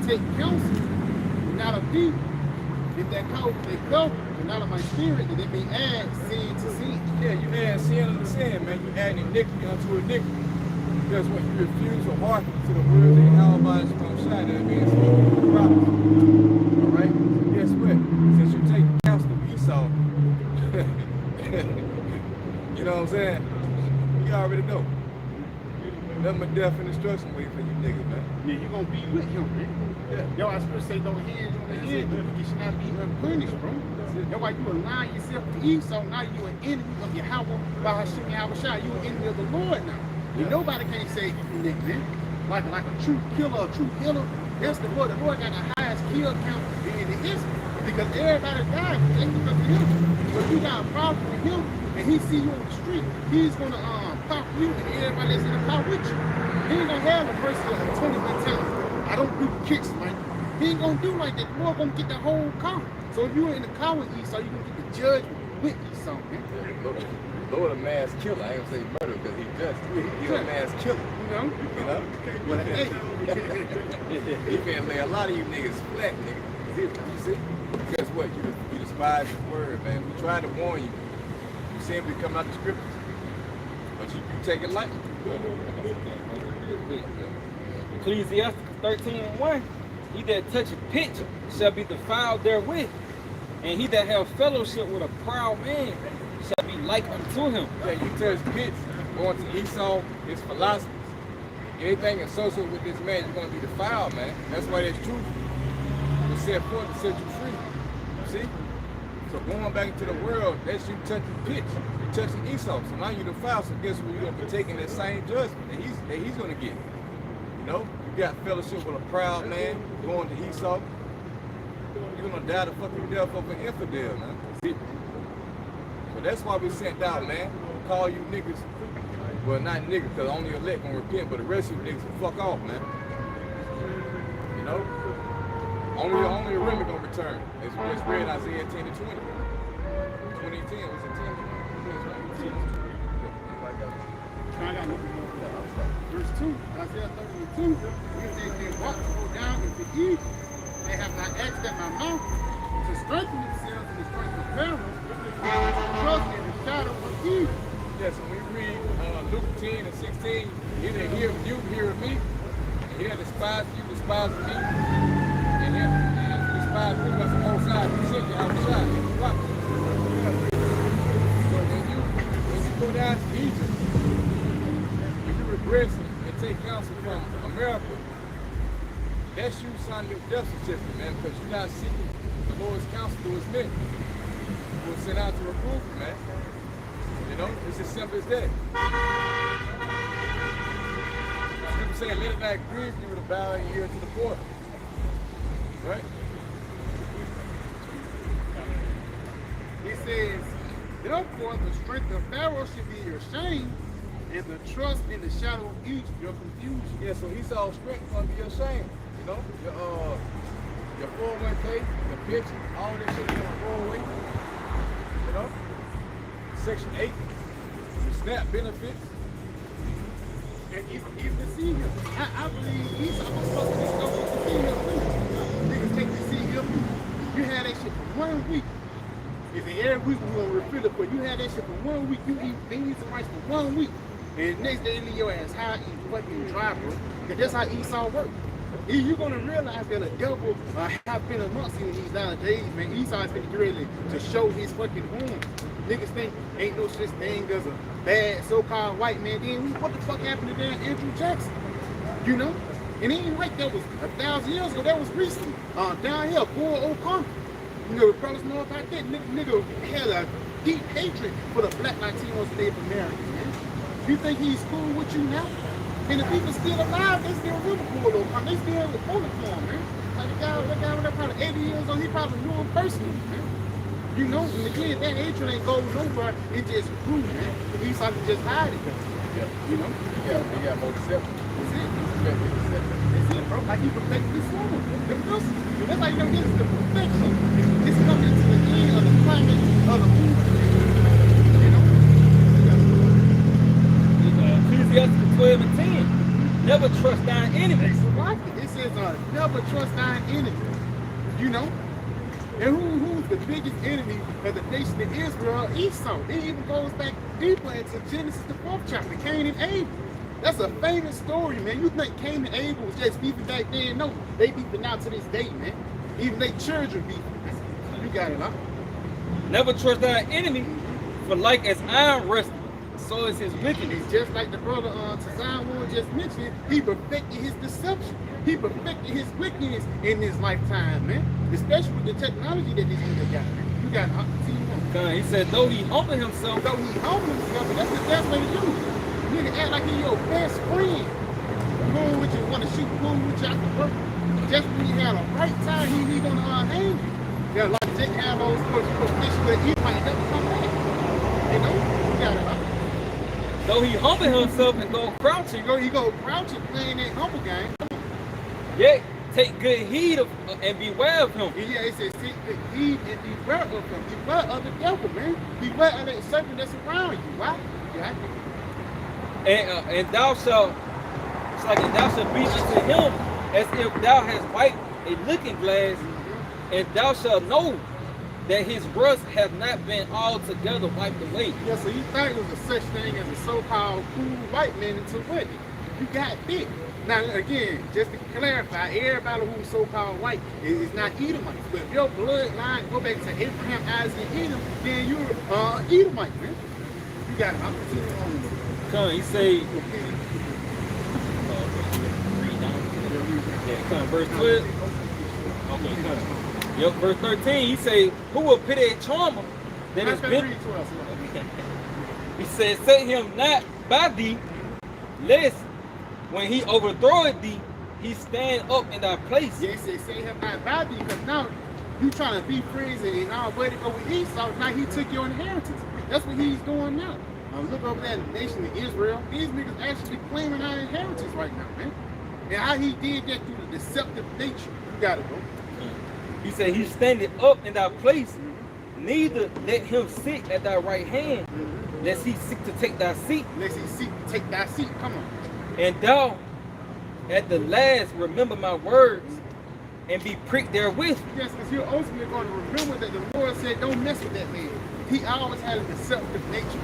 Take counsel, not of thee. If that counsel they go, and not of my spirit, that they may add sin to sin. Yeah, you add sin unto sin, man. You add iniquity unto iniquity. Because when you refuse to hearken to the words of Yahweh is from Shai, that means speaking to the prophets. Alright? So guess what? Since you take counsel of Esau, you know what I'm saying? You already know. Nothing but death and destruction waiting for you niggas, man. Yeah, you're gonna be with him, man. Yeah. Yo, I supposed to say don't hands on the head, but you should not be unpunished, bro. That's why you align yourself to Esau. Now you an enemy of Yahweh by Hashem Yahweh. You an enemy of the Lord now. Yeah. Nobody can say you nigga, man. Like a true killer, a true killer. That's the Lord. The Lord got the highest kill count in the history. Because everybody died just because of him. So if you got a problem with him and he see you on the street, he's gonna pop you and everybody that's in the car with you. He ain't gonna have a person of 20 mentality. I don't do kicks, man. He ain't gonna do like that. The Lord gonna get the whole car. So if you're in the car with Esau, you're gonna get the judgment with Esau, man. Lord a mass killer. I ain't gonna say murder because he's just he's a mass killer. You know? But hey, he can lay a lot of you niggas flat, nigga. You see? Guess what? You despise his word, man. We tried to warn you. You simply come out the scriptures. But you take it lightly. Ecclesiastes 13:1. He that toucheth pitch shall be defiled therewith, and he that have fellowship with a proud man shall be like unto him. Yeah, you touch pitch, going to Esau, his philosophies. Anything associated with this man, you're going to be defiled, man. That's why that truth was set forth to set you free. See? So going back into the world, that's you touching pitch. You're touching Esau. So now you're defiled. So guess what? You're going to be taking that same judgment that he's going to get. You know? You got fellowship with a proud man going to Esau. You're going to die the fucking death of an infidel, man. See? So that's why we sent out, man. Call you niggas. Well, not niggas, because only elect gonna repent, but the rest of you niggas will fuck off, man. You know? Only a remnant gonna return. It's read Isaiah 10 to 20. 2010 was it 10? I got verse 2, Isaiah 32. He said, they walk to go down into Egypt. They have not asked at my mouth to strengthen themselves in the strength of Pharaoh, to trust in the shadow of Egypt. Yes, when we read Luke 10 and 16, he that heareth you, heareth me. And he that despised you, despised me. And he that despised me, must the Most High who sent you out of shot. So when you go down to Egypt, if you regress and take counsel from America, that's you signing your death certificate, man, because you're not seeking the Lord's counsel through his men. Who was sent out to reprove you, man. You know, it's as simple as that. People say, let it not grieve you to bow your ear to the poor. Right? It says, therefore the strength of Pharaoh should be your shame, and the trust in the shadow of Egypt, your confusion. Yeah, so Esau's strength gonna be your shame. You know, your 401k, your pension, all this shit gonna go away. You know, Section 8, the SNAP benefits. And if the see him, I believe Esau was supposed to be supposed to see him too. Niggas take to see him. You had that shit for 1 week. If every week we gonna refill it, but you had that shit for 1 week, you eat beans and rice for 1 week. And the next day leave your ass high and fucking dry, bro. Cause that's how Esau works. You're gonna realize that a devil have been amongst you in these nowadays, man. Esau has been ready to show his fucking horns. Niggas think ain't no such thing as a bad so-called white man. Then what the fuck happened to damn Andrew Jackson? You know? And it ain't right, that was 1,000 years ago, that was recently. Down here, poor old country. You know, the brothers know about that. Nigga had a deep hatred for the black Latinos and Native Americans, man. You think he's cool with you now? And the people still alive, they still really cool old country. They still voting for him, man. Like the guy was probably 80 years old, he probably knew him personally, man. You know, and again, that hatred ain't goes nowhere, it just grew, man. Esau can just hide it. Yeah. You know? You got more acceptance. That's it. That's it, bro. Like he perfected his soul. That's how you know this is the perfection. It's coming to the end of the climate of the movement. You know? Ecclesiastes 12 and 10. Never trust thine enemies. It says, never trust thine enemy. You know? And who's the biggest enemy of the nation of Israel? Esau. It even goes back deeper into Genesis, the 4th chapter, Cain and Abel. That's a famous story, man. You think Cain and Abel was just beefing back then? No, they beefing out to this day, man. Even their children beefing. You got it, huh? Never trust thine enemy, for like as iron rusteth, so is his wickedness. It's just like the brother Tazan just mentioned, he perfected his deception. He perfected his wickedness in his lifetime, man. Especially with the technology that this nigga got, man. You got it. He said, though he humbled himself, Though he humbled himself, but that's the best way to do it. Nigga act like he your best friend. Going with you, want to shoot pool with you after work. Just when you have a right time, he gonna hang you. Yeah, like Jake have those fish, but he might never come back. You know? You got it, huh? though he humbled himself and go crouching, He go crouching playing that humble game. yet take good heed of and beware of him. Yeah, it says take good heed and beware of him. Beware of the devil, man. Beware of that serpent that's around you. Why? Yeah. And thou shalt, it's like, and thou shalt be unto him as if thou hast wiped a looking glass, and thou shalt know that his rust hath not been altogether wiped away. Yeah, so you think there was a such thing as a so-called cool white man until what? You got bit. Now again, just to clarify, everybody who's so-called white is not Edomites. But if your bloodline go back to Abraham, Isaac, and Edom, then you're Edomite, man. You got an opportunity on. Come, he say, come, verse 12. Okay, come. Yep, verse 13, he say, who will pity a charmer that has been... He said, set him not by thee, lest when he overthroweth thee, he stand up in thy place. Yeah, he said, say him not by thee, because now you trying to be friends and all buddy over Esau. Now he took your inheritance. That's what he's doing now. Look over there at the nation of Israel. These niggas actually claiming our inheritance right now, man. And how he did that through the deceptive nature. You got it, bro. He said, he standeth up in thy place, neither let him sit at thy right hand, lest he seek to take thy seat. Lest he seek to take thy seat. Come on. And thou, at the last, remember my words, and be pricked therewith. Yes, because you're ultimately going to remember that the Lord said, don't mess with that man. He always had a deceptive nature.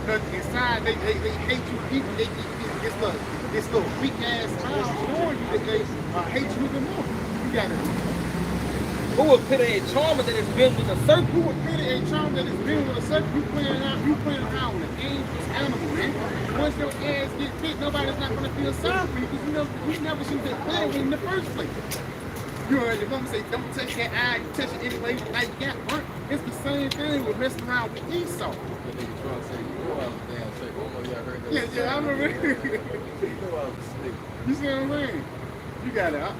Because inside, they hate you people. They this little weak ass smile showing you that they hate you even more. You got it. Who will pity a charmer that has been with a serpent? Who would pity a charmer that has been with a serpent? You playing around with an dangerous animal, man. Once your ass gets bit, nobody's not going to feel sorry for you because you never should have been playing with in the first place. You heard your mama say, don't touch that eye, you touch it anyway, like you got burnt. It's the same thing with messing around with Esau. Yeah, I remember. You see what I'm saying? You got it, huh?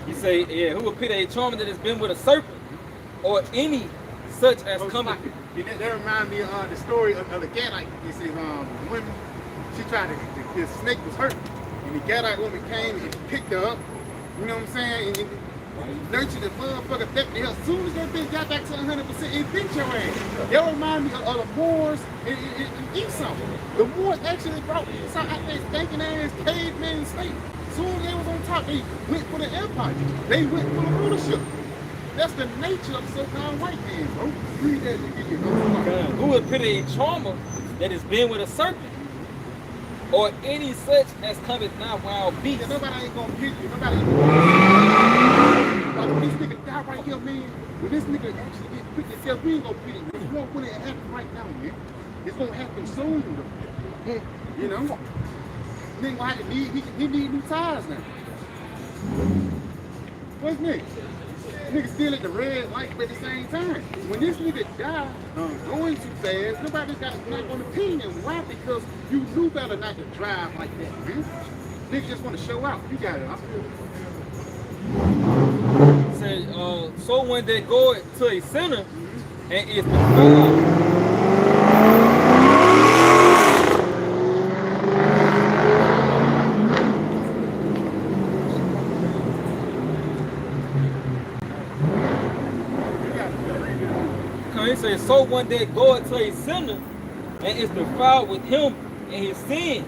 You say, yeah, who will pity a charmer that has been with a serpent, or any such as cometh? That reminds me of the story of the Gadite. It says, women She tried to, the snake was hurt. And the Gadite woman came and picked her up. You know what I'm saying? And nurtured the motherfucker back to her. As soon as that bitch got back to 100%, it beat your ass. That remind me of the Moors in Esau. The Moors actually brought Esau out there stinking ass caveman state. As soon as they was on top, they went for the empire. They went for the rulership. That's the nature of so-called white man, bro. Read that and get your Who would pity a charmer that has been with a serpent? Or any such as cometh not wild beast? Yeah, nobody ain't gonna get you. Nobody ain't gonna when this nigga die right here, man, when this nigga actually get quick himself, we ain't gonna pity him. It's not gonna happen right now, man. It's gonna happen soon, though. You know? Nigga gonna have to need, he need new tires now. What's next? Nigga still at the red light at the same time. When this nigga die, going too fast, nobody's got a knock on the pin. And why? Because you knew better not to drive like that, man. Niggas just want to show out. You got it. Say, so when they go to a sinner and it's defiled. He said, so one day go to a sinner and is defiled with him and his sins.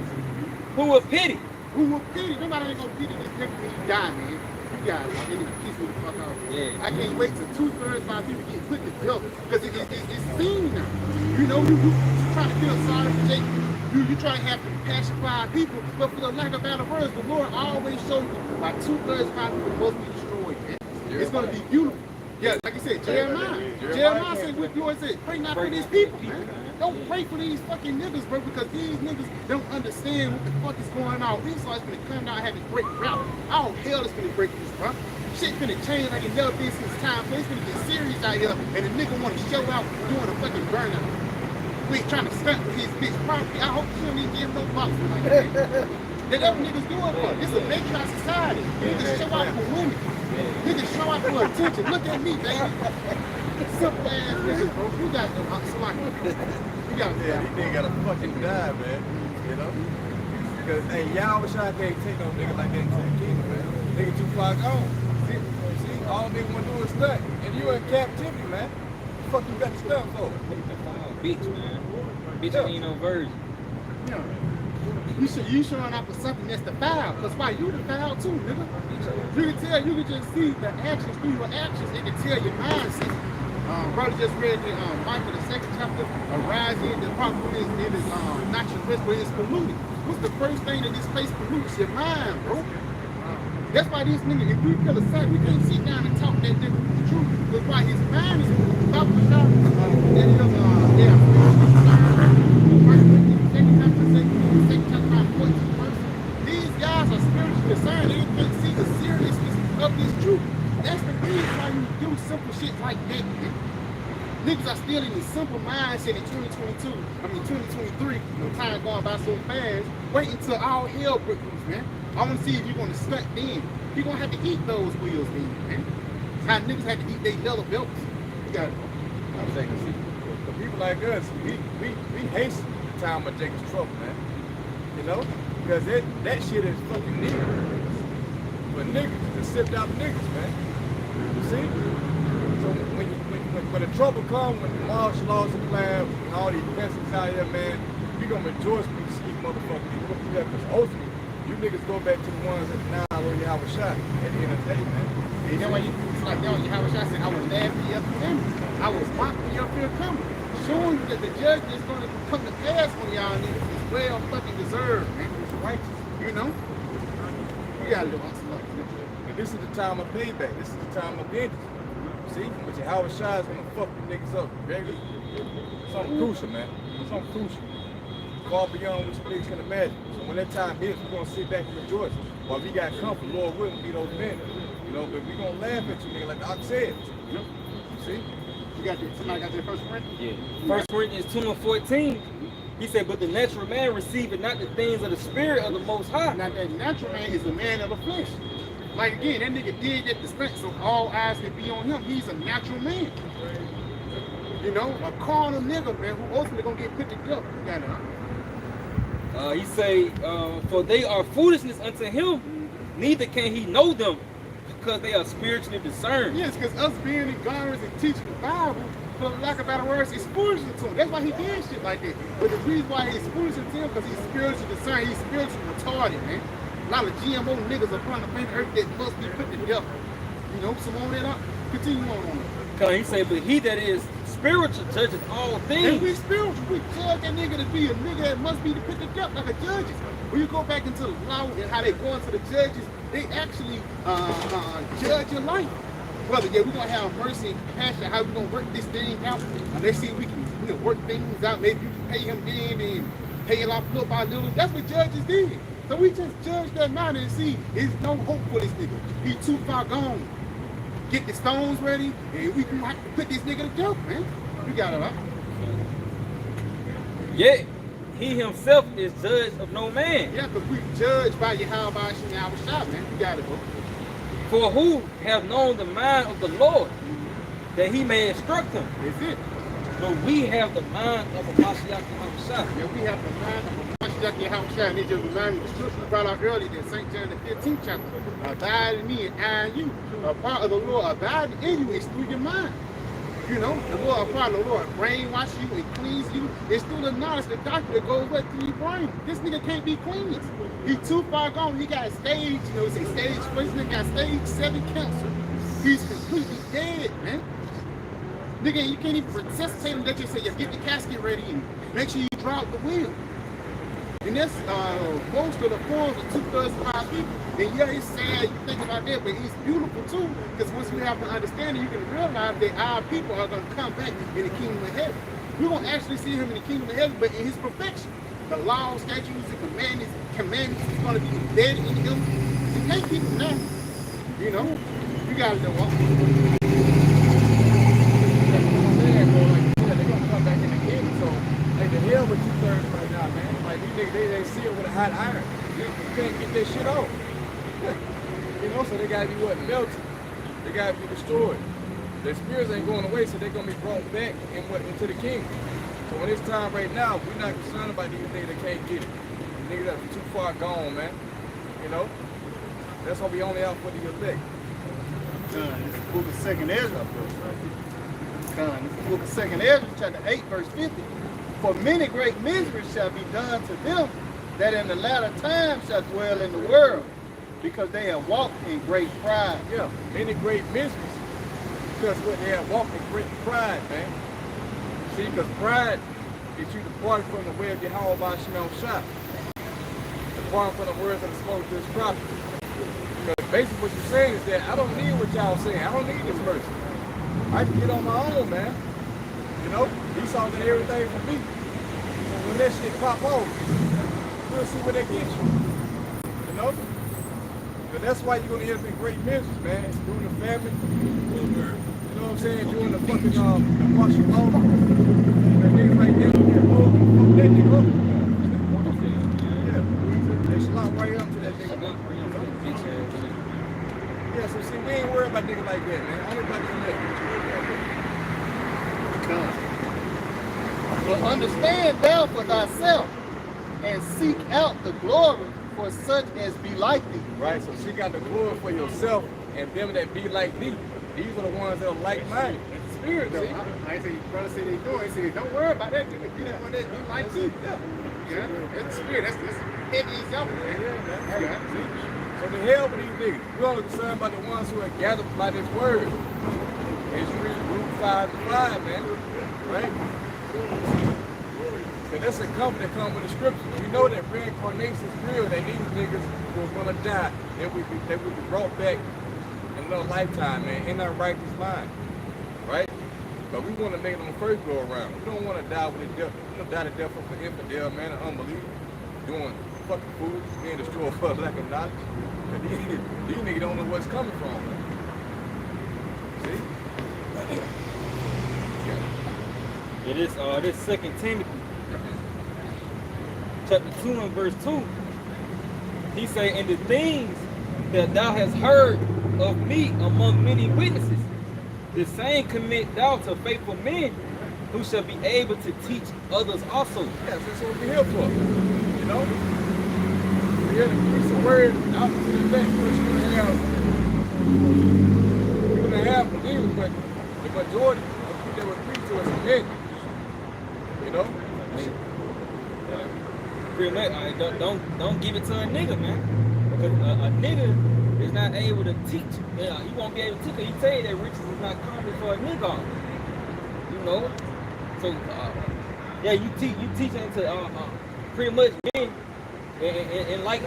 Who will pity? Who will pity? Nobody ain't gonna pity this nigga when he die, man. You got it. They need to piss me the fuck off. Yeah. I can't wait till 2/3 of my people get put to death because it's seen now. You know, you try to feel sorry for Jake. You try to have compassion for our people, but for the lack of better words, the Lord always shows you by 2/3 of my people must be destroyed, man. It's gonna be beautiful. Yeah, like I said, Jeremiah said with yours, said, pray not for these people, man. Don't pray for these fucking niggas, bro, because these niggas don't understand what the fuck is going on. These guys gonna come out having great route. All hell is gonna break this, bro. Shit finna change like it never been since time. So it's gonna get serious out here, and the nigga wanna show out doing a fucking burnout. We ain't trying to stunt with his bitch property. I hope she don't even give no box like that. That's what niggas doing for. It's a matriarch society. Niggas show out for women. Niggas show out for attention. Look at me, baby. Simple ass niggas, bro. You got them. You got them. Yeah, these niggas gotta fucking die, man. You know? Because, hey, y'all wish I can't take no nigga like that into the kingdom, man. Nigga too far gone. See, all nigga wanna do is stunt. And you in captivity, man. What the fuck you got the stuff for? Bitch, man. Bitch ain't no virgin. Yeah. You showing up for something that's defiled. Because why? You defiled too, nigga. You can tell, you can just see the actions through your actions. It can tell your mindset. Brother just read the Michael, the 2nd chapter, Arise in the problem is it is not your rest, but it's polluted. What's the first thing that this place pollutes? Your mind, bro. That's why these niggas, if we kill a sight, we can't sit down and talk that nigga with the truth. That's why his mind is about to stop. These guys are spiritually discerned. They can't see the seriousness of this truth. That's the reason why you do simple shit like that. Niggas are still in the simple mindset in 2023. Time going by so fast. Wait until all hell breaks loose, man. I want to see if you're going to stunt then. You're going to have to eat those wheels then, man. How niggas have to eat their yellow belts. You got it. I'm saying, see, the people like us, we hasten the time of Jacob's trouble, man. You know? Because that shit is fucking niggas. But niggas, just sipped out niggas, man. You see? So when the trouble comes, when the martial laws apply, and all these peasants out here, man, we gonna rejoice when you see motherfuckers. Because ultimately, you niggas go back to the ones that now where you have a shot at the end of the day, man. And then when you like that, you have a shot, I said, I was laughing up coming. I was mocking up here coming. Showing you that the judgment is going to come to pass on y'all niggas is well fucking deserved, man. It's righteous, you know? You gotta do And this is the time of payback. This is the time of vengeance. See? But your Howard Shah is gonna fuck the niggas up, baby. Something crucial, man. Something crucial. Far beyond what you niggas can imagine. So when that time hits, we're gonna sit back and rejoice. While we got comfort, Lord willing, be those men. You know, but we gonna laugh at you, nigga, like Doc said. Yep. See? You got this. Somebody got that first print? Yeah. 1 Corinthians 2:14. He said, but the natural man receiveth not the things of the spirit of the Most High. Now that natural man is the man of the flesh. Like again, that nigga did that to strength, so all eyes can be on him. He's a natural man. You know, a carnal nigga, man, who ultimately gonna get put to death. You got it. He say, for they are foolishness unto him, neither can he know them, because they are spiritually discerned. Yes, because us being ignorant and teaching the Bible, for lack of better words, is foolishness to him. That's why he did shit like that. But the reason why he's foolishness to him, because he's spiritually discerned, he's spiritually retarded, man. A lot of GMO niggas upon the planet Earth that must be put to death. You know, some on that up. Continue on that. Because he say, but he that is spiritual judges all And things. we spiritual. We judge that nigga to be a nigga that must be put to death like a judges. When you go back into the law and how they go into the judges, they actually judge your life. Brother, yeah, we're gonna have mercy and compassion. How we gonna work this thing out? Let's see if we can work things out. Maybe you can pay him then and pay it off little by little. That's what judges did. So we just judge that matter and see there's no hope for this nigga. He too far gone. Get the stones ready, and we can have to put this nigga to death, man. We got it, right? Yet he himself is judge of no man. Yeah, because we judge by your how about you our shop, man. We got it, bro. For who have known the mind of the Lord, that he may instruct him? That's it. But we have the mind of a Mashiach Yahushua. Yeah, we have the mind of a Mashiach Yahushua, and it just reminds me of the scripture we brought out earlier in St. John the 15th chapter. Abide in me and I in you. A part of the Lord abiding in you is through your mind. You know, the Lord, a part of the Lord brainwash you and cleans you. It's through the knowledge, the doctor that goes right through your brain. This nigga can't be cleansed. He too far gone. He got stage, you know, it's a stage, this nigga got stage 7 cancer. He's completely dead, man. Nigga, you can't even resuscitate him. They just say, yeah, get the casket ready and make sure you drop the wheel. And that's most of the forms of 2/3 of our people. And yeah, it's sad you think about that, but it's beautiful too. Because once you have the understanding, you can realize that our people are going to come back in the kingdom of heaven. We're going to actually see him in the kingdom of heaven, but in his perfection. The laws, statutes, and commandments is going to be embedded in him. You can't keep them now. You know, you got to know what. They're gonna come back in the kingdom, so like the hell with 2/3 right now, man. Like these niggas, they see it with a hot iron. You can't get that shit off. You know, so they gotta be melted. They gotta be destroyed. Their spirits ain't going away, so they're gonna be brought back into the kingdom. So when it's time right now, we're not concerned about these niggas that can't get it. These niggas that are too far gone, man. You know? That's why we only out for the elect. This is the book of 2nd Ezra. This is the book of 2nd Ezra, chapter 8, verse 50. For many great miseries shall be done to them that in the latter time shall dwell in the world, because they have walked in great pride. Yeah, many great miseries. Because what they have walked in great pride, man. See, because pride is you depart from the way of Yahweh by Shemel Shah. Depart from the words of the smoke to his prophet. Because basically what you're saying is that I don't need what y'all saying. I don't need this verse. I can get on my own, man. You know, Esau did everything for me. So when that shit pop off, we'll see where that gets you. You know? But that's why you're gonna end up in great miseries, man. It's during the famine. You know what I'm saying? During the fucking martial law. That nigga right there, that nigga up. Yeah. They slot right up to that nigga. Yeah, so see, we ain't worried about niggas like that, man. Only about the elect. But understand thou for thyself, and seek out the glory for such as be like thee. Right, so seek out the glory for yourself and them that be like thee. These are the ones that are like-minded. Spirit, No, see? I ain't say you brother say they do it. He said, don't worry about that. You don't want that to be like you. Yeah, that's the spirit. That's heavy example, man. Yeah. So the hell with these niggas. We're only concerned about the ones who are gathered by this word. As you read Luke 5:5, man. Right? So that's a comfort that comes with the scripture. We know that reincarnation is real, that these niggas were gonna die. They would be brought back in another lifetime, man, in our righteous mind. Right? But we want to make them first go around. We don't want to die with the death. We don't die to death for infidel, man, and unbelief. Doing fucking food, being destroyed for lack of knowledge. These niggas don't know what's coming from, man. See? It is this 2 Timothy chapter 2 and verse 2. He say, and the things that thou hast heard of me among many witnesses, the same commit thou to faithful men who shall be able to teach others also. Yes, that's what we're here for. You know? We had to preach the word out to the elect. We're gonna have believers, but the majority of people that would preach to us are men. You know? Pretty much, don't give it to a nigga, man. Because a nigga is not able to teach. He won't be able to teach. He tell you that riches is not coming for a nigga. You know? So, yeah, you teaching to pretty much men and like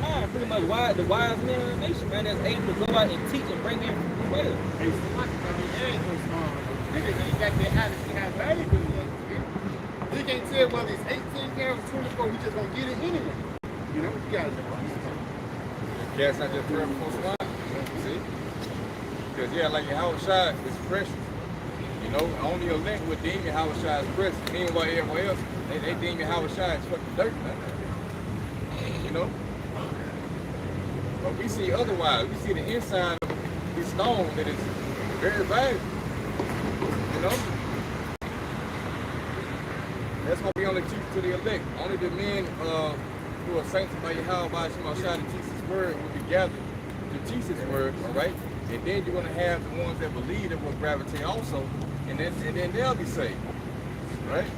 mine, pretty much the wise men of the nation, man, that's able to go out and teach and bring in well. Hey, so much, I mean, niggas ain't got that attitude, have value to it. You can't tell whether it's 18 carats or 24, we just gonna get it anyway. You know, you gotta know. Cast out that prayer before swine. See? Because, yeah, like your house shot is precious. You know, only a link would deem your house shot is precious. Meanwhile, everywhere else, they deem your house shot is fucking dirt, man. You know? But we see otherwise. We see the inside of this stone that is very valuable. You know? That's going to be only teach to the elect. Only the men who are sanctified by Yahweh by Shemashah to teach his word will be gathered to teach his word, all right? And then you're going to have the ones that believe that will gravitate also, and then they'll be saved, right?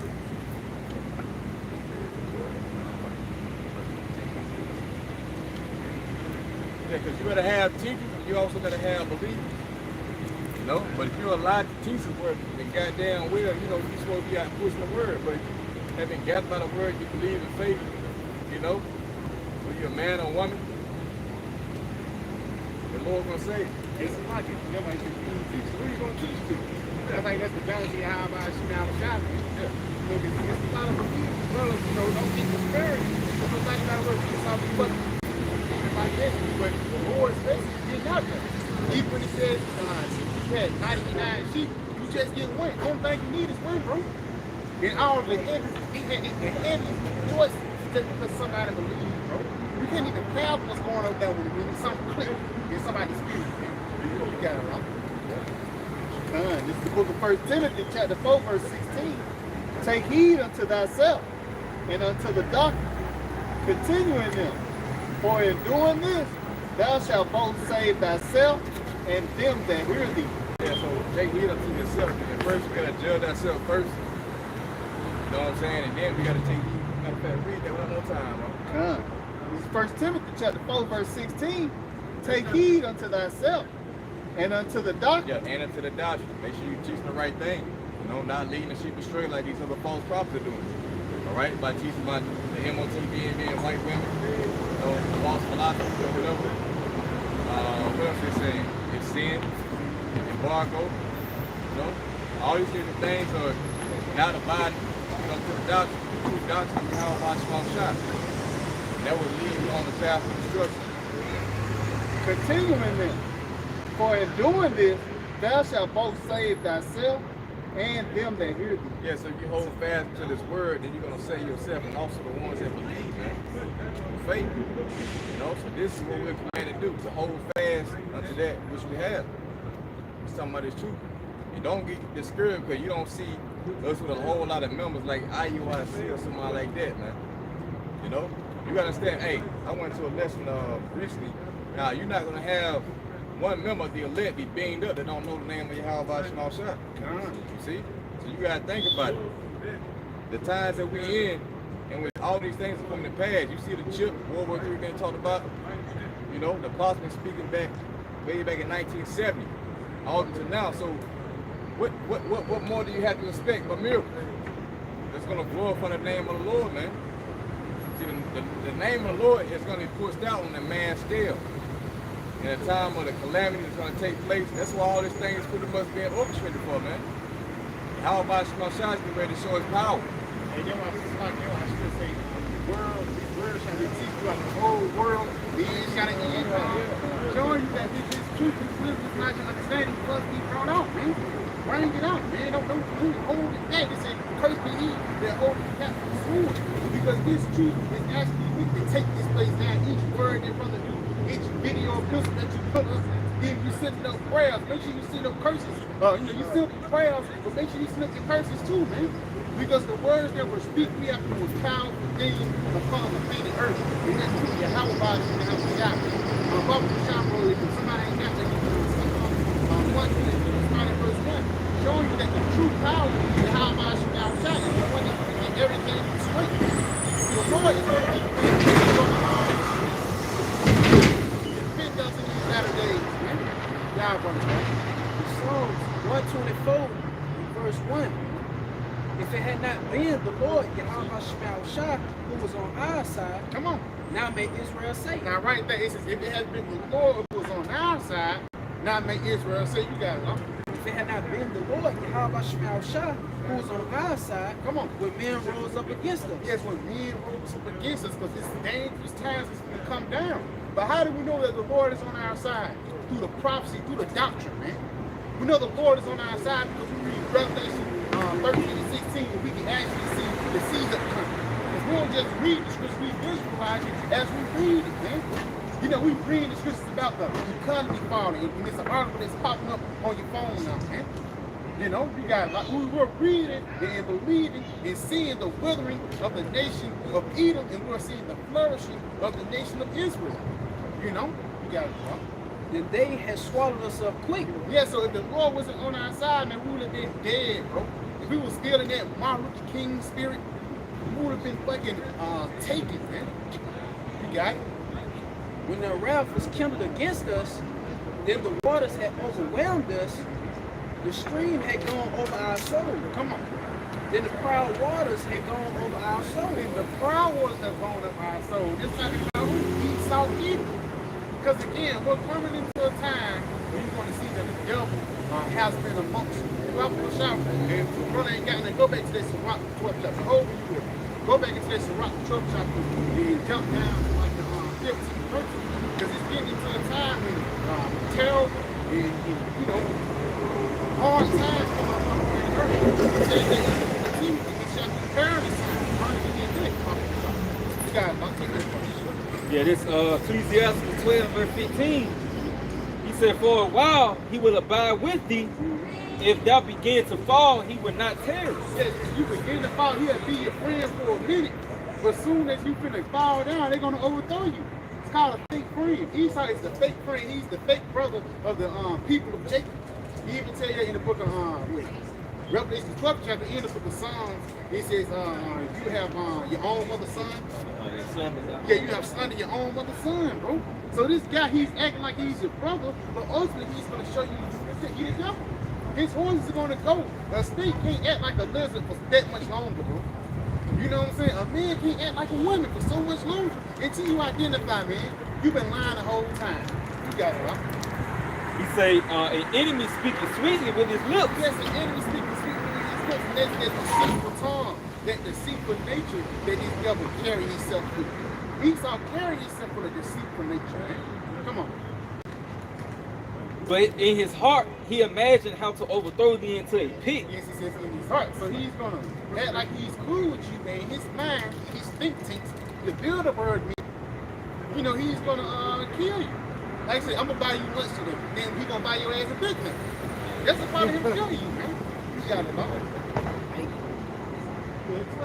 Yeah, because you got to have teachers, you also got to have believers. You know, but if you're allowed to teach the word, then goddamn well, you know, you're supposed to be out pushing the word. But if you have been gathered by the word, you believe in faith, you know, whether you're a man or a woman, the Lord's gonna say, It's like it. Nobody can teach. Who are you gonna teach to? I think that's the balance you have about shooting out of shot. Yeah. Look, it's a lot of believers, brothers, you know, don't get discouraged. Because the thing about it is something but like this, but the Lord's basically getting out there. Even when he says, you had 99 sheep, you just get one. The only thing you need is one, bro. And all the heavy voice just because somebody believes, bro. You can't even tell what's going on there when something click in somebody's spirit. You got it right. This is the book of 1 Timothy, chapter 4, verse 16. Take heed unto thyself and unto the doctrine. Continue in them. For in doing this, thou shalt both save thyself and them that hear thee. yeah, so take heed unto yourself. And first, we got to judge ourselves first. You know what I'm saying? And then we got to take heed. Matter of fact, read that one more time, bro. This is 1 Timothy, chapter 4, verse 16. Take heed unto thyself and unto the doctrine. Yeah, and unto the doctrine. Make sure you're teaching the right thing. You know, not leading the sheep astray like these other false prophets are doing. All right? By teaching about the MOTB and being white women, you know, false philosophy or whatever. What else they saying? It's sin, embargo, you know. All these different things are not abiding, you know, to the doctrine, the true doctrine of how about small shots. That will lead you on the path of destruction. Continue in them. For in doing this, thou shalt both save thyself and them that hear thee. Yeah, so if you hold fast to this word, then you're going to save yourself and also the ones that believe, man. Faith. You know, so this is what we're commanded to do, to hold fast unto that which we have. It's talking about this truth. And don't get discouraged because you don't see us with a whole lot of members like IUIC or somebody like that, man. You know? You gotta understand, hey, I went to a lesson recently. Now, you're not gonna have one member of the elect be beamed up that don't know the name of Yahweh Shema Shah. You see? So you gotta think about it. The times that we're in, and with all these things that come to pass, you see the chip, World War III being talked about, you know, the apostles been speaking back, way back in 1970, all up to now. So what more do you have to expect but miracles? That's gonna glorify the name of the Lord, man. See, the name of the Lord is going to be pushed out on a mass scale. In a time when the calamity is going to take place, that's why all these things pretty much being orchestrated for, man. How about Shema Shah is ready to show his power? And you know, I should say, the word shall be teach throughout the whole world. The end shall end. Showing you that this truth and wisdom is not your understanding must be brought out, man. Bring it out, man. Don't hold it back. It said, curse be he that hold it captive sword. Because this truth is actually, we can take this place down. Each word that brother do, each video of pistol that you put us If you send up prayers, make sure you send up curses. You send up prayers, but make sure you send up your curses too, man. Because the words that were speak, we have to was powerful things upon the planet earth. And that's true. Yahweh body and how we got it. Baba Shambo, if somebody ain't got that, you can one thing, starting verse 1, showing you that the true power is how much you now shine. And the one that can get everything straight. The Lord is going to keep defend us in these latter days, man. Y'all brother, man. Psalms 124, verse 1. If it had not been the Lord, Yahweh who was on our side, Come on. now may Israel say. Now right there, it says, if it had been the Lord who was on our side, now make Israel say, you got it, huh? If it had not been the Lord, Yahweh who was on our side, Come on. when men rose up against us. Yes, when men rose up against us, because it's dangerous times it's going to come down. But how do we know that the Lord is on our side? Through the prophecy, through the doctrine, man. We know the Lord is on our side because we read Revelation 13 and 16, and we can actually see the seeds of coming. Because we don't just read the scriptures, we visualize it as we read it, man. You know, we read the scriptures about the economy falling, and it's an article that's popping up on your phone now, man. You know, you got like we were reading and believing and seeing the withering of the nation of Edom, and we're seeing the flourishing of the nation of Israel. You know, you got it, bro. Then they had swallowed us up quick. Yeah, so if the Lord wasn't on our side, man, we would have been dead, bro. If we was still in that Martin Luther King spirit, we would have been fucking taken, man. You got it? When the wrath was kindled against us, then the waters had overwhelmed us. The stream had gone over our soul. Come on. Then the proud waters had gone over our soul. And the proud waters have gone up our soul. Just like Esau did. Because again, we're coming into a time where you're going to see that the devil has been amongst you. And if the brother ain't gotten to go back to that Sirach 12 chapter. Over you will. Go back into that Sirach 12 chapter and jump down to like the 15th verse. Because it's getting into a time when terrible and, you know, hard times come up on the earth. It says that the team shall prepare this time. You got to take this one. Yeah, this Ecclesiastes 12 verse 15. He said, for a while he will abide with thee. If thou begin to fall, he will not tarry. Yes, you begin to fall, he'll be your friend for a minute. But soon as you finna fall down, they're gonna overthrow you. It's called a fake friend. Esau is the fake friend. He's the fake brother of the people of Jacob. He even tell you that in the book of Revelation 12 chapter, in the book of Psalms, it says you have your own mother's son. Yeah, you have slandered your own mother's son, bro. So this guy, he's acting like he's your brother, but ultimately he's gonna show you the devil. His horns are gonna go. A snake can't act like a lizard for that much longer, bro. You know what I'm saying? A man can't act like a woman for so much longer until you identify, man. You've been lying the whole time. You got it, right? He say, an enemy speaking sweetly with his lips. Yes, an enemy speaking sweetly with his lips. That's that deceitful tongue, that deceitful nature that this devil carry himself with. Esau carried himself with a deceitful nature, man. Come on. But in his heart, he imagined how to overthrow thee into a pit. Yes, he says in his heart. So he's gonna act like he's cool with you, man. His mind, his think tanks, the build a bird, you know, he's gonna kill you. Like I said, I'm gonna buy you lunch today. Then he gonna buy your ass a Big Mac. That's a part of him killing you, man. You got it, man.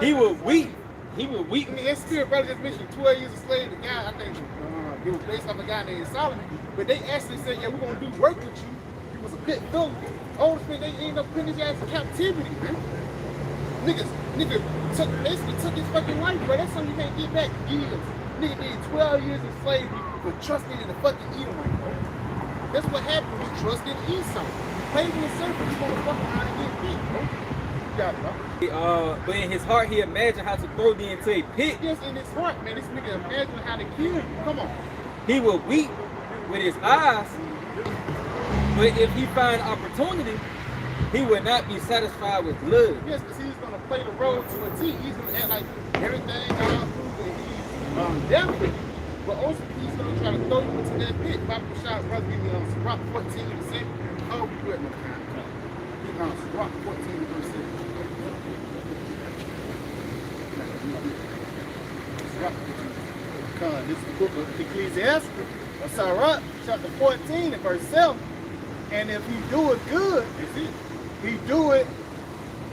He will weep. He will weep. I mean, that spirit brother just mentioned 12 years a slave. The guy, I think, it was based off a guy named Solomon. But they actually said, yeah, we're gonna do work with you. He was a pit bull. Ultimately, they ended up putting his ass in captivity, man. Nigga basically took his fucking life, bro. That's something you can't get back years. Nigga did 12 years of slavery for trusting in the fucking Edomite, bro. That's what happened when you trusted Esau. Played in the circle, you gonna fuck around and get bit, bro. You got it, bro. But in his heart, he imagined how to throw thee into a pit. Yes, in his heart, man. This nigga imagined how to kill you. Come on. He will weep with his eyes. But if he find opportunity, he will not be satisfied with blood. Yes, because he's going to play the role to a T. He's going to act like everything God approved and he's devil. But also, he's going to try to throw you into that pit. Bible shot, brother, give me Sirach 14 and 7. Oh, we good, man. Sirach 14 and 7. This is the book of Ecclesiastes, Sirach, chapter 14 and verse 7. And if he do it good, he do it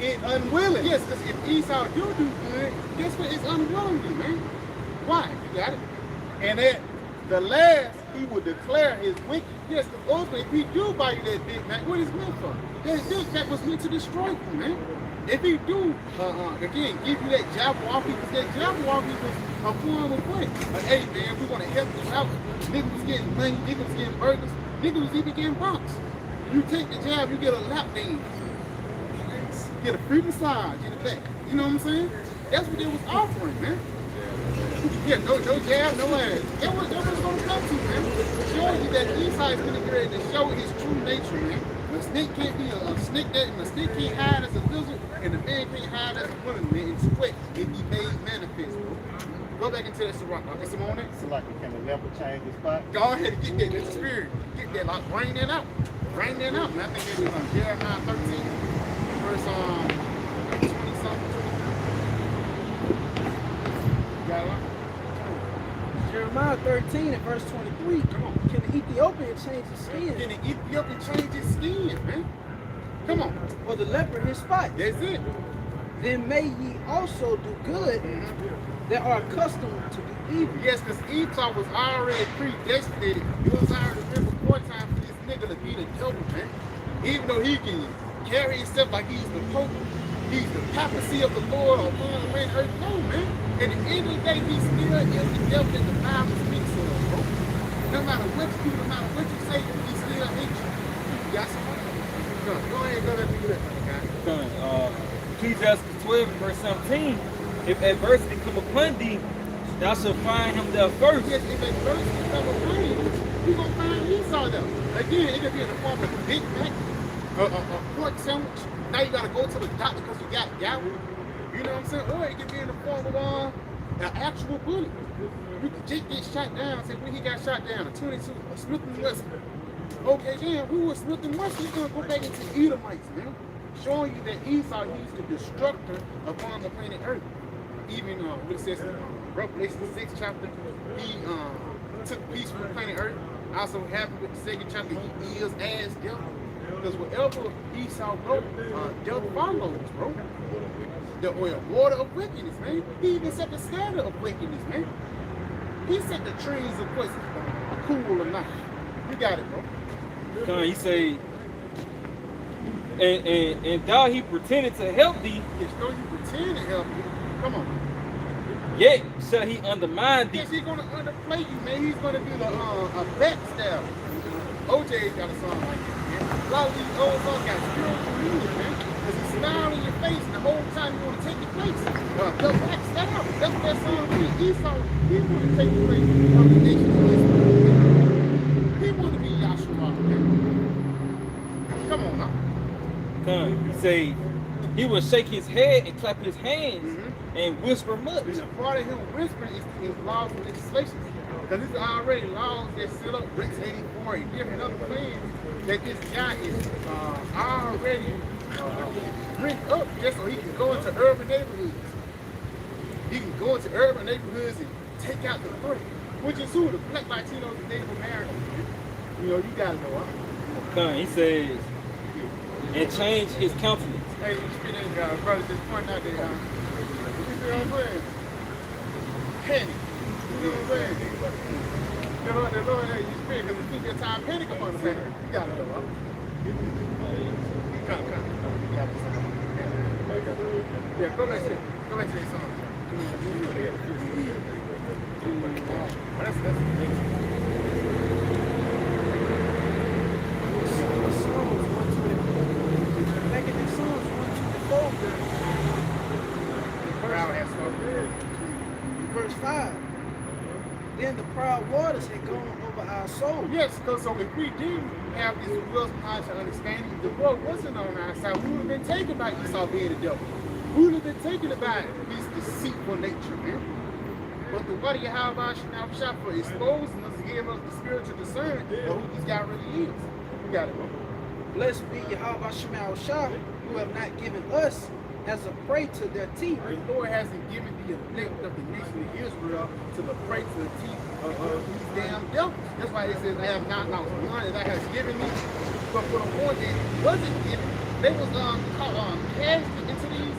unwilling. Yes, because if Esau do good, guess what? It's unwillingly, man. Why? You got it. And at the last, he will declare his wicked. Yes, because ultimately, if he do buy you that Big Mac, what is meant for? That Big Mac was meant to destroy you, man. If he do, again, give you that Jabberwocky, because that Jabberwocky was a form of what? Hey, man, we want to help you out. Niggas was getting money, niggas was getting burgers, niggas was even getting bucks. You take the jab, you get a lap dance. Get a free massage in the back. You know what I'm saying? That's what they was offering, man. Yeah, no jab, no ass. That's what it's going to come to, man. Showing you that Esau is going to get ready to show his true nature, man. A snake can't be a snake, and a snake can't hide as a lizard, and a man can't hide as a woman, man. And sweat if he made manifest, bro. Go back into that Sirach. It's on it. It's like can the leopard change his spot? Go ahead and get that. That's the spirit. Get that. Like, bring that out. Bring that out, man. I think it was Jeremiah 13, verse 20-something. Got it? Jeremiah 13 and verse 23. Come on. Can the Ethiopian change his skin? Can the Ethiopian change his skin, man? Come on. Or the leopard his spot? That's it. Then may ye also do good that are accustomed to do evil. Yes, because Esau was already predestinated. It was already been before time for this nigga to be the devil, man. Even though he can carry himself like he's the Pope, he's the papacy of the Lord on the planet Earth. No, man. At the end of the day, he still is the devil that the Bible speaks of, bro. No matter what you do, no matter what you say, he still hates you. You got some money? Go ahead, go let me do that, guy. Ecclesiastes 12 verse 17. If adversity come upon thee, thou shalt find him there first. Yes, if adversity come upon you, you're going to find Esau there. Again, it could be in the form of a Big Mac, a pork sandwich. Now you got to go to the doctor because you got gout. You know what I'm saying? Or it could be in the form of an actual bullet. You could just get shot down. Say, when he got shot down, a 22, a Smith & Wesson. Okay, then, who was Smith & Wesson? He's going to go back into Edomites, man. Showing you that Esau, he's the destructor upon the planet Earth. Even what it says in Revelation 6 chapter, he took peace from the planet Earth. Also happened with the 2nd chapter, he is as devil. Because wherever Esau goes, devil follows, bro. The water of wickedness, man. He even set the standard of wickedness, man. He set the trees of what's cool or not. You got it, bro. Come on, he say, and thou he pretended to help thee. Yes, though you pretend to help you. Come on. Yet shall he undermine thee. Yes, he's gonna underplay you, man. He's gonna be the a backstabber. OJ got a song like that, man. A lot of these old songs got spiritual meaning, man. Because he's smiling in your face and the whole time you want to take your place. They'll backstab. That's what that song means. Esau, he want to take the place of the nation of Israel. He want to be Yahshua, man. Come on now. Come, he say, he will shake his head and clap his hands and whisper much. And a part of him whispering is laws and legislation. Because there's already laws that set up Bricks 84 and different other plans that this guy is already written up just so he can go into urban neighborhoods. He can go into urban neighborhoods and take out the threat, which is who? The Black Latinos and Native Americans. You know, you gotta know, huh? Come, he says, and change his countenance. Hey, you spit in, brother, just point out that, you see what I'm saying? Panic. You know what I'm saying? The Lord, hey, you spit because it's keep your time panic upon the planet. You gotta know, huh? Come. You gotta know. Yeah, go back to that song. That's amazing. Verse 5. Then the proud waters had gone over our soul. Yes, because so if we didn't have this wisdom, knowledge, and understanding, the world wasn't on our side. We would have been taken by Esau being the devil. We would have been taken by his deceitful nature, man. But the what do you have our shop for exposing us, giving us the spiritual discernment of who this guy really is. You got it, bro. Blessed be Yahweh Shemel Shah, who have not given us as a prey to their teeth. The Lord hasn't given the elect of the nation of Israel to the prey to the teeth of these damn devils. That's why it says, I have not lost one that has given me. But for the one that wasn't given, they was cast into these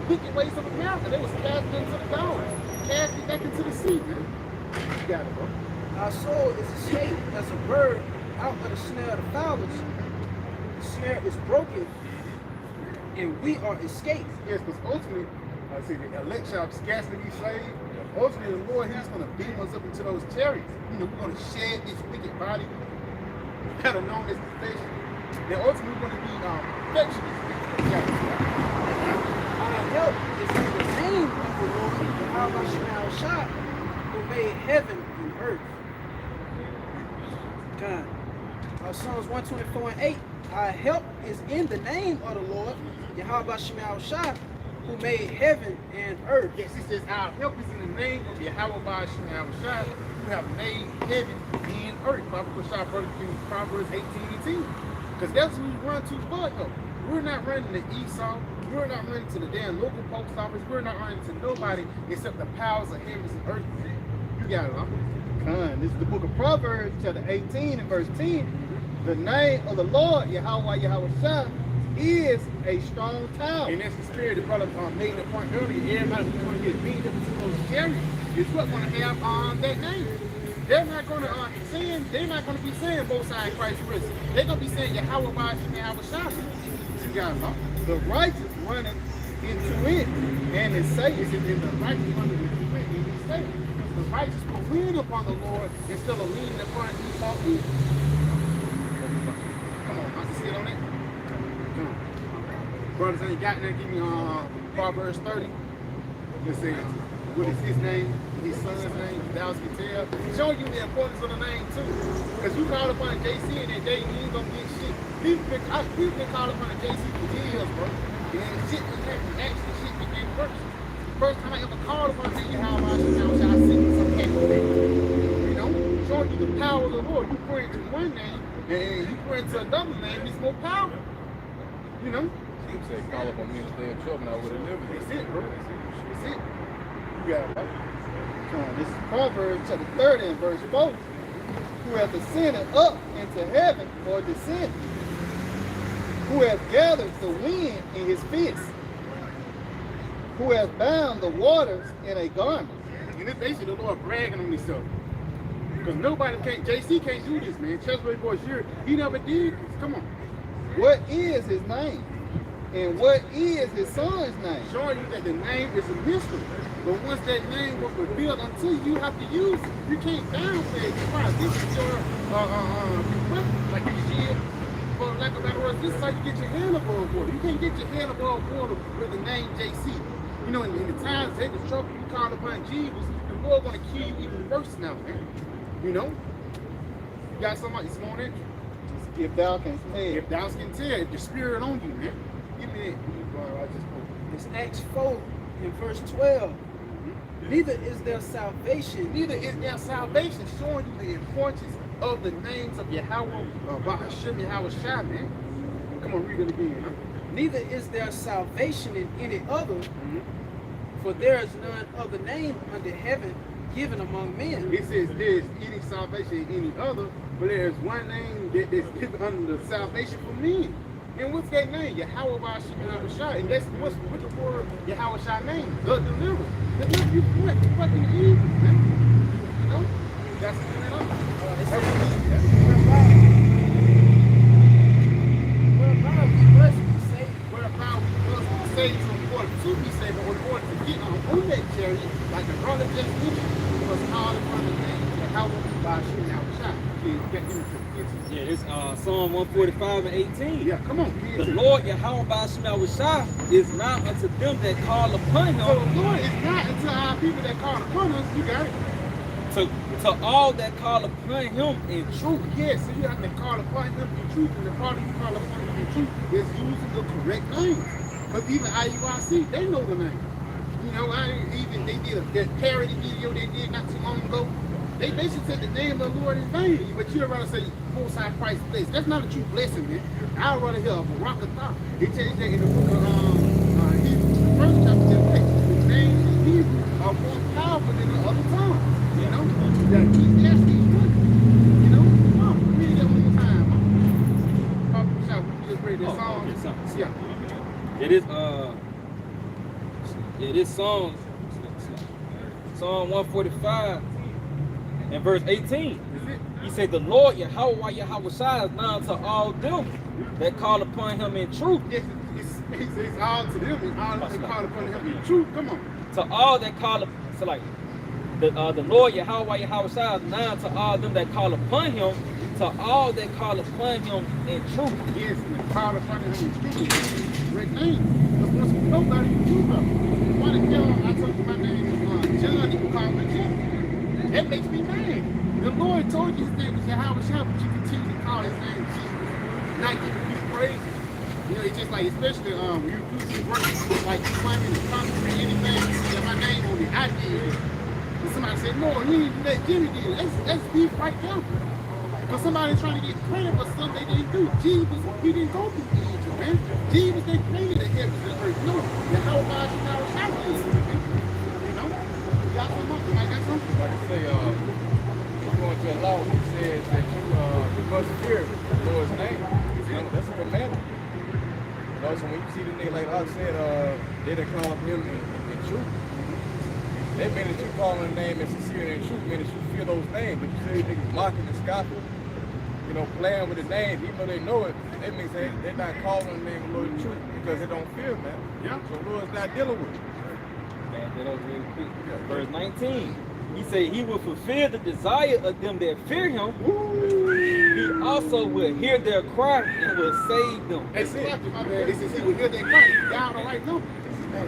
wicked ways of America. They was cast into the dogs, cast back into the sea, man. You got it, bro. Our soul is escaped as a bird out of the snare of the fowlers. The snare is broken, and we are escaped. Yes, because ultimately, I see the elect shall scarcely be saved. Ultimately, the Lord, He's going to beam us up into those chariots. You know, we're going to shed this wicked body, better known as the flesh. Then ultimately, we're going to be affectionate. Our help is in the name of the Lord, Yahweh Shemel Shah, who made heaven and earth. God. Psalms 124:8. Our help is in the name of the Lord, Yahweh Shemel Shah, who made heaven and earth. Yes, He says, our help is in the name of Yahweh Shah, who have made heaven and earth. Proverbs 18:10. Because that's who we run to for, though. We're not running to Esau. We're not running to the damn local post office. We're not running to nobody except the powers of heavens and earth. You got it, huh? This is the book of Proverbs, chapter 18 and verse 10. The name of the Lord, Yahweh Shah, is a strong tower. And that's the spirit that brother made the point earlier. Everybody who's going to get beamed up into those chariots is what's going to have that name. They're not going to sin. They're not going to be saying both sides Christ risen. They're going to be saying Yahweh Shah. You got it, huh? The righteous running into it, and it's safe. It's in the righteous running into it, and it's safe. The righteous will lean upon the Lord instead of leaning upon Esau. Come on, I can sit on it. Come on. Brothers ain't got nothing. Give me Proverbs 30. It says, what is his name? His son's name? Thou can tell. Showing you the importance of the name too. Because you call upon JC and that day you ain't gonna get shit. People been called upon JC for years, bro. And shit was happening. Actually, shit became worse. First time I ever called upon the Yahweh, I see some happy. You know, showing you the power of the Lord. You pray to one name, and you pray to another name, it's more power. You know? He said, call up on me and stay in trouble, I would have never. That's it, bro. That's it. You got it, right? This is Proverbs chapter 30 and verse 4. Who hath ascended up into heaven or descended? Who hath gathered the wind in his fist? Who hath bound the waters in a garment? And it's basically the Lord bragging on himself. Because nobody can't, JC can't do this, man. Chesbury Boys, he never did this. Come on. What is his name? And what is his son's name? Showing you that the name is a mystery. But once that name was revealed unto you, you have to use it. You can't downplay it. Christ, this is your request, like you did. For lack of better words, this is how you get your hand above water. You can't get your hand above water with the name JC. You know, in the times they was trouble, you call upon Jesus, the Lord gonna kill you even worse now, man. You know? You got somebody this morning? If thou canst tell. If thou can tell, if the spirit on you, man. Give me that. I just It's Acts 4 in verse 12. Neither is there salvation. Neither is there salvation, showing you the importance of the names of Yahweh, Bahashim Yahweh Shai, man. Come on, read it again. Huh? Neither is there salvation in any other, for there is none other name under heaven given among men. It says there's any salvation in any other, but there's one name that is given under the salvation for men. And what's that name? Yahweh Bahashim Yahweh Shai. And that's what's the word Yahweh Shai name? The deliverer. Deliver you from what? Fucking evil, man. You know? That's what it is. Whereby we must be saved. Whereby we must be saved, so in order to be saved, but in order to get on that chariot, like the brother just mentioned, we must call upon the name of Yahweh Bahashim Yahweh Shai. Yeah, it's Psalm 145 and 18. Yeah, come on. The Lord Yahweh Ba'ashim Shah is not unto them that call upon So him. the Lord is not unto our people that call upon us. You got it. To all that call upon him in truth. Yes, so you have to call upon him in truth, and the part you call upon him in truth is using the correct name. But even IUIC, they know the name. You know, they did that parody video they did not too long ago. They basically said the name of the Lord is vain, but you'd rather say Most High Christ blessed. That's not a true blessing, man. I'd rather hear a Barakatah. It tells you that in the book of first chapter says, hey, the names in Hebrew are more powerful than the other tongues. You know? That Ecclesiastes 1. You know? Come on, read that one more time. Papa Shah, we just read that song. Okay, song. Yeah. It is Psalm 145 and verse 18. He said, the Lord Yahweh Shai is nigh to all them that call upon him in truth. Yes, it's all to them. It's all they call upon him in truth. Come on. To all that call, so like the Lord Yahweh Shai is nigh to all them that call upon him. To all that call upon him in truth. Yes, and call upon him in truth. Great name. Because once you know about it, you do about it. Why the hell I told you my name is John, you can call me John? That makes me mad. The Lord told you his name was Yahweh Shai, but you continue to call his name Jesus. Not giving you praise. You know, it's just like, especially you do some work, like you find me in the concrete or anything, you see my name on it, I did it. And somebody said, no, you didn't let Jimmy do it. Let's be right there. Because somebody's trying to get credit for something they didn't do. Jesus, he didn't go through Egypt, man. Jesus, they created the heavens and the earth. No, Yahweh Shai did it, man. You know? You got some money, I got something. Like I say, going to a law, it says that you must fear the Lord's name. You know, that's a commandment. You know, so when you see the nigga, like I said, they done call him in truth. That means that you call him a name and sincere and in truth, means that you fear those names. But you say niggas mocking and scoffing, you know, playing with the names, even though they know it, that means they're not calling the name of the Lord in truth because they don't fear, man. Yeah. So the Lord's not dealing with it. Man, that was really quick. Verse 19. He said he will fulfill the desire of them that fear him. He also will hear their cry and will save them. That's it. My bad. It says he will hear their cry. He's down the right number.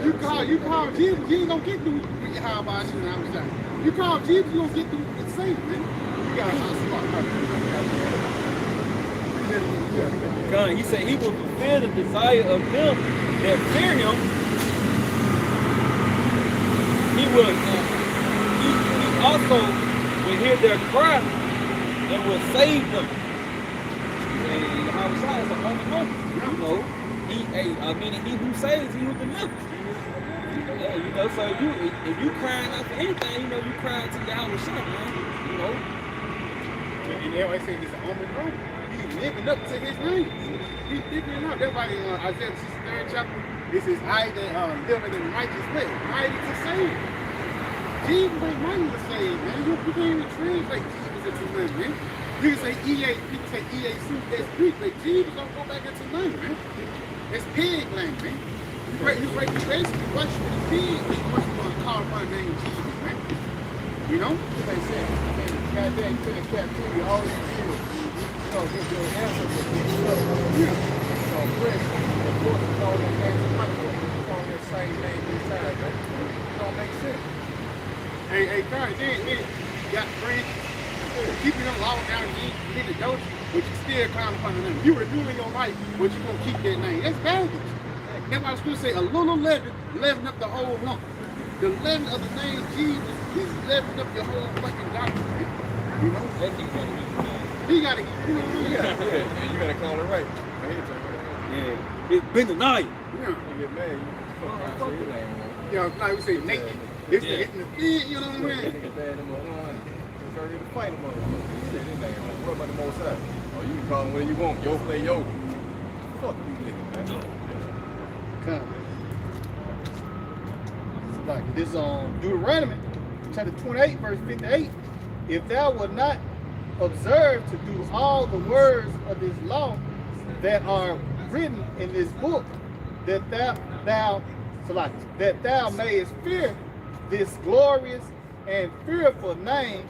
You call Jesus, you ain't gonna get through with your how about you now. You call Jesus, you gonna get through with Satan, man. You gotta not smart. God, he said he will fulfill the desire of them that fear him. He will. He also will hear their cry and will save them. And how Shai is the only one. You know, meaning he who saves, he who delivers. Yeah, you know, so if you crying out for anything, you know, you crying to Yahweh Shai, man. You know. And everybody say he's an humble bro. He's living up to his name. He's living up. That's why in Isaiah 63rd chapter, it says, I that living in righteous way, mighty to save. Jesus ain't mighty to save, man. You can't even translate Jesus into nothing, man. You can say people say EAC, that's Greek, but Jesus don't go back into nothing, man. It's pig land, man. You basically worship the pig, but you want to call upon the name of Jesus, man. You know? They said, goddamn, you been in captivity all these years. You know, get your answer with this stuff. Yeah. So, Chris, of course, it's all the names of my book. It's on the same name this time, man. It don't make sense. Hey, guys, then you got friends, keeping them locked down, you hit the door, but you still calling upon the name. You renewing your life, but you gonna keep that name. That's baggage. That's why I was gonna say a little leaven up the whole lump. The leaven of the name Jesus is leavening up your whole fucking doctrine. You know? He gotta, you know what I mean? Yeah, you gotta call it right. Yeah, it's been denied. Yeah. You get mad, you fuck your name. You know, like we say, naked. This nigga hitting the feet, you know what I mean? Nigga bad in my line. It's already to fight him on. What about the most side? Oh, you can call him whatever you want. Yo play yo. Fuck you niggas, man. Come. Like this on Deuteronomy chapter 28, verse 58. If thou wilt not observe to do all the words of this law that are written in this book, that thou mayest fear this glorious and fearful name,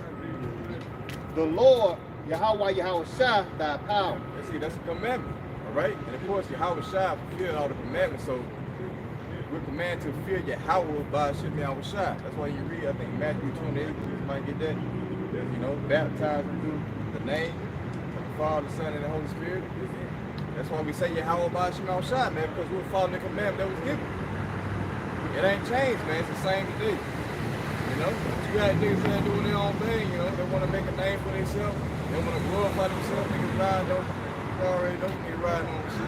the Lord Yahweh Shai, thy power. See, that's a commandment, all right? And of course, Yahweh Shai fulfilled all the commandments, so we're commanded to fear Yahweh by Shem Yahweh Shai. That's why you read, I think, Matthew 28, you might get that, you know, baptized through the name of the Father, the Son, and the Holy Spirit. That's why we say Yahweh by Shem Yahweh Shai, man, because we're following the commandment that was given. It ain't changed, man. It's the same today. You know, you got niggas that doing their own thing. You know, they want to make a name for themselves. They want to glorify themselves. Niggas riding, don't already don't need riding on the shit.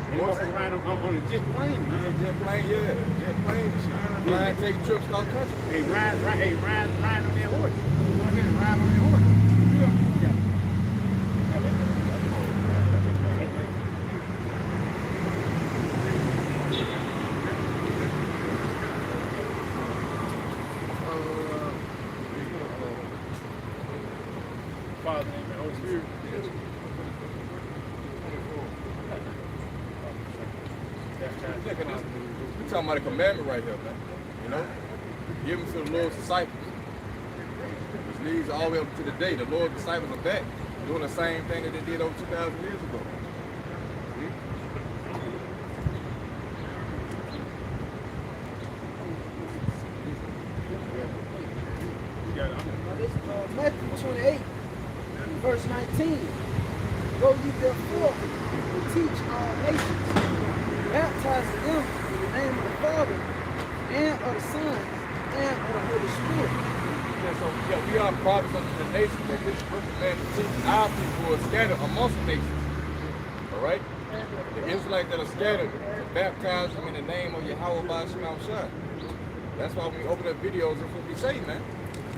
And walk around on a jet plane. Jet plane, yeah. Jet plane and shit. Flying, taking trips across country. Hey, ride on that horse. Ride on that horse. Yeah. Father, name, and Holy Spirit. We're talking about a commandment right here, man. You know? Give them to the Lord's disciples. Which leads all the way up to the day. The Lord's disciples are back, doing the same thing that they did over 2,000 years ago. This is Matthew 28, verse 19. Go ye therefore and teach all nations, baptizing them in the name of the Father, and of the Son, and of the Holy Spirit. Yeah, so we are prophets unto the nations, that this book of man to teach our people who are scattered amongst the nations. Alright? The Israelites that are scattered, baptize them in the name of Yahweh by Shema Shai. That's why when we open up videos, that's what we say, man.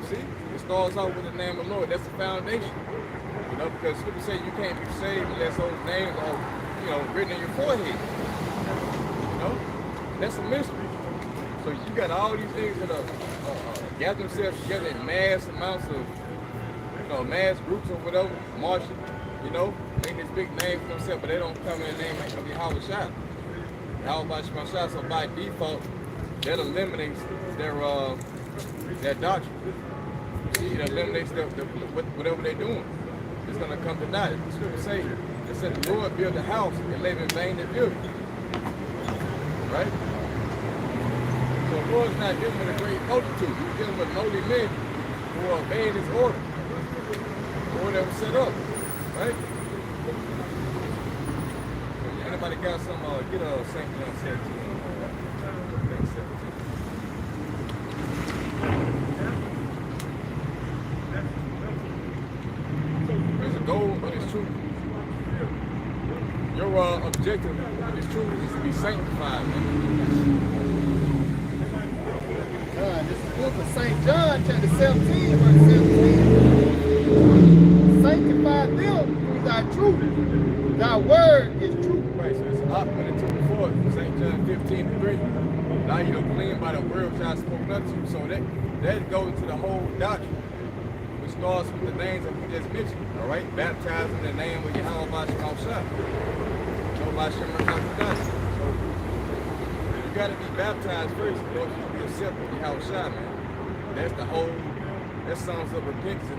You see? It starts out with the name of the Lord. That's the foundation. You know, because people say you can't be saved unless those names are, you know, written in your forehead. You know? That's a mystery. So you got all these things that are gather themselves together in mass amounts of, you know, mass groups or whatever, marching, you know, making this big name for themselves, but they don't come in the name of Yahweh Shai. Yahweh Shai Shai, so by default, that eliminates their doctrine. It eliminates whatever they're doing. It's going to come to naught. The scripture says, it said the Lord built a house and labor in vain that built it. Right? So the Lord's not dealing with a great multitude. He's dealing with lowly men who are obeying his order. The order that was set up. Right? Anybody got some, get a St. John 17. There's a goal, but it's true. Your objective, but it's true, is to be sanctified, man. This is the book of St. John, chapter 17, verse 17. Sanctify them through thy truth. Thy word is truth. Right, so it's up when it took before, St. John 15:3. Now you're clean by the word which I spoke unto you. So that goes into the whole doctrine, which starts with the names that we just mentioned. All right, baptized in the name of Yahweh by Shema Shai. So by Shema Shai. So you got to be baptized first in order to be accepted with Yahweh Shai, man. That's the whole. That sums up repentance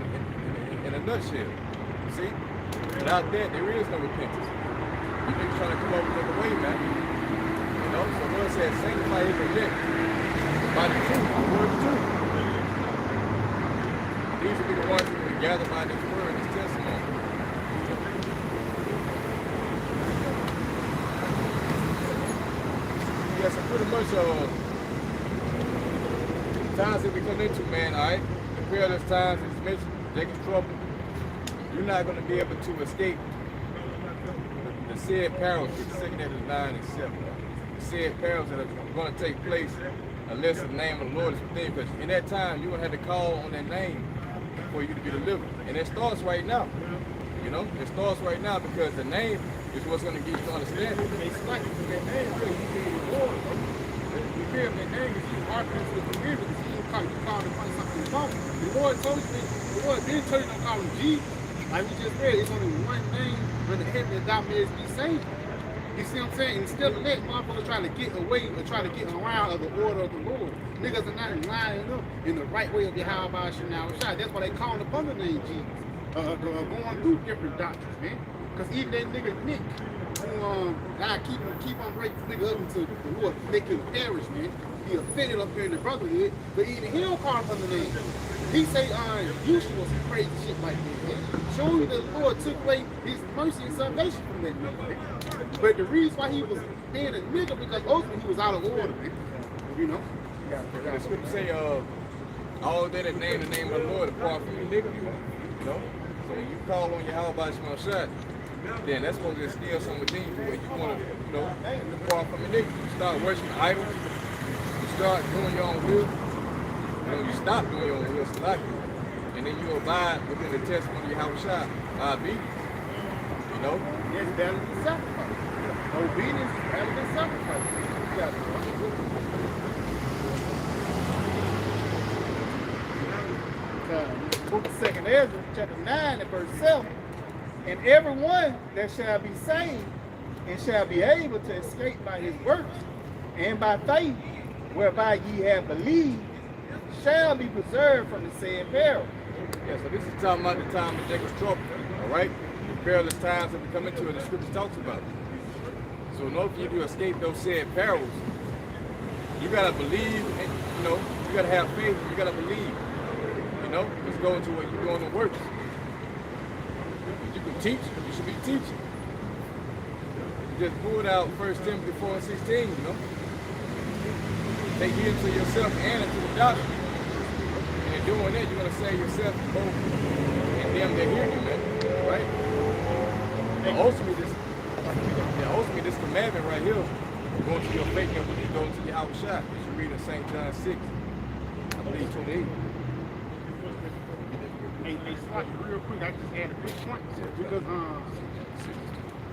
in a nutshell. You see, without that, there is no repentance. You niggas trying to come up with another way, man. You know, so the Lord said, sanctify his elect by the truth, the word of truth. These will be the ones who will be gathered by this word, this testimony. Yeah, so pretty much times that we come into, man, all right? The perilous times, as mentioned, Jacob's trouble, you're not going to be able to escape the said perils, the second of 9 and 7. The said perils that are going to take place unless the name of the Lord is within. Because in that time, you're going to have to call on that name for you to be delivered. And it starts right now. You know, it starts right now because the name is what's going to give you understanding. It's like that name, really, you gave the Lord. You give that name, if you hearken to the community, you call it something wrong. The Lord told me, the Lord didn't tell you to call him Jesus. Like we just read, it's only one name under heaven that thou mayest be saved. You see what I'm saying? Instead of that, motherfuckers trying to get away or trying to get around of the order of the Lord. Niggas are not lining up in the right way of the how about Shema Shai. That's why they calling upon the name Jesus. Going through different doctrines, man. Because even that nigga Nick, who God keep on breaking this nigga up into the Lord, make him perish, man. He offended up here in the brotherhood, but even he don't call upon the name. He say you some crazy shit like that, man. Showing the Lord took away his mercy and salvation from that nigga, man. But the reason why he was being a nigga because ultimately he was out of order, man. You know? The scripture say, all that name the name of the Lord apart from you, nigga. You know? So when you call on Yahweh by Shema Shai, then that's going to instill something within you where you want to, you know, depart from iniquity. You start worshiping idols. You start doing your own will. You know, you stop doing your own will, and then you abide within the testimony of Yahushua. Obedience. You know? It's better than sacrifice. Obedience is better than sacrifice. You got it. Book of 2nd Ezra, chapter 9 and verse 7. And everyone that shall be saved and shall be able to escape by his works and by faith, whereby ye have believed, shall be preserved from the said peril. Yeah, so this is talking about the time of Jacob's trouble, all right? The perilous times that we come into, and the scripture talks about. So in order for you to escape those said perils, you gotta believe, and you know, you gotta have faith, you gotta believe. You know, let's go into what you're doing the works. You can teach, you should be teaching. You just pulled out 1 Timothy 4 and 16, you know. Take heed to yourself and to the doctrine. And in doing that, you're gonna save yourself both and them that hear you, man. Right? And ultimately this commandment right here, going to your faith and when you go into your house shop, you should read in St. John 6, I believe 28. Hey, real quick, I just add a quick point because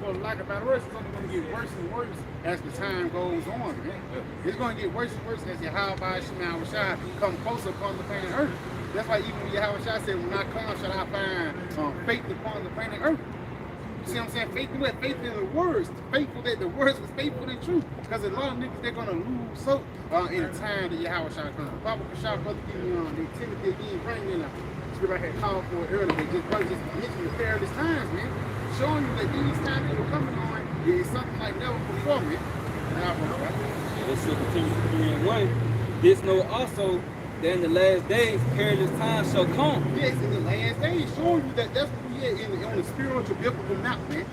for lack of better words, it's only going to get worse and worse as the time goes on, man. It's going to get worse and worse as Yahweh Shema Shai come closer upon the planet Earth. That's why even when Yahweh Shai said, when I come, shall I find faith upon the planet Earth. You see what I'm saying? Faith in the words. Faithful that the words was faithful and true. Because a lot of niggas, they're going to lose hope in the time that Yahweh Shai comes. Papa Kashah, brother, give me they Timothy again, bring me now. I had called for it earlier. They just mentioned the perilous times, man. Showing you that these times that were coming on is something like never before, man. Let's see Timothy 3 and 1. This know also that in the last days perilous times shall come. Yes, in the last days, showing you that that's what we had on the spiritual biblical map, man.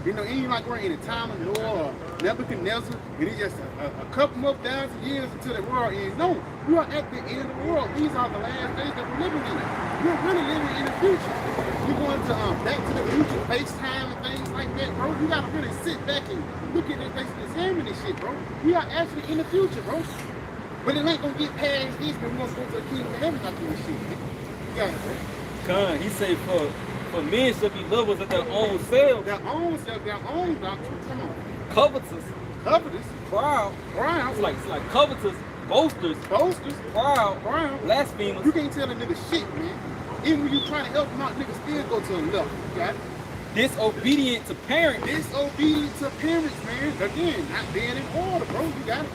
You know, ain't like we're in the time of Noah or Nebuchadnezzar, and it's just a couple more thousand years until the world ends. No, we are at the end of the world. These are the last days that we're living in. We're really living in the future. You're going to Back to the Future, FaceTime and things like that, bro. You gotta really sit back and look at this, examine this shit, bro. We are actually in the future, bro. But it ain't gonna get past this, but we're gonna go to the kingdom of heaven after this shit. You got it, bro. Con, he said for men shall be lovers of their own selves. Their own self, their own doctrine. Come on. Covetous. Covetous. Proud. Proud. It's like covetous. Boasters. Boasters. Proud. Proud. Blasphemers. You can't tell a nigga shit, man. Even when you trying to help them out, niggas still go to the left. You got it? Disobedient to parents. Disobedient to parents, man. Again, not being in order, bro. You got it?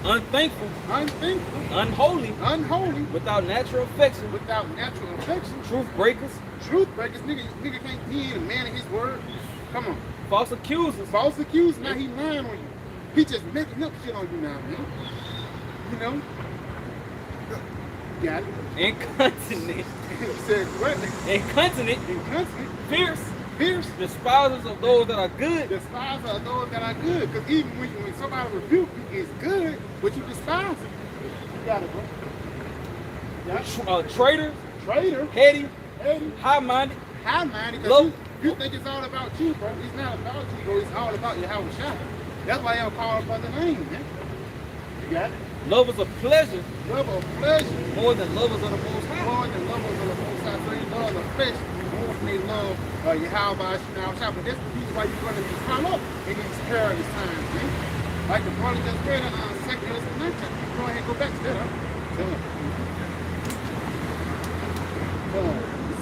Unthankful. Unthankful. Unholy. Unholy. Without natural affection. Without natural affection. Truth breakers. Truth breakers. Nigga can't be a man of his word. Come on. False accusers. False accusers. Now he lying on you. He just making up shit on you now, man. You know? Got it? Incontinent. He said what? Incontinent. Incontinent. Fierce. Fierce. Despisers of those that are good. Despisers of those that are good. Because even when somebody rebuke you, it's good, but you despise it. You got it, bro. Traitors. Traitor. Heady. Heady. High-minded. High-minded. Low. You think it's all about you, bro. It's not about you, bro. It's all about your house shop. That's why y'all call upon the name, man. You got it? Lovers of pleasure. Love of pleasure. More than lovers of the Most High. More than lovers of the Most High. So you love the flesh more than they love your house shop. But that's the reason why you're going to be caught up in these perilous times, man. Like the brother just read in 2nd Ezra 9 chapter. Go ahead and go back to that, huh?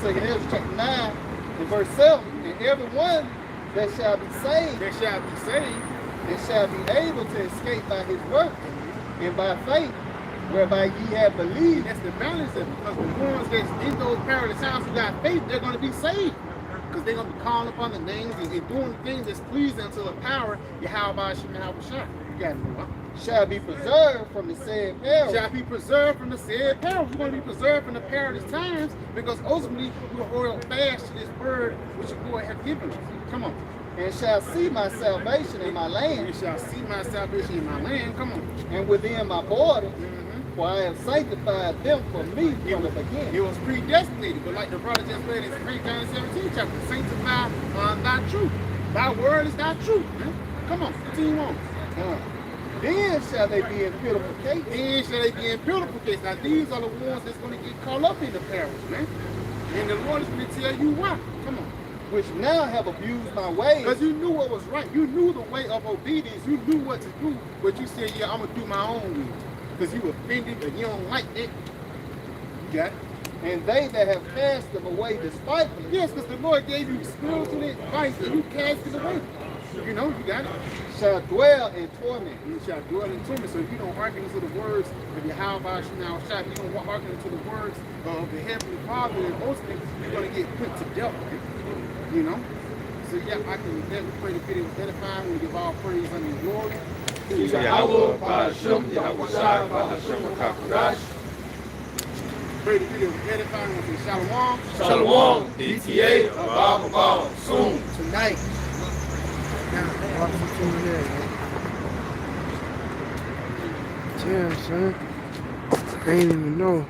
Second Ezra chapter 9 and verse 7. And everyone that shall be saved, and shall be able to escape by his works and by faith, whereby ye have believed. That's the balance of it. Because the ones that's in those perilous times who got faith, they're going to be saved. Because they're going to be calling upon the names and doing the things that's pleasing unto the power Yahweh Shema Shai. You got it, bro. Shall be preserved from the said peril. Shall be preserved from the said peril. We're going to be preserved from the perilous times because ultimately we will hold fast to this word which the Lord hath given us. Come on. And shall see my salvation in my land. And shall see my salvation in my land. Come on. And within my borders. For I have sanctified them for me from the beginning. It was predestinated, but like the brother just read in 3 John 17 chapter, sanctify thy truth. Thy word is thy truth, man. Come on, continue on. Then shall they be in pitiful case. Then shall they be in pitiful case. Now these are the ones that's going to get caught up in the parables, man. And the Lord is going to tell you why. Come on. Which now have abused my ways. Because you knew what was right. You knew the way of obedience. You knew what to do. But you said, yeah, I'm going to do my own way. Because you offended and you don't like that. You got it? And they that have cast them away despitefully. Yes, because the Lord gave you spiritual advice and you cast it away. You know, you got it. Shall dwell in torment. You shall dwell in torment. So if you don't hearken to the words of Yahweh, if you don't hearken to the words of the Heavenly Father, then most things you're going to get put to death. You know? So yeah, I can definitely pray the video was edifying. We give all praise and glory. Yahweh, Ba'ashem, Yahweh Shai, Ba'ashem, Kakadash. Pray the video was edifying. We say Shalom. Shalom, DTA, Abba, Abba, soon. Tonight. Damn, son. I ain't even know.